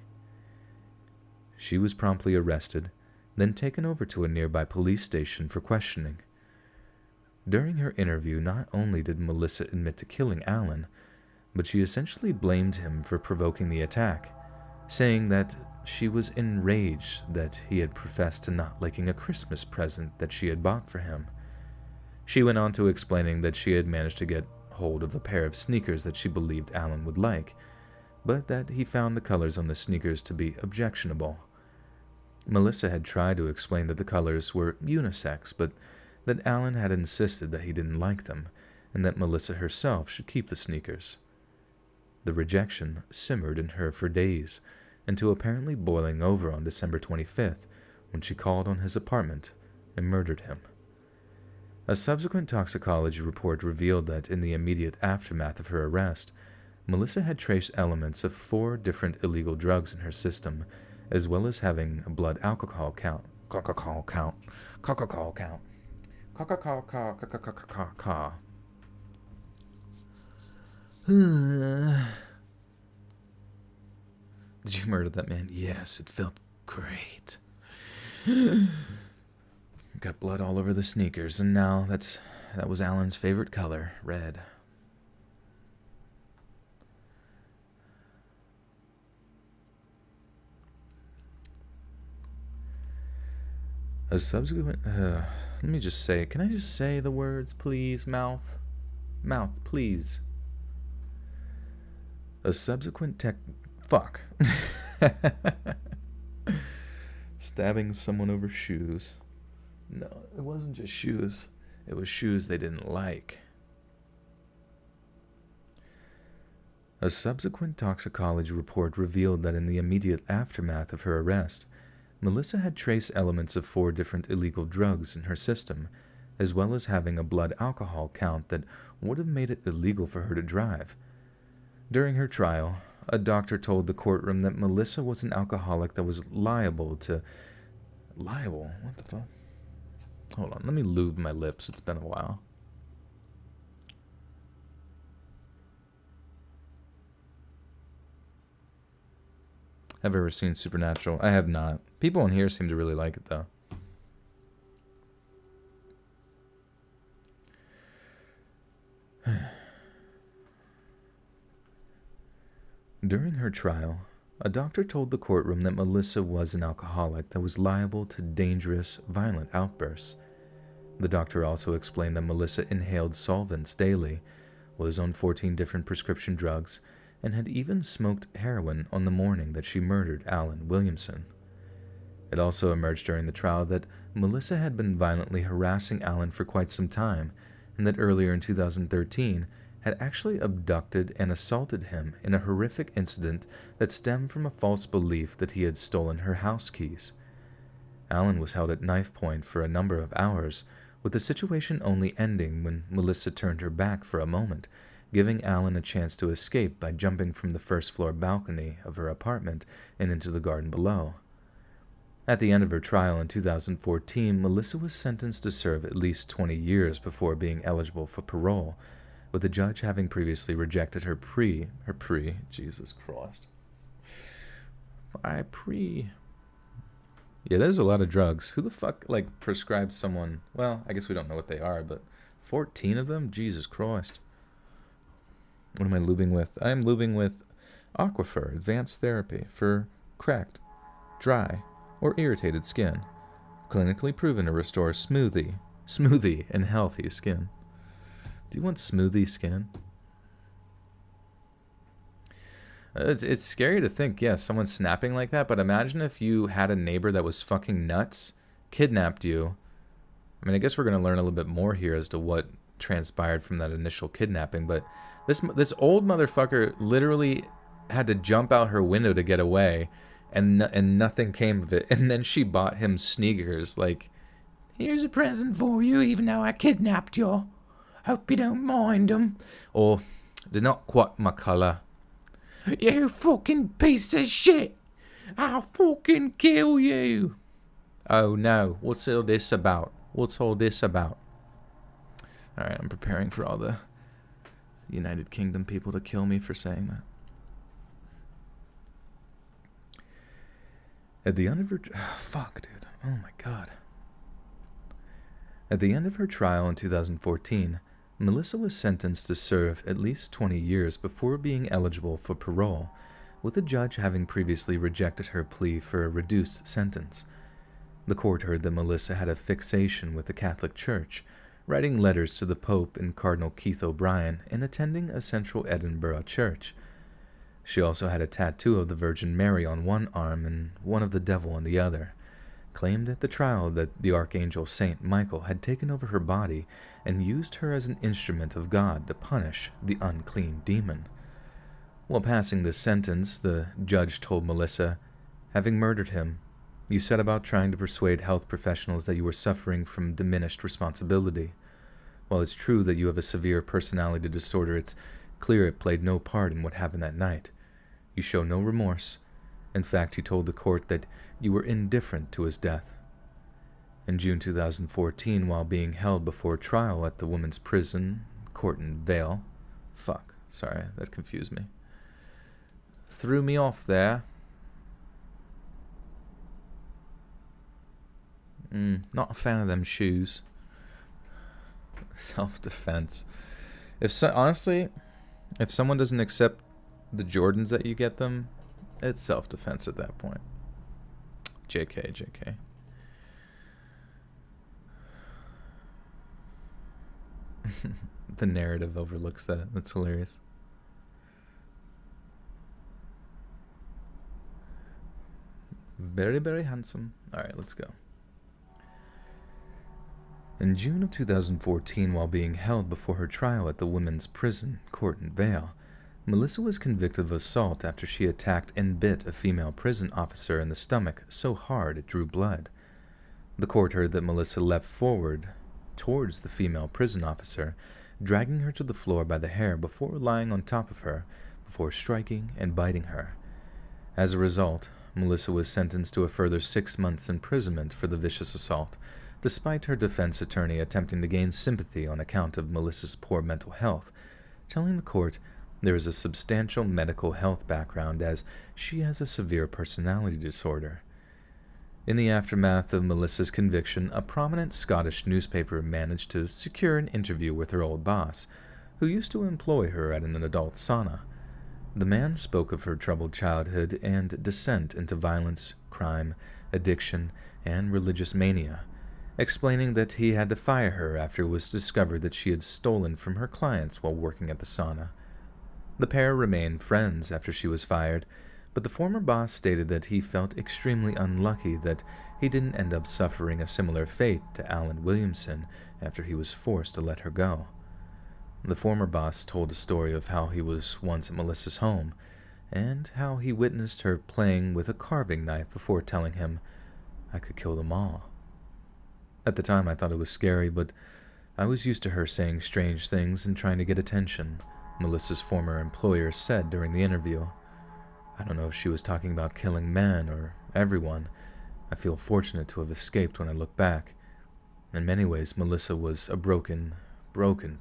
She was promptly arrested, then taken over to a nearby police station for questioning. During her interview, not only did Melissa admit to killing Alan, but she essentially blamed him for provoking the attack, saying that she was enraged that he had professed to not liking a Christmas present that she had bought for him. She went on to explaining that she had managed to get hold of a pair of sneakers that she believed Alan would like, but that he found the colors on the sneakers to be objectionable. Melissa had tried to explain that the colors were unisex, but that Alan had insisted that he didn't like them, and that Melissa herself should keep the sneakers. The rejection simmered in her for days, until apparently boiling over on December 25th, when she called on his apartment and murdered him. A subsequent toxicology report revealed that in the immediate aftermath of her arrest, Melissa had traced elements of 4 different illegal drugs in her system, as well as having a blood alcohol count. Did you murder that man? Yes, it felt great. Got blood all over the sneakers, and now that was Alan's favorite color, red. A subsequent... let me just say... Can I just say the words, please, mouth? Mouth, please. A subsequent fuck. Stabbing someone over shoes. No, it wasn't just shoes. It was shoes they didn't like. A subsequent toxicology report revealed that in the immediate aftermath of her arrest, Melissa had trace elements of 4 different illegal drugs in her system, as well as having a blood alcohol count that would have made it illegal for her to drive. During her trial, a doctor told the courtroom that Melissa was an alcoholic that was liable to... Liable? What the fuck? Hold on, let me lube my lips. It's been a while. Have I ever seen Supernatural? I have not. People in here seem to really like it, though. During her trial, a doctor told the courtroom that Melissa was an alcoholic that was liable to dangerous, violent outbursts. The doctor also explained that Melissa inhaled solvents daily, was on 14 different prescription drugs, and had even smoked heroin on the morning that she murdered Alan Williamson. It also emerged during the trial that Melissa had been violently harassing Alan for quite some time, and that earlier in 2013 had actually abducted and assaulted him in a horrific incident that stemmed from a false belief that he had stolen her house keys. Alan was held at knife point for a number of hours, with the situation only ending when Melissa turned her back for a moment, giving Alan a chance to escape by jumping from the first-floor balcony of her apartment and into the garden below. At the end of her trial in 2014, Melissa was sentenced to serve at least 20 years before being eligible for parole, with the judge having previously rejected her Jesus Christ. Yeah, there's a lot of drugs. Who the fuck, prescribes someone... Well, I guess we don't know what they are, but 14 of them? Jesus Christ. What am I lubing with? I am lubing with Aquifer Advanced Therapy for cracked, dry, or irritated skin. Clinically proven to restore smoothie, and healthy skin. Do you want smoothie skin? It's scary to think, yeah, someone snapping like that, but imagine if you had a neighbor that was fucking nuts, kidnapped you. I mean, I guess we're going to learn a little bit more here as to what transpired from that initial kidnapping, but this old motherfucker literally had to jump out her window to get away, and nothing came of it. And then she bought him sneakers, like, here's a present for you, even though I kidnapped you. Hope you don't mind them. Or, they're not quite my colour. You fucking piece of shit! I'll fucking kill you! Oh no, what's all this about? What's all this about? Alright, I'm preparing for all the United Kingdom people to kill me for saying that. At the end of her... fuck, dude. Oh my god. At the end of her trial in 2014, Melissa was sentenced to serve at least 20 years before being eligible for parole, with the judge having previously rejected her plea for a reduced sentence. The court heard that Melissa had a fixation with the Catholic Church, writing letters to the Pope and Cardinal Keith O'Brien, and attending a central Edinburgh church. She also had a tattoo of the Virgin Mary on one arm and one of the devil on the other. Claimed at the trial that the Archangel Saint Michael had taken over her body and used her as an instrument of God to punish the unclean demon. While passing this sentence, the judge told Melissa, having murdered him, you set about trying to persuade health professionals that you were suffering from diminished responsibility. While it's true that you have a severe personality disorder, it's clear it played no part in what happened that night. You show no remorse. In fact, you told the court that you were indifferent to his death. In June 2014, while being held before trial at the women's prison, court in Vale... Fuck, sorry, that confused me. Threw me off there. Not a fan of them shoes. Self-defense. Honestly, if someone doesn't accept the Jordans that you get them, it's self-defense at that point. JK. The narrative overlooks that. That's hilarious. Very, very handsome. Alright, let's go. In June of 2014, while being held before her trial at the women's prison court in Vale, Melissa was convicted of assault after she attacked and bit a female prison officer in the stomach so hard it drew blood. The court heard that Melissa leapt forward towards the female prison officer, dragging her to the floor by the hair before lying on top of her, before striking and biting her. As a result, Melissa was sentenced to a further 6 months' imprisonment for the vicious assault, despite her defense attorney attempting to gain sympathy on account of Melissa's poor mental health, telling the court there is a substantial medical health background as she has a severe personality disorder. In the aftermath of Melissa's conviction, a prominent Scottish newspaper managed to secure an interview with her old boss, who used to employ her at an adult sauna. The man spoke of her troubled childhood and descent into violence, crime, addiction, and religious mania, explaining that he had to fire her after it was discovered that she had stolen from her clients while working at the sauna. The pair remained friends after she was fired, but the former boss stated that he felt extremely unlucky that he didn't end up suffering a similar fate to Alan Williamson after he was forced to let her go. The former boss told a story of how he was once at Melissa's home, and how he witnessed her playing with a carving knife before telling him, "I could kill them all." At the time I thought it was scary, but I was used to her saying strange things and trying to get attention, Melissa's former employer said during the interview. I don't know if she was talking about killing men or everyone. I feel fortunate to have escaped when I look back. In many ways, Melissa was a broken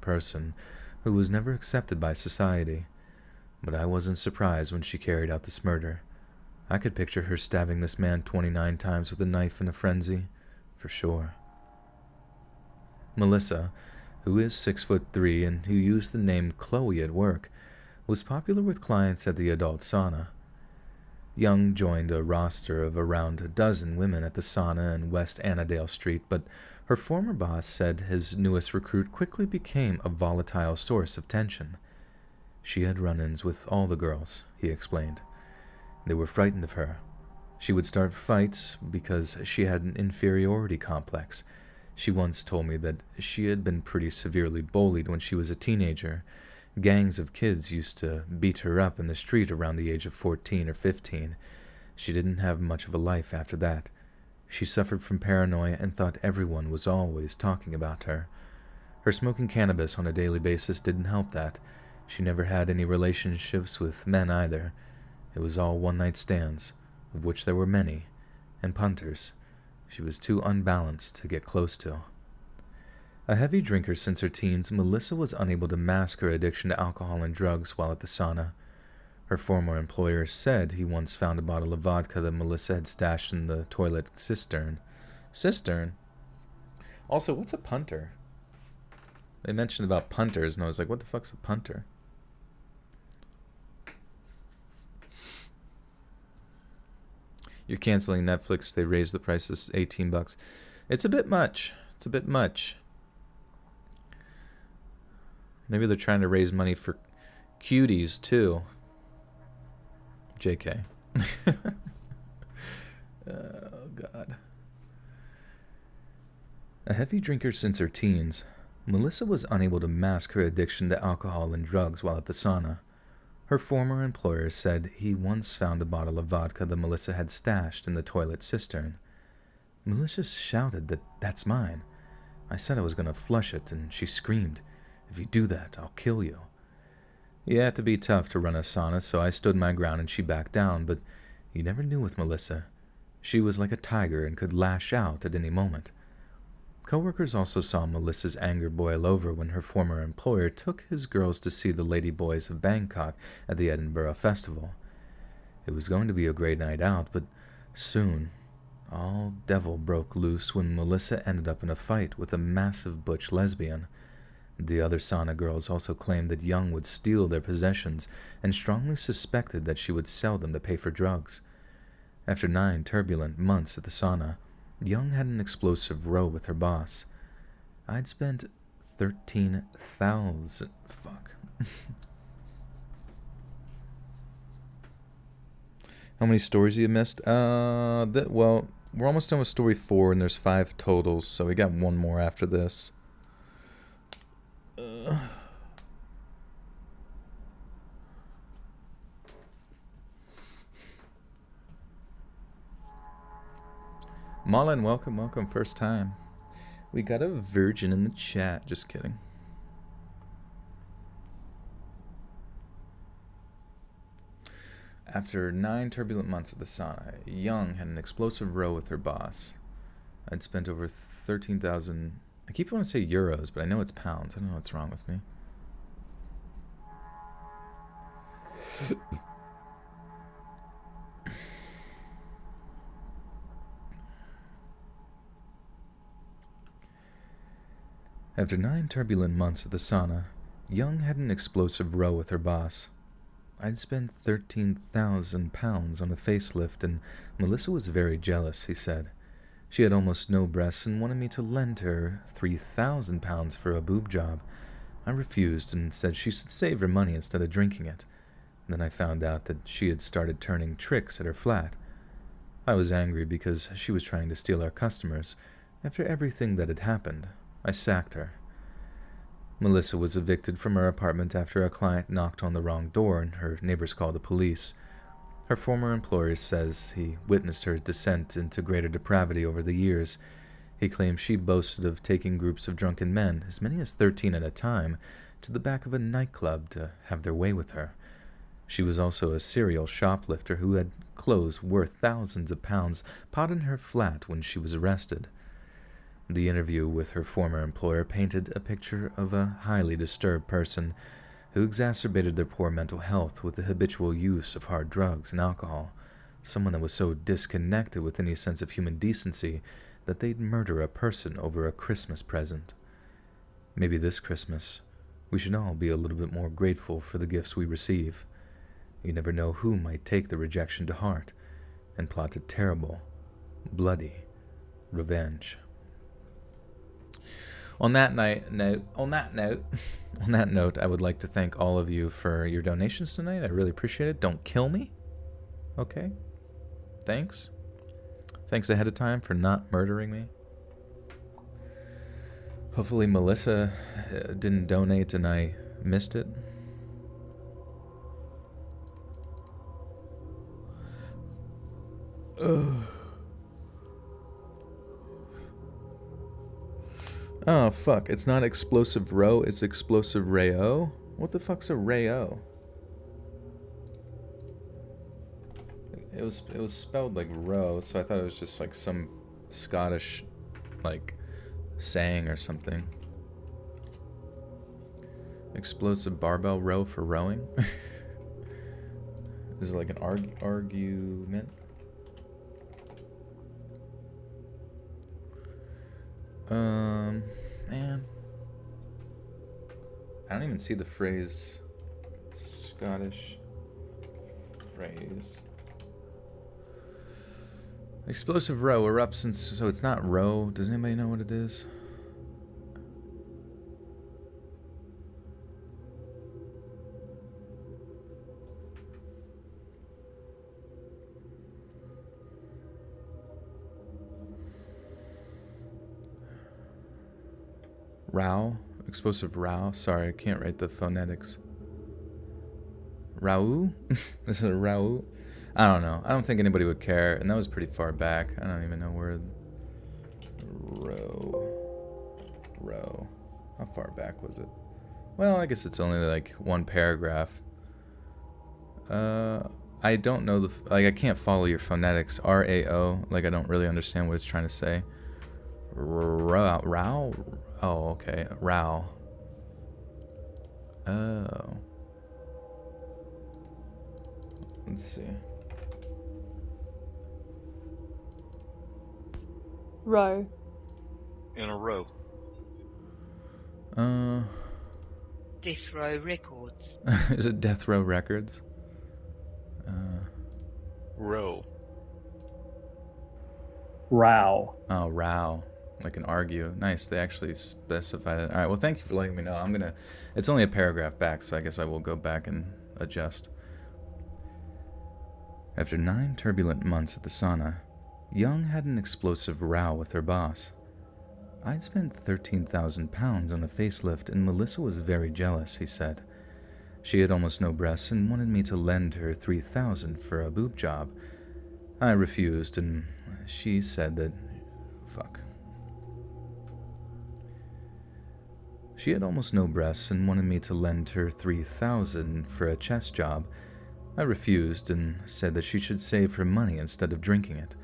person who was never accepted by society. But I wasn't surprised when she carried out this murder. I could picture her stabbing this man 29 times with a knife in a frenzy, for sure. Melissa, who is 6'3" and who used the name Chloe at work, was popular with clients at the adult sauna. Young joined a roster of around a dozen women at the sauna in West Annandale Street, but her former boss said his newest recruit quickly became a volatile source of tension. She had run-ins with all the girls, he explained. They were frightened of her. She would start fights because she had an inferiority complex. She once told me that she had been pretty severely bullied when she was a teenager. Gangs of kids used to beat her up in the street around the age of 14 or 15. She didn't have much of a life after that. She suffered from paranoia and thought everyone was always talking about her. Her smoking cannabis on a daily basis didn't help that. She never had any relationships with men either. It was all one-night stands, of which there were many, and punters. She was too unbalanced to get close to. A heavy drinker since her teens, Melissa was unable to mask her addiction to alcohol and drugs while at the sauna. Her former employer said he once found a bottle of vodka that Melissa had stashed in the toilet cistern. Cistern? Also, what's a punter? They mentioned about punters, and I was like, what the fuck's a punter? You're canceling Netflix. They raised the price to $18. It's a bit much. It's a bit much. Maybe they're trying to raise money for cuties, too. JK. Oh, God. A heavy drinker since her teens, Melissa was unable to mask her addiction to alcohol and drugs while at the sauna. Her former employer said he once found a bottle of vodka that Melissa had stashed in the toilet cistern. Melissa shouted that that's mine. I said I was going to flush it, and she screamed, "If you do that, I'll kill you." You had to be tough to run a sauna, so I stood my ground and she backed down, but you never knew with Melissa. She was like a tiger and could lash out at any moment. Coworkers also saw Melissa's anger boil over when her former employer took his girls to see the Lady Boys of Bangkok at the Edinburgh Festival. It was going to be a great night out, but soon all devil broke loose when Melissa ended up in a fight with a massive butch lesbian. The other sauna girls also claimed that Young would steal their possessions and strongly suspected that she would sell them to pay for drugs. After 9 turbulent months at the sauna, Young had an explosive row with her boss. I'd spent 13,000... Fuck. How many stories you missed? Well, we're almost done with story 4, and there's 5 totals, so we got one more after this. Marlon, welcome, first time. We got a virgin in the chat, just kidding. After 9 turbulent months at the sauna, Young had an explosive row with her boss. I'd spent over 13,000... I keep wanting to say euros, but I know it's pounds. I don't know what's wrong with me. After 9 turbulent months at the sauna, Young had an explosive row with her boss. I'd spent 13,000 pounds on a facelift, and Melissa was very jealous, he said. She had almost no breasts and wanted me to lend her 3,000 pounds for a boob job. I refused and said she should save her money instead of drinking it. Then I found out that she had started turning tricks at her flat. I was angry because she was trying to steal our customers. After everything that had happened, I sacked her. Melissa was evicted from her apartment after a client knocked on the wrong door and her neighbors called the police. Her former employer says he witnessed her descent into greater depravity over the years. He claims she boasted of taking groups of drunken men, as many as 13 at a time, to the back of a nightclub to have their way with her. She was also a serial shoplifter who had clothes worth thousands of pounds bought in her flat when she was arrested. The interview with her former employer painted a picture of a highly disturbed person who exacerbated their poor mental health with the habitual use of hard drugs and alcohol, someone that was so disconnected with any sense of human decency that they'd murder a person over a Christmas present. Maybe this Christmas, we should all be a little bit more grateful for the gifts we receive. You never know who might take the rejection to heart and plot a terrible, bloody revenge. On that note, I would like to thank all of you for your donations tonight. I really appreciate it. Don't kill me. Okay? Thanks. Thanks ahead of time for not murdering me. Hopefully Melissa didn't donate and I missed it. Ugh. Oh, fuck. It's not explosive row, it's explosive rayo. What the fuck's a rayo? It was spelled like row, so I thought it was just like some Scottish, like, saying or something. Explosive barbell row for rowing? This is like an argument. Man. I don't even see the phrase Scottish phrase. Explosive row erupts, so it's not row. Does anybody know what it is? Row? Explosive row? Sorry, I can't write the phonetics. Row? Is it a row? I don't know. I don't think anybody would care, and that was pretty far back. I don't even know where... Row. How far back was it? Well, I guess it's only like one paragraph. I don't know the... Like, I can't follow your phonetics. R-A-O. Like, I don't really understand what it's trying to say. Row? Oh, okay. Row. Oh. Let's see. Row. In a row. Death Row Records. Is it Death Row Records? Row. Row. Oh, row. Like an argue. Nice, they actually specified it. Alright, well thank you for letting me know. It's only a paragraph back, so I guess I will go back and adjust. After 9 turbulent months at the sauna, Young had an explosive row with her boss. I'd spent 13,000 pounds on a facelift and Melissa was very jealous, he said. She had almost no breasts and wanted me to lend her 3,000 for a boob job. I refused and she said that... Fuck. She had almost no breasts and wanted me to lend her 3,000 for a chest job. I refused and said that she should save her money instead of drinking it.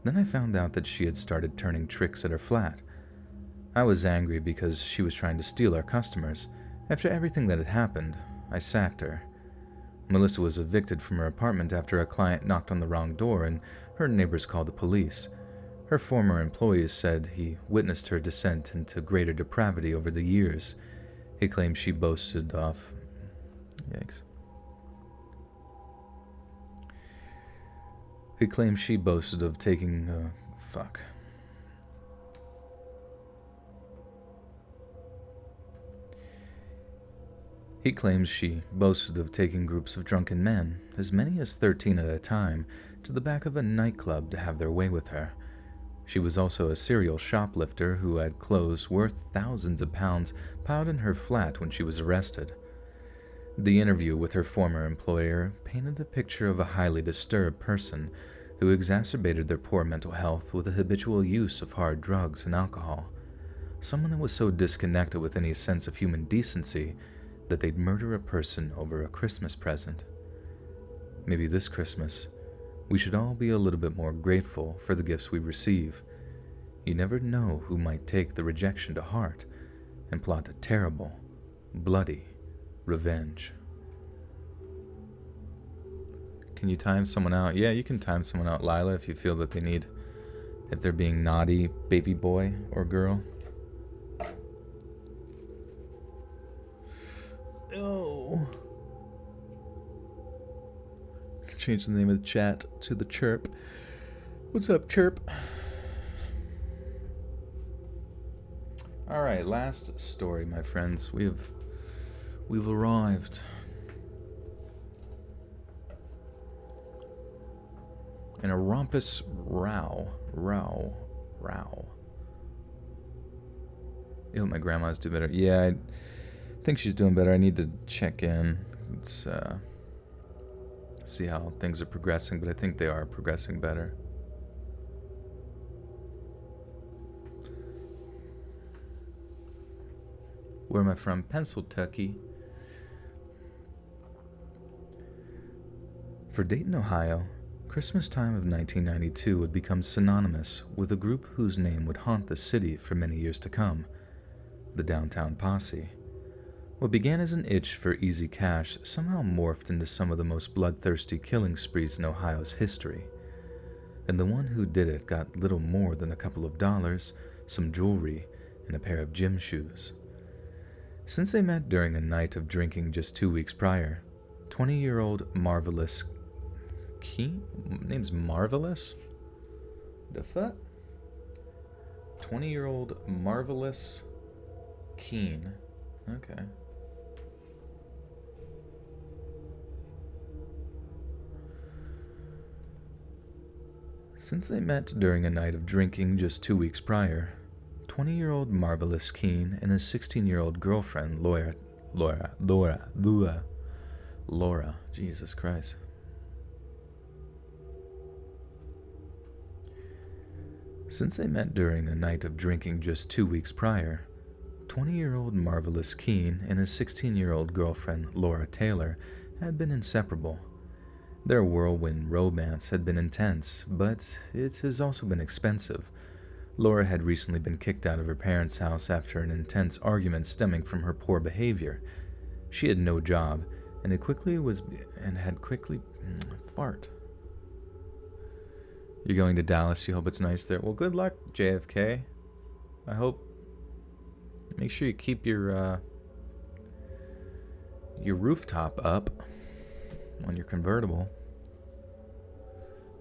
Then I found out that she had started turning tricks at her flat. I was angry because she was trying to steal our customers. After everything that had happened, I sacked her. Melissa was evicted from her apartment after a client knocked on the wrong door and her neighbors called the police. Her former employees said he witnessed her descent into greater depravity over the years. He claimed she boasted of... Yikes. He claimed she boasted of taking... fuck. He claims she boasted of taking groups of drunken men, as many as 13 at a time, to the back of a nightclub to have their way with her. She was also a serial shoplifter who had clothes worth thousands of pounds piled in her flat when she was arrested. The interview with her former employer painted a picture of a highly disturbed person who exacerbated their poor mental health with the habitual use of hard drugs and alcohol. Someone that was so disconnected with any sense of human decency that they'd murder a person over a Christmas present. Maybe this Christmas, we should all be a little bit more grateful for the gifts we receive. You never know who might take the rejection to heart and plot a terrible, bloody revenge. Can you time someone out? Yeah, you can time someone out, Lila, if you feel that they need, if they're being naughty, baby boy or girl. Oh. Change the name of the chat to the Chirp. What's up, Chirp? Alright, last story, my friends. We've arrived. In a rompous row. I hope my grandma's doing better. Yeah, I think she's doing better. I need to check in. Let's see how things are progressing, but I think they are progressing better. Where am I from? Pennsylvania. For Dayton, Ohio, Christmas time of 1992 would become synonymous with a group whose name would haunt the city for many years to come, the Downtown Posse. What began as an itch for easy cash somehow morphed into some of the most bloodthirsty killing sprees in Ohio's history. And the one who did it got little more than a couple of dollars, some jewelry, and a pair of gym shoes. Since they met during a night of drinking just 2 weeks prior, 20-year-old Marvelous Keen? Name's Marvelous? The fuck? 20-year-old Marvelous Keen. Okay. Since they met during a night of drinking just 2 weeks prior, 20-year-old Marvelous Keen and his 16-year-old girlfriend, Laura, Jesus Christ. Since they met during a night of drinking just 2 weeks prior, 20-year-old Marvelous Keen and his 16-year-old girlfriend, Laura Taylor, had been inseparable. Their whirlwind romance had been intense, but it has also been expensive. Laura had recently been kicked out of her parents' house after an intense argument stemming from her poor behavior. She had no job, and had quickly fart. You're going to Dallas, you hope it's nice there. Well, good luck, JFK. I hope. Make sure you keep your rooftop up on your convertible.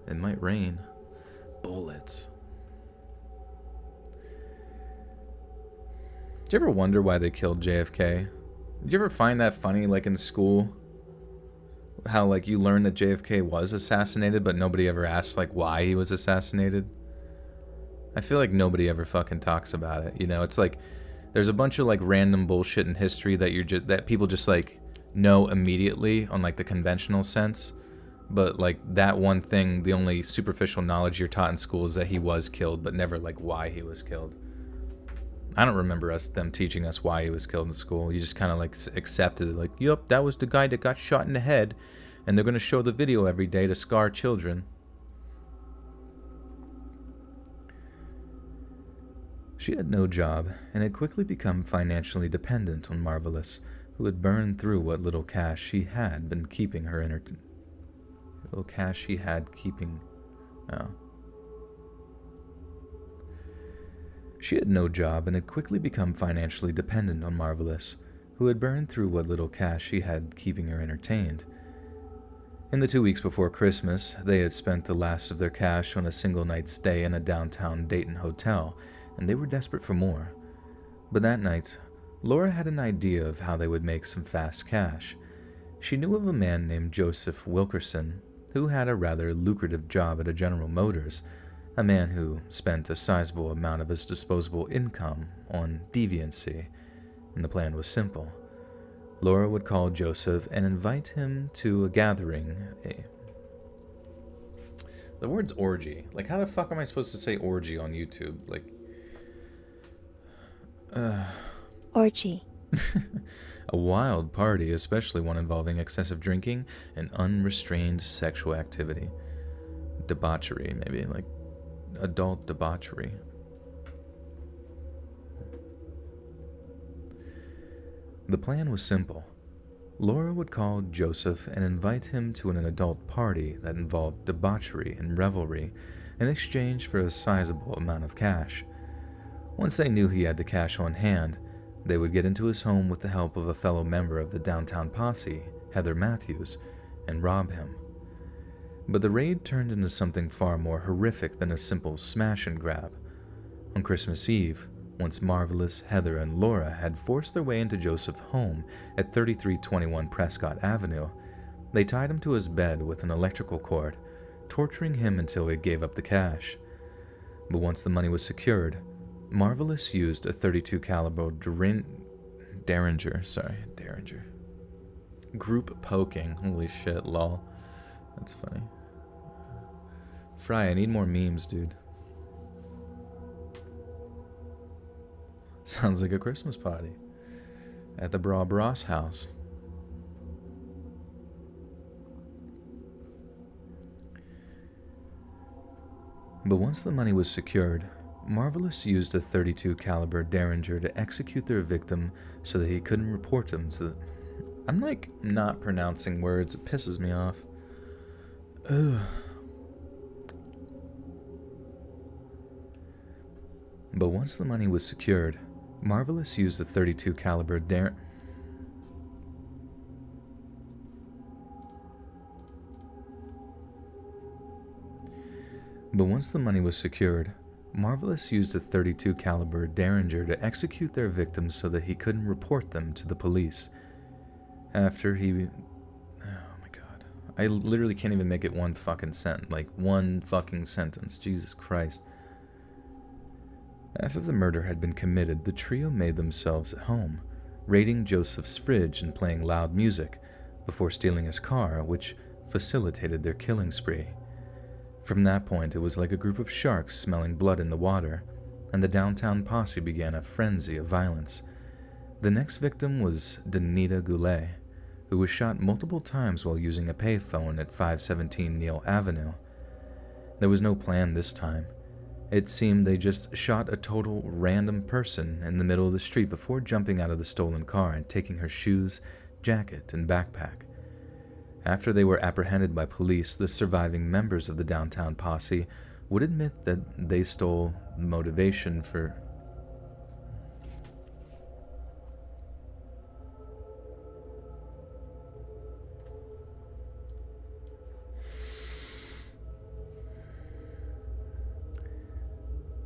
It might rain. Bullets. Did you ever wonder why they killed JFK? Did you ever find that funny, like in school? how like you learn that JFK was assassinated, but nobody ever asks like why he was assassinated? I feel like nobody ever fucking talks about it. You know, it's like there's a bunch of like random bullshit in history that people just like know immediately on like the conventional sense. But like that one thing, the only superficial knowledge you're taught in school is that he was killed, but never like why he was killed. I don't remember them teaching us why he was killed in school. You just kind of like accepted it, like, yup, that was the guy that got shot in the head, and they're going to show the video every day to scar children. She had no job, and had quickly become financially dependent on Marvelous, who had burned through what little cash she had been keeping her She had no job and had quickly become financially dependent on Marvelous, who had burned through what little cash she had keeping her entertained. In the 2 weeks before Christmas, they had spent the last of their cash on a single night stay in a downtown Dayton hotel, and they were desperate for more. But that night, Laura had an idea of how they would make some fast cash. She knew of a man named Joseph Wilkerson, who had a rather lucrative job at a General Motors, a man who spent a sizable amount of his disposable income on deviancy, and the plan was simple. Laura would call Joseph and invite him to a gathering. The word's orgy. Like, how the fuck am I supposed to say orgy on YouTube? Like, orgy. A wild party, especially one involving excessive drinking and unrestrained sexual activity. Debauchery, maybe, like adult debauchery. The plan was simple. Laura would call Joseph and invite him to an adult party that involved debauchery and revelry in exchange for a sizable amount of cash. Once they knew he had the cash on hand, they would get into his home with the help of a fellow member of the downtown posse, Heather Matthews, and rob him. But the raid turned into something far more horrific than a simple smash and grab. On Christmas Eve, once Marvelous, Heather, and Laura had forced their way into Joseph's home at 3321 Prescott Avenue, they tied him to his bed with an electrical cord, torturing him until he gave up the cash. But once the money was secured, Marvelous used a .32 caliber Derringer. Group poking. Holy shit, lol. That's funny. Fry, I need more memes, dude. Sounds like a Christmas party. At the Bras house. But once the money was secured, Marvelous used a .32 caliber Derringer to execute their victim so that he couldn't report him to the... I'm like not pronouncing words. It pisses me off. Ugh. But once the money was secured, Marvelous used the .32 caliber Derringer to execute their victims so that he couldn't report them to the police. After he... Oh my god. I literally can't even make it one fucking sentence. Like, one fucking sentence. Jesus Christ. After the murder had been committed, the trio made themselves at home, raiding Joseph's fridge and playing loud music, before stealing his car, which facilitated their killing spree. From that point, it was like a group of sharks smelling blood in the water, and the downtown posse began a frenzy of violence. The next victim was Danita Goulet, who was shot multiple times while using a payphone at 517 Neal Avenue. There was no plan this time. It seemed they just shot a total random person in the middle of the street before jumping out of the stolen car and taking her shoes, jacket, and backpack. After they were apprehended by police, the surviving members of the downtown posse would admit that they stole motivation for...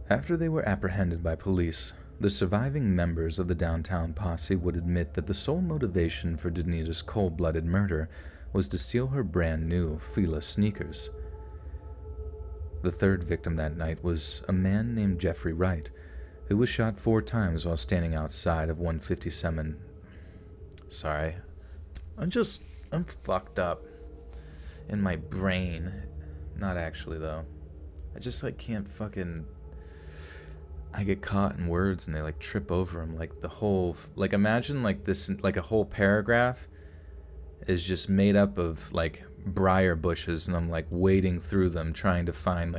After they were apprehended by police, the surviving members of the downtown posse would admit that the sole motivation for Danita's cold-blooded murder was to steal her brand new Fila sneakers. The third victim that night was a man named Jeffrey Wright, who was shot 4 times while standing outside of 157. Sorry. I'm fucked up in my brain. Not actually, though. I just, can't fucking... I get caught in words and they, trip over them. The whole... imagine, this, a whole paragraph is just made up of, briar bushes, and I'm, wading through them trying to find,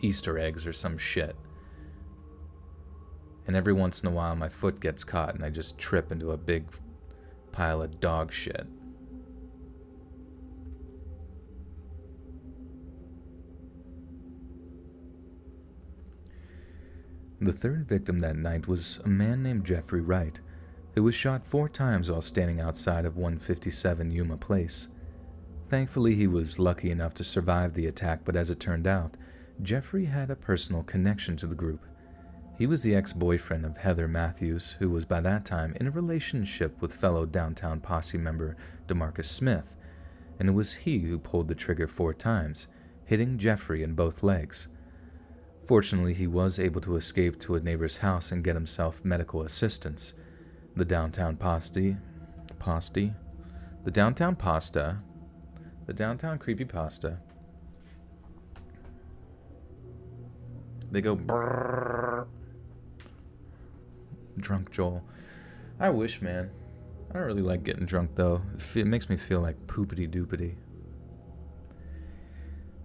Easter eggs or some shit. And every once in a while, my foot gets caught and I just trip into a big pile of dog shit. The third victim that night was a man named Jeffrey Wright, who was shot 4 times while standing outside of 157 Yuma Place. Thankfully, he was lucky enough to survive the attack, but as it turned out, Jeffrey had a personal connection to the group. He was the ex-boyfriend of Heather Matthews, who was by that time in a relationship with fellow Downtown Posse member DeMarcus Smith, and it was he who pulled the trigger 4 times, hitting Jeffrey in both legs. Fortunately, he was able to escape to a neighbor's house and get himself medical assistance. The Downtown Creepypasta, they go brrrr. Drunk Joel. I wish, man. I don't really like getting drunk, though. It makes me feel like poopity doopity.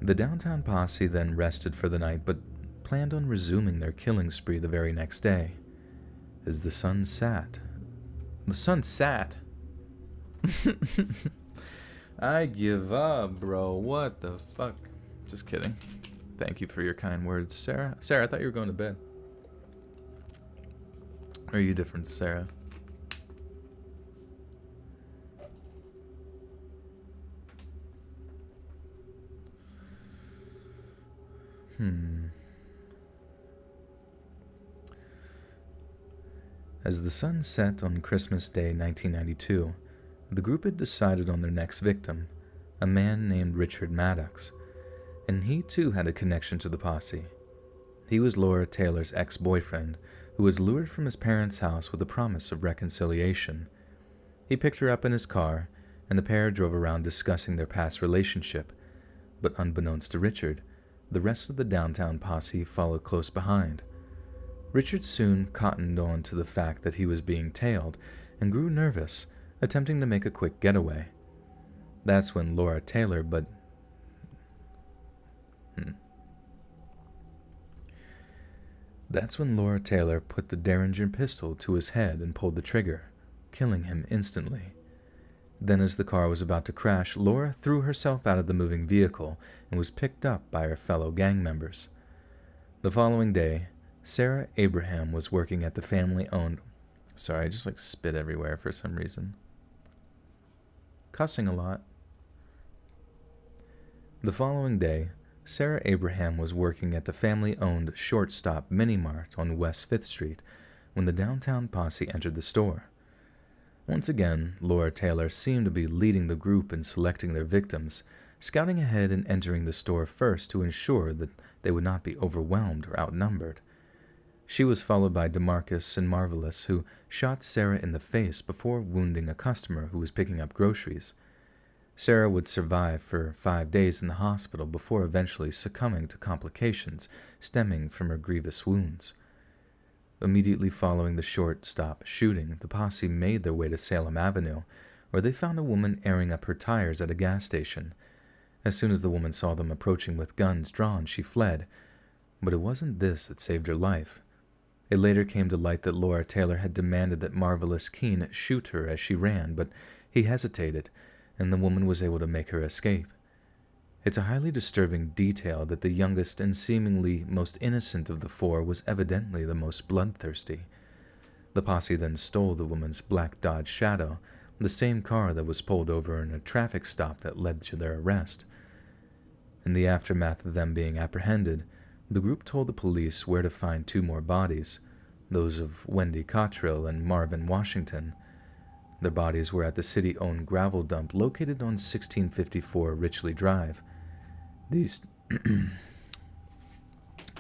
The Downtown Posse then rested for the night, but planned on resuming their killing spree the very next day. As the sun sat. The sun sat? I give up, bro. What the fuck? Just kidding. Thank you for your kind words, Sarah. Sarah, I thought you were going to bed. Or are you different, Sarah? As the sun set on Christmas Day 1992, the group had decided on their next victim, a man named Richard Maddox, and he too had a connection to the posse. He was Laura Taylor's ex-boyfriend, who was lured from his parents' house with the promise of reconciliation. He picked her up in his car, and the pair drove around discussing their past relationship, but unbeknownst to Richard, the rest of the Downtown Posse followed close behind. Richard soon cottoned on to the fact that he was being tailed and grew nervous, attempting to make a quick getaway. That's when Laura Taylor put the Derringer pistol to his head and pulled the trigger, killing him instantly. Then as the car was about to crash, Laura threw herself out of the moving vehicle and was picked up by her fellow gang members. The following day, Sarah Abraham was working at the family-owned... Sorry, I just spit everywhere for some reason. Cussing a lot. The following day, Sarah Abraham was working at the family-owned Shortstop Mini-Mart on West 5th Street when the Downtown Posse entered the store. Once again, Laura Taylor seemed to be leading the group in selecting their victims, scouting ahead and entering the store first to ensure that they would not be overwhelmed or outnumbered. She was followed by DeMarcus and Marvelous, who shot Sarah in the face before wounding a customer who was picking up groceries. Sarah would survive for 5 days in the hospital before eventually succumbing to complications stemming from her grievous wounds. Immediately following the Shortstop shooting, the posse made their way to Salem Avenue, where they found a woman airing up her tires at a gas station. As soon as the woman saw them approaching with guns drawn, she fled. But it wasn't this that saved her life. It later came to light that Laura Taylor had demanded that Marvelous Keene shoot her as she ran, but he hesitated, and the woman was able to make her escape. It's a highly disturbing detail that the youngest and seemingly most innocent of the 4 was evidently the most bloodthirsty. The posse then stole the woman's black Dodge Shadow, the same car that was pulled over in a traffic stop that led to their arrest. In the aftermath of them being apprehended, the group told the police where to find 2 more bodies, those of Wendy Cottrell and Marvin Washington. Their bodies were at the city-owned gravel dump located on 1654 Richley Drive. These...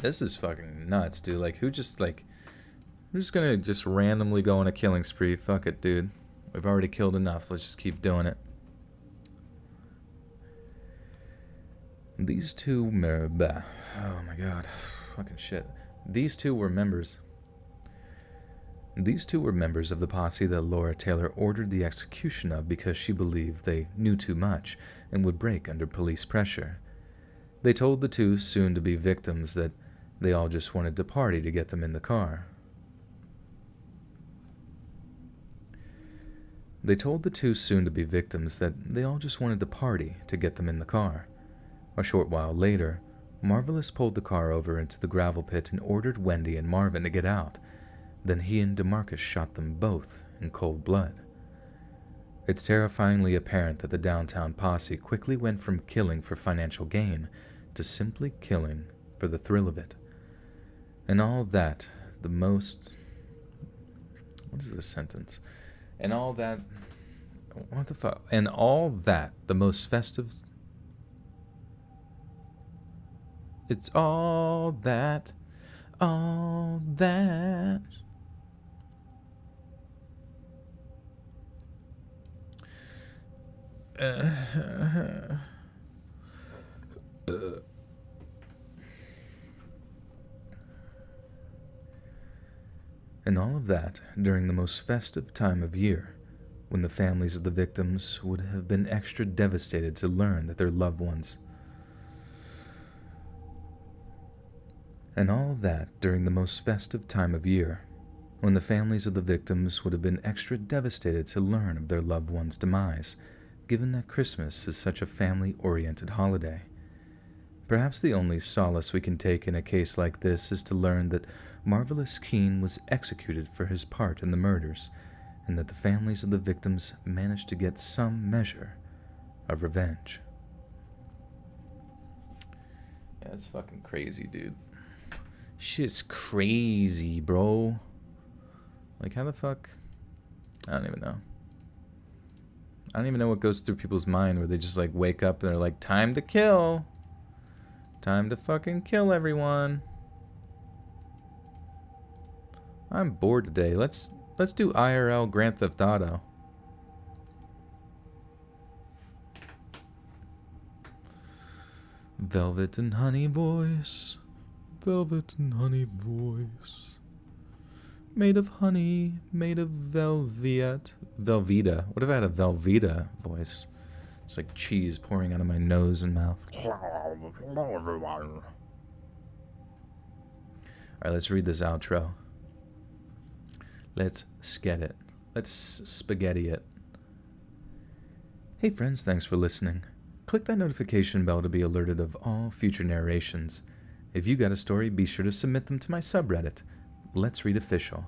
This is fucking nuts, dude. Like, who's just gonna just randomly go on a killing spree? Fuck it, dude. We've already killed enough. Let's just keep doing it. These two... Oh my god. Fucking shit. These two were members of the posse that Laura Taylor ordered the execution of because she believed they knew too much and would break under police pressure. They told the two soon-to-be victims that they all just wanted to party to get them in the car. They told the two soon-to-be victims that they all just wanted to party to get them in the car. A short while later, Marvelous pulled the car over into the gravel pit and ordered Wendy and Marvin to get out. Then he and DeMarcus shot them both in cold blood. It's terrifyingly apparent that the downtown posse quickly went from killing for financial gain to simply killing for the thrill of it. And all that, the most... What is this sentence? And all that... What the fuck? And all that, the most festive... It's all that... All that... And all of that during the most festive time of year, when the families of the victims would have been extra devastated to learn that their loved ones... And all of that during the most festive time of year, when the families of the victims would have been extra devastated to learn of their loved one's demise, given that Christmas is such a family-oriented holiday. Perhaps the only solace we can take in a case like this is to learn that Marvelous Keene was executed for his part in the murders, and that the families of the victims managed to get some measure of revenge. Yeah, that's fucking crazy, dude. Shit's crazy, bro. Like, how the fuck? I don't even know. I don't even know what goes through people's mind where they just, like, wake up and they're like, time to kill. Time to fucking kill everyone. I'm bored today. Let's do IRL Grand Theft Auto. Velvet and honey voice. Velvet and honey voice. Made of honey, made of Velveeta. What if I had a Velveeta voice? It's like cheese pouring out of my nose and mouth. Alright, let's read this outro. Let's sket it. Let's spaghetti it. Hey friends, thanks for listening. Click that notification bell to be alerted of all future narrations. If you got a story, be sure to submit them to my subreddit, Let's Read Official,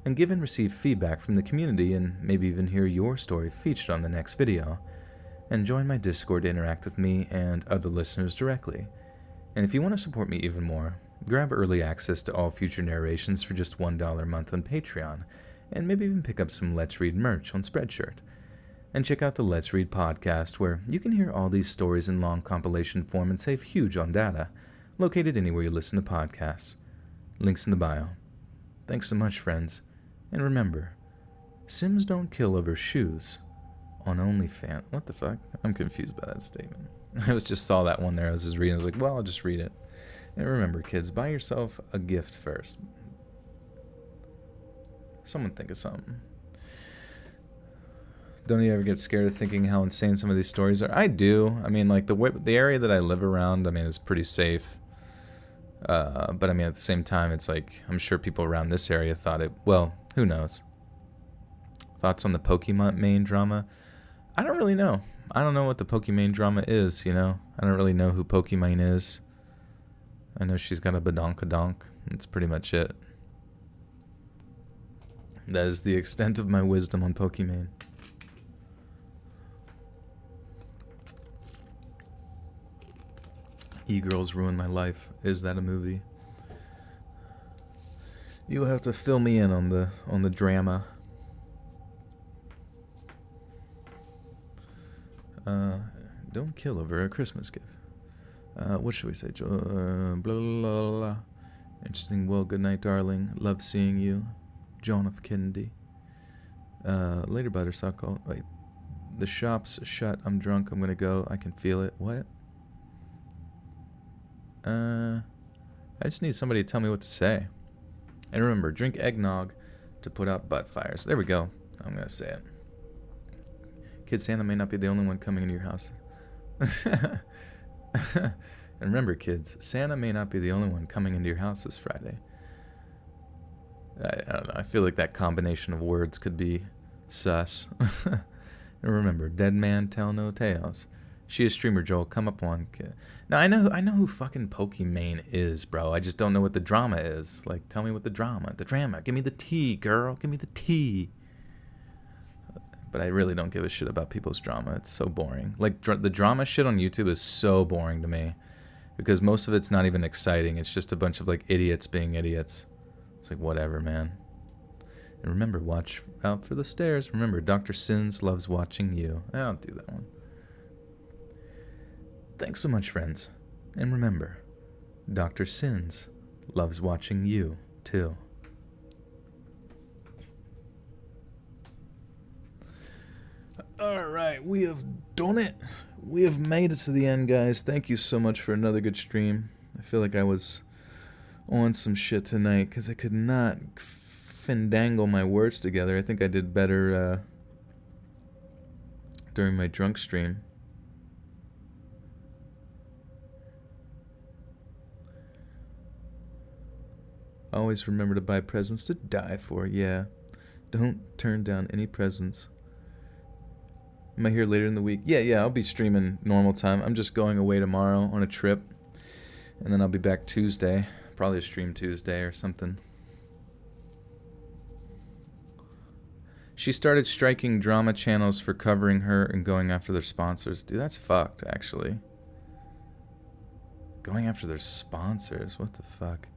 and give and receive feedback from the community and maybe even hear your story featured on the next video. And join my Discord to interact with me and other listeners directly. And if you want to support me even more, grab early access to all future narrations for just $1 a month on Patreon, and maybe even pick up some Let's Read merch on Spreadshirt. And check out the Let's Read podcast, where you can hear all these stories in long compilation form and save huge on data, located anywhere you listen to podcasts. Links in the bio. Thanks so much, friends. And remember, Sims don't kill over shoes on OnlyFans. What the fuck? I'm confused by that statement. I just saw that one there. I was just reading. I was like, well, I'll just read it. And remember, kids, buy yourself a gift first. Someone think of something. Don't you ever get scared of thinking how insane some of these stories are? I do. I mean, like, the area that I live around, I mean, is pretty safe. But I mean, at the same time, it's like, I'm sure people around this area thought it, well, who knows? Thoughts on the Pokemon main drama? I don't really know. I don't know what the Pokemon drama is, you know? I don't really know who Pokemon is. I know she's got a badonkadonk. That's pretty much it. That is the extent of my wisdom on Pokemon. E-Girls Ruin My Life. Is that a movie? You'll have to fill me in on the drama. Don't kill over a Christmas gift. What should we say? Blah, blah, blah, blah. Interesting. Well, good night, darling. Love seeing you. John F. Kennedy. Later, Buttersuckle. Wait. The shop's shut. I'm drunk. I'm gonna go. I can feel it. What? I just need somebody to tell me what to say. And remember, drink eggnog to put out butt fires. There we go. I'm gonna say it. Kid Santa may not be the only one coming into your house. And remember, kids, Santa may not be the only one coming into your house this Friday. I don't know. I feel like that combination of words could be sus. And remember, dead man tell no tales. She is streamer Joel. Come up one. Now I know who fucking Pokimane is, bro. I just don't know what the drama is. Like, tell me what the drama. Give me the tea, girl. Give me the tea. But I really don't give a shit about people's drama. It's so boring. Like, the drama shit on YouTube is so boring to me. Because most of it's not even exciting. It's just a bunch of, like, idiots being idiots. It's like, whatever, man. And remember, watch out for the stairs. Remember, Dr. Sins loves watching you. I don't do that one. Thanks so much, friends. And remember, Dr. Sins loves watching you, too. Alright, we have done it. We have made it to the end, guys. Thank you so much for another good stream. I feel like I was on some shit tonight because I could not fandangle my words together. I think I did better during my drunk stream. Always remember to buy presents to die for. Yeah. Don't turn down any presents. Am I here later in the week? Yeah, I'll be streaming normal time. I'm just going away tomorrow on a trip. And then I'll be back Tuesday. Probably a stream Tuesday or something. She started striking drama channels for covering her and going after their sponsors. Dude, that's fucked, actually. Going after their sponsors? What the fuck?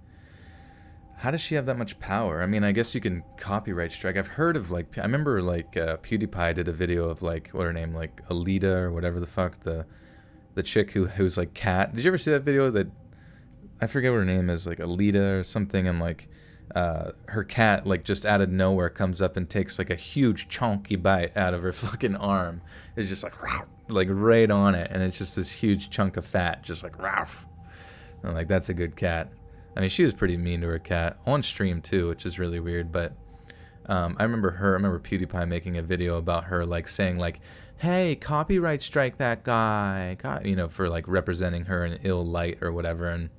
How does she have that much power? I mean, I guess you can copyright strike. I've heard of, like, I remember, like, PewDiePie did a video of, like, what her name, like, Alita or whatever the fuck, the chick who's, like, Cat. Did you ever see that video that, I forget what her name is, like, Alita or something, and, like, her cat, like, just out of nowhere comes up and takes, like, a huge chunky bite out of her fucking arm. It's just, like right on it, and it's just this huge chunk of fat, just, like, Ralph. I'm like, that's a good cat. I mean, she was pretty mean to her cat on stream too, which is really weird. But I remember PewDiePie making a video about her, like, saying, like, "Hey, copyright strike that guy," you know, for, like, representing her in ill light or whatever. And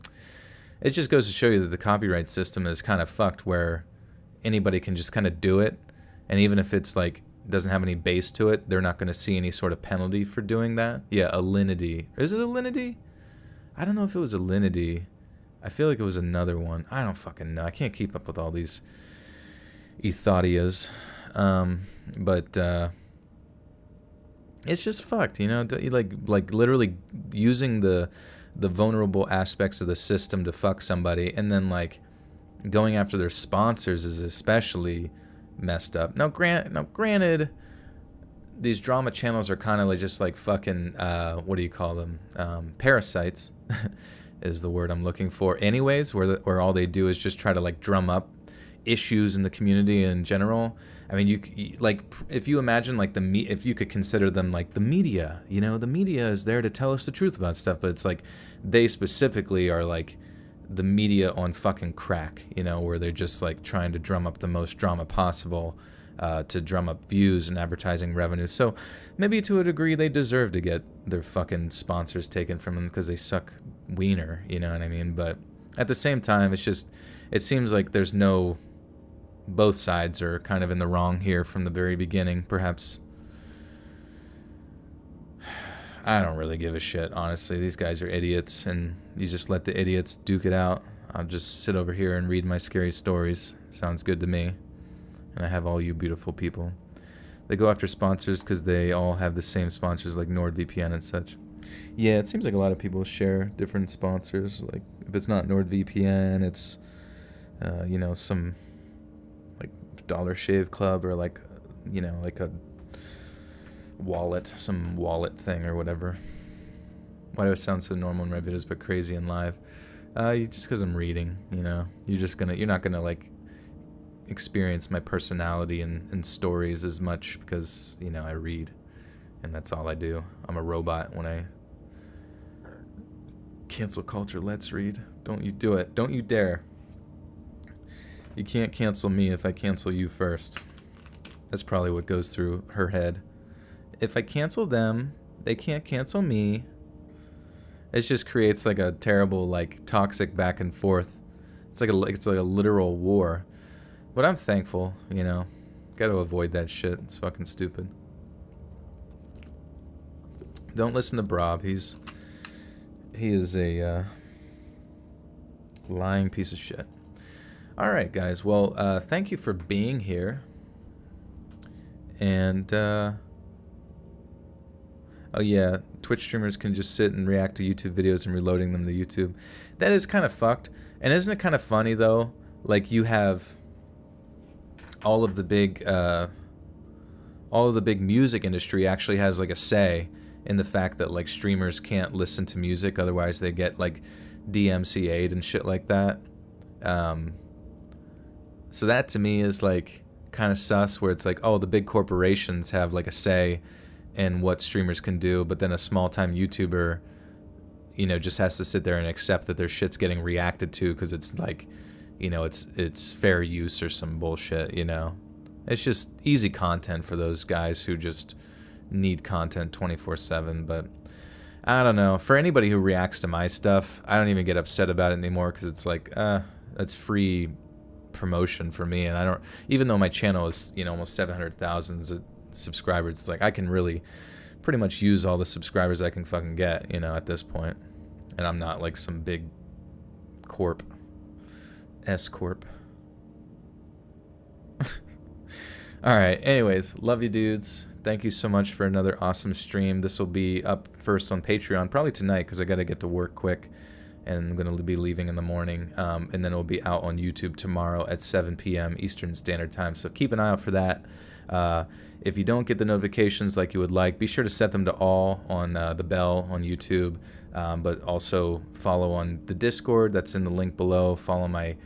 it just goes to show you that the copyright system is kind of fucked, where anybody can just kind of do it, and even if it's, like, doesn't have any base to it, they're not going to see any sort of penalty for doing that. Yeah, Alinity. Is it Alinity? I don't know if it was Alinity. I feel like it was another one. I don't fucking know. I can't keep up with all these Ethodias. But it's just fucked, you know? Like literally using the vulnerable aspects of the system to fuck somebody, and then, like, going after their sponsors is especially messed up. Now, granted, these drama channels are kind of like just like fucking, what do you call them? Parasites. Is the word I'm looking for. Anyways, where all they do is just try to, like, drum up issues in the community in general. I mean, you like, if you imagine, like, if you could consider them like the media, you know, the media is there to tell us the truth about stuff, but it's like they specifically are like the media on fucking crack, you know, where they're just, like, trying to drum up the most drama possible to drum up views and advertising revenue. So maybe to a degree they deserve to get their fucking sponsors taken from them because they suck wiener, you know what I mean? But at the same time, it's just, it seems like there's no, both sides are kind of in the wrong here from the very beginning. Perhaps, I don't really give a shit, honestly. These guys are idiots, and you just let the idiots duke it out. I'll just sit over here and read my scary stories. Sounds good to me. And I have all you beautiful people. They go after sponsors because they all have the same sponsors, like NordVPN and such. Yeah, it seems like a lot of people share different sponsors. Like, if it's not NordVPN, it's, you know, some, like, Dollar Shave Club, or, like, you know, like a wallet, some wallet thing or whatever. Why do I sound so normal in my videos but crazy in live? Just because I'm reading, you know. You're not gonna like experience my personality and stories as much because, you know, I read. And that's all I do. I'm a robot when I cancel culture. Let's read. Don't you do it. Don't you dare. You can't cancel me if I cancel you first. That's probably what goes through her head. If I cancel them, they can't cancel me. It just creates like a terrible, like, toxic back and forth. It's like a literal war. But I'm thankful, you know. Gotta avoid that shit. It's fucking stupid. Don't listen to Brob. He is a lying piece of shit. All right, guys. Well, thank you for being here. And oh yeah, Twitch streamers can just sit and react to YouTube videos and reloading them to YouTube. That is kind of fucked. And isn't it kind of funny though? Like you have all of the big music industry actually has like a say in the fact that like streamers can't listen to music, otherwise they get like DMCA'd and shit like that. So that to me is like kind of sus, where it's like, oh, the big corporations have like a say in what streamers can do, but then a small time YouTuber, you know, just has to sit there and accept that their shit's getting reacted to because it's like, you know, it's fair use or some bullshit, you know. It's just easy content for those guys who just need content 24/7. But I don't know, for anybody who reacts to my stuff, I don't even get upset about it anymore because it's like that's free promotion for me. And I don't, even though my channel is, you know, almost 700,000 subscribers, it's like I can really pretty much use all the subscribers I can fucking get, you know, at this point. And I'm not like some big corp, S-corp. Alright, anyways, love you dudes. Thank you so much for another awesome stream. This will be up first on Patreon, probably tonight because I gotta get to work quick. And I'm going to be leaving in the morning. And then it'll be out on YouTube tomorrow at 7 p.m. Eastern Standard Time. So keep an eye out for that. If you don't get the notifications like you would like, be sure to set them to all on the bell on YouTube. But also follow on the Discord. That's in the link below. Follow my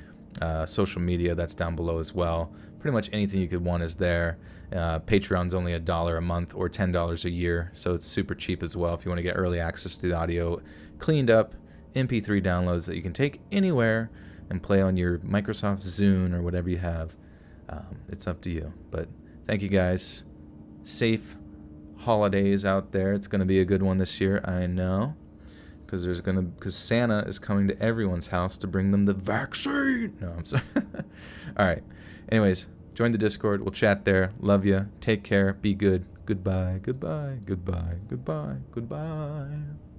social media. That's down below as well. Pretty much anything you could want is there. Patreon's only $1 a month or $10 a year. So it's super cheap as well if you want to get early access to the audio cleaned up MP3 downloads that you can take anywhere and play on your Microsoft Zune or whatever you have. It's up to you. But thank you guys. Safe holidays out there. It's going to be a good one this year, I know. Because Santa is coming to everyone's house to bring them the vaccine. No, I'm sorry. All right. Anyways, join the Discord. We'll chat there. Love you. Take care. Be good. Goodbye. Goodbye. Goodbye. Goodbye. Goodbye.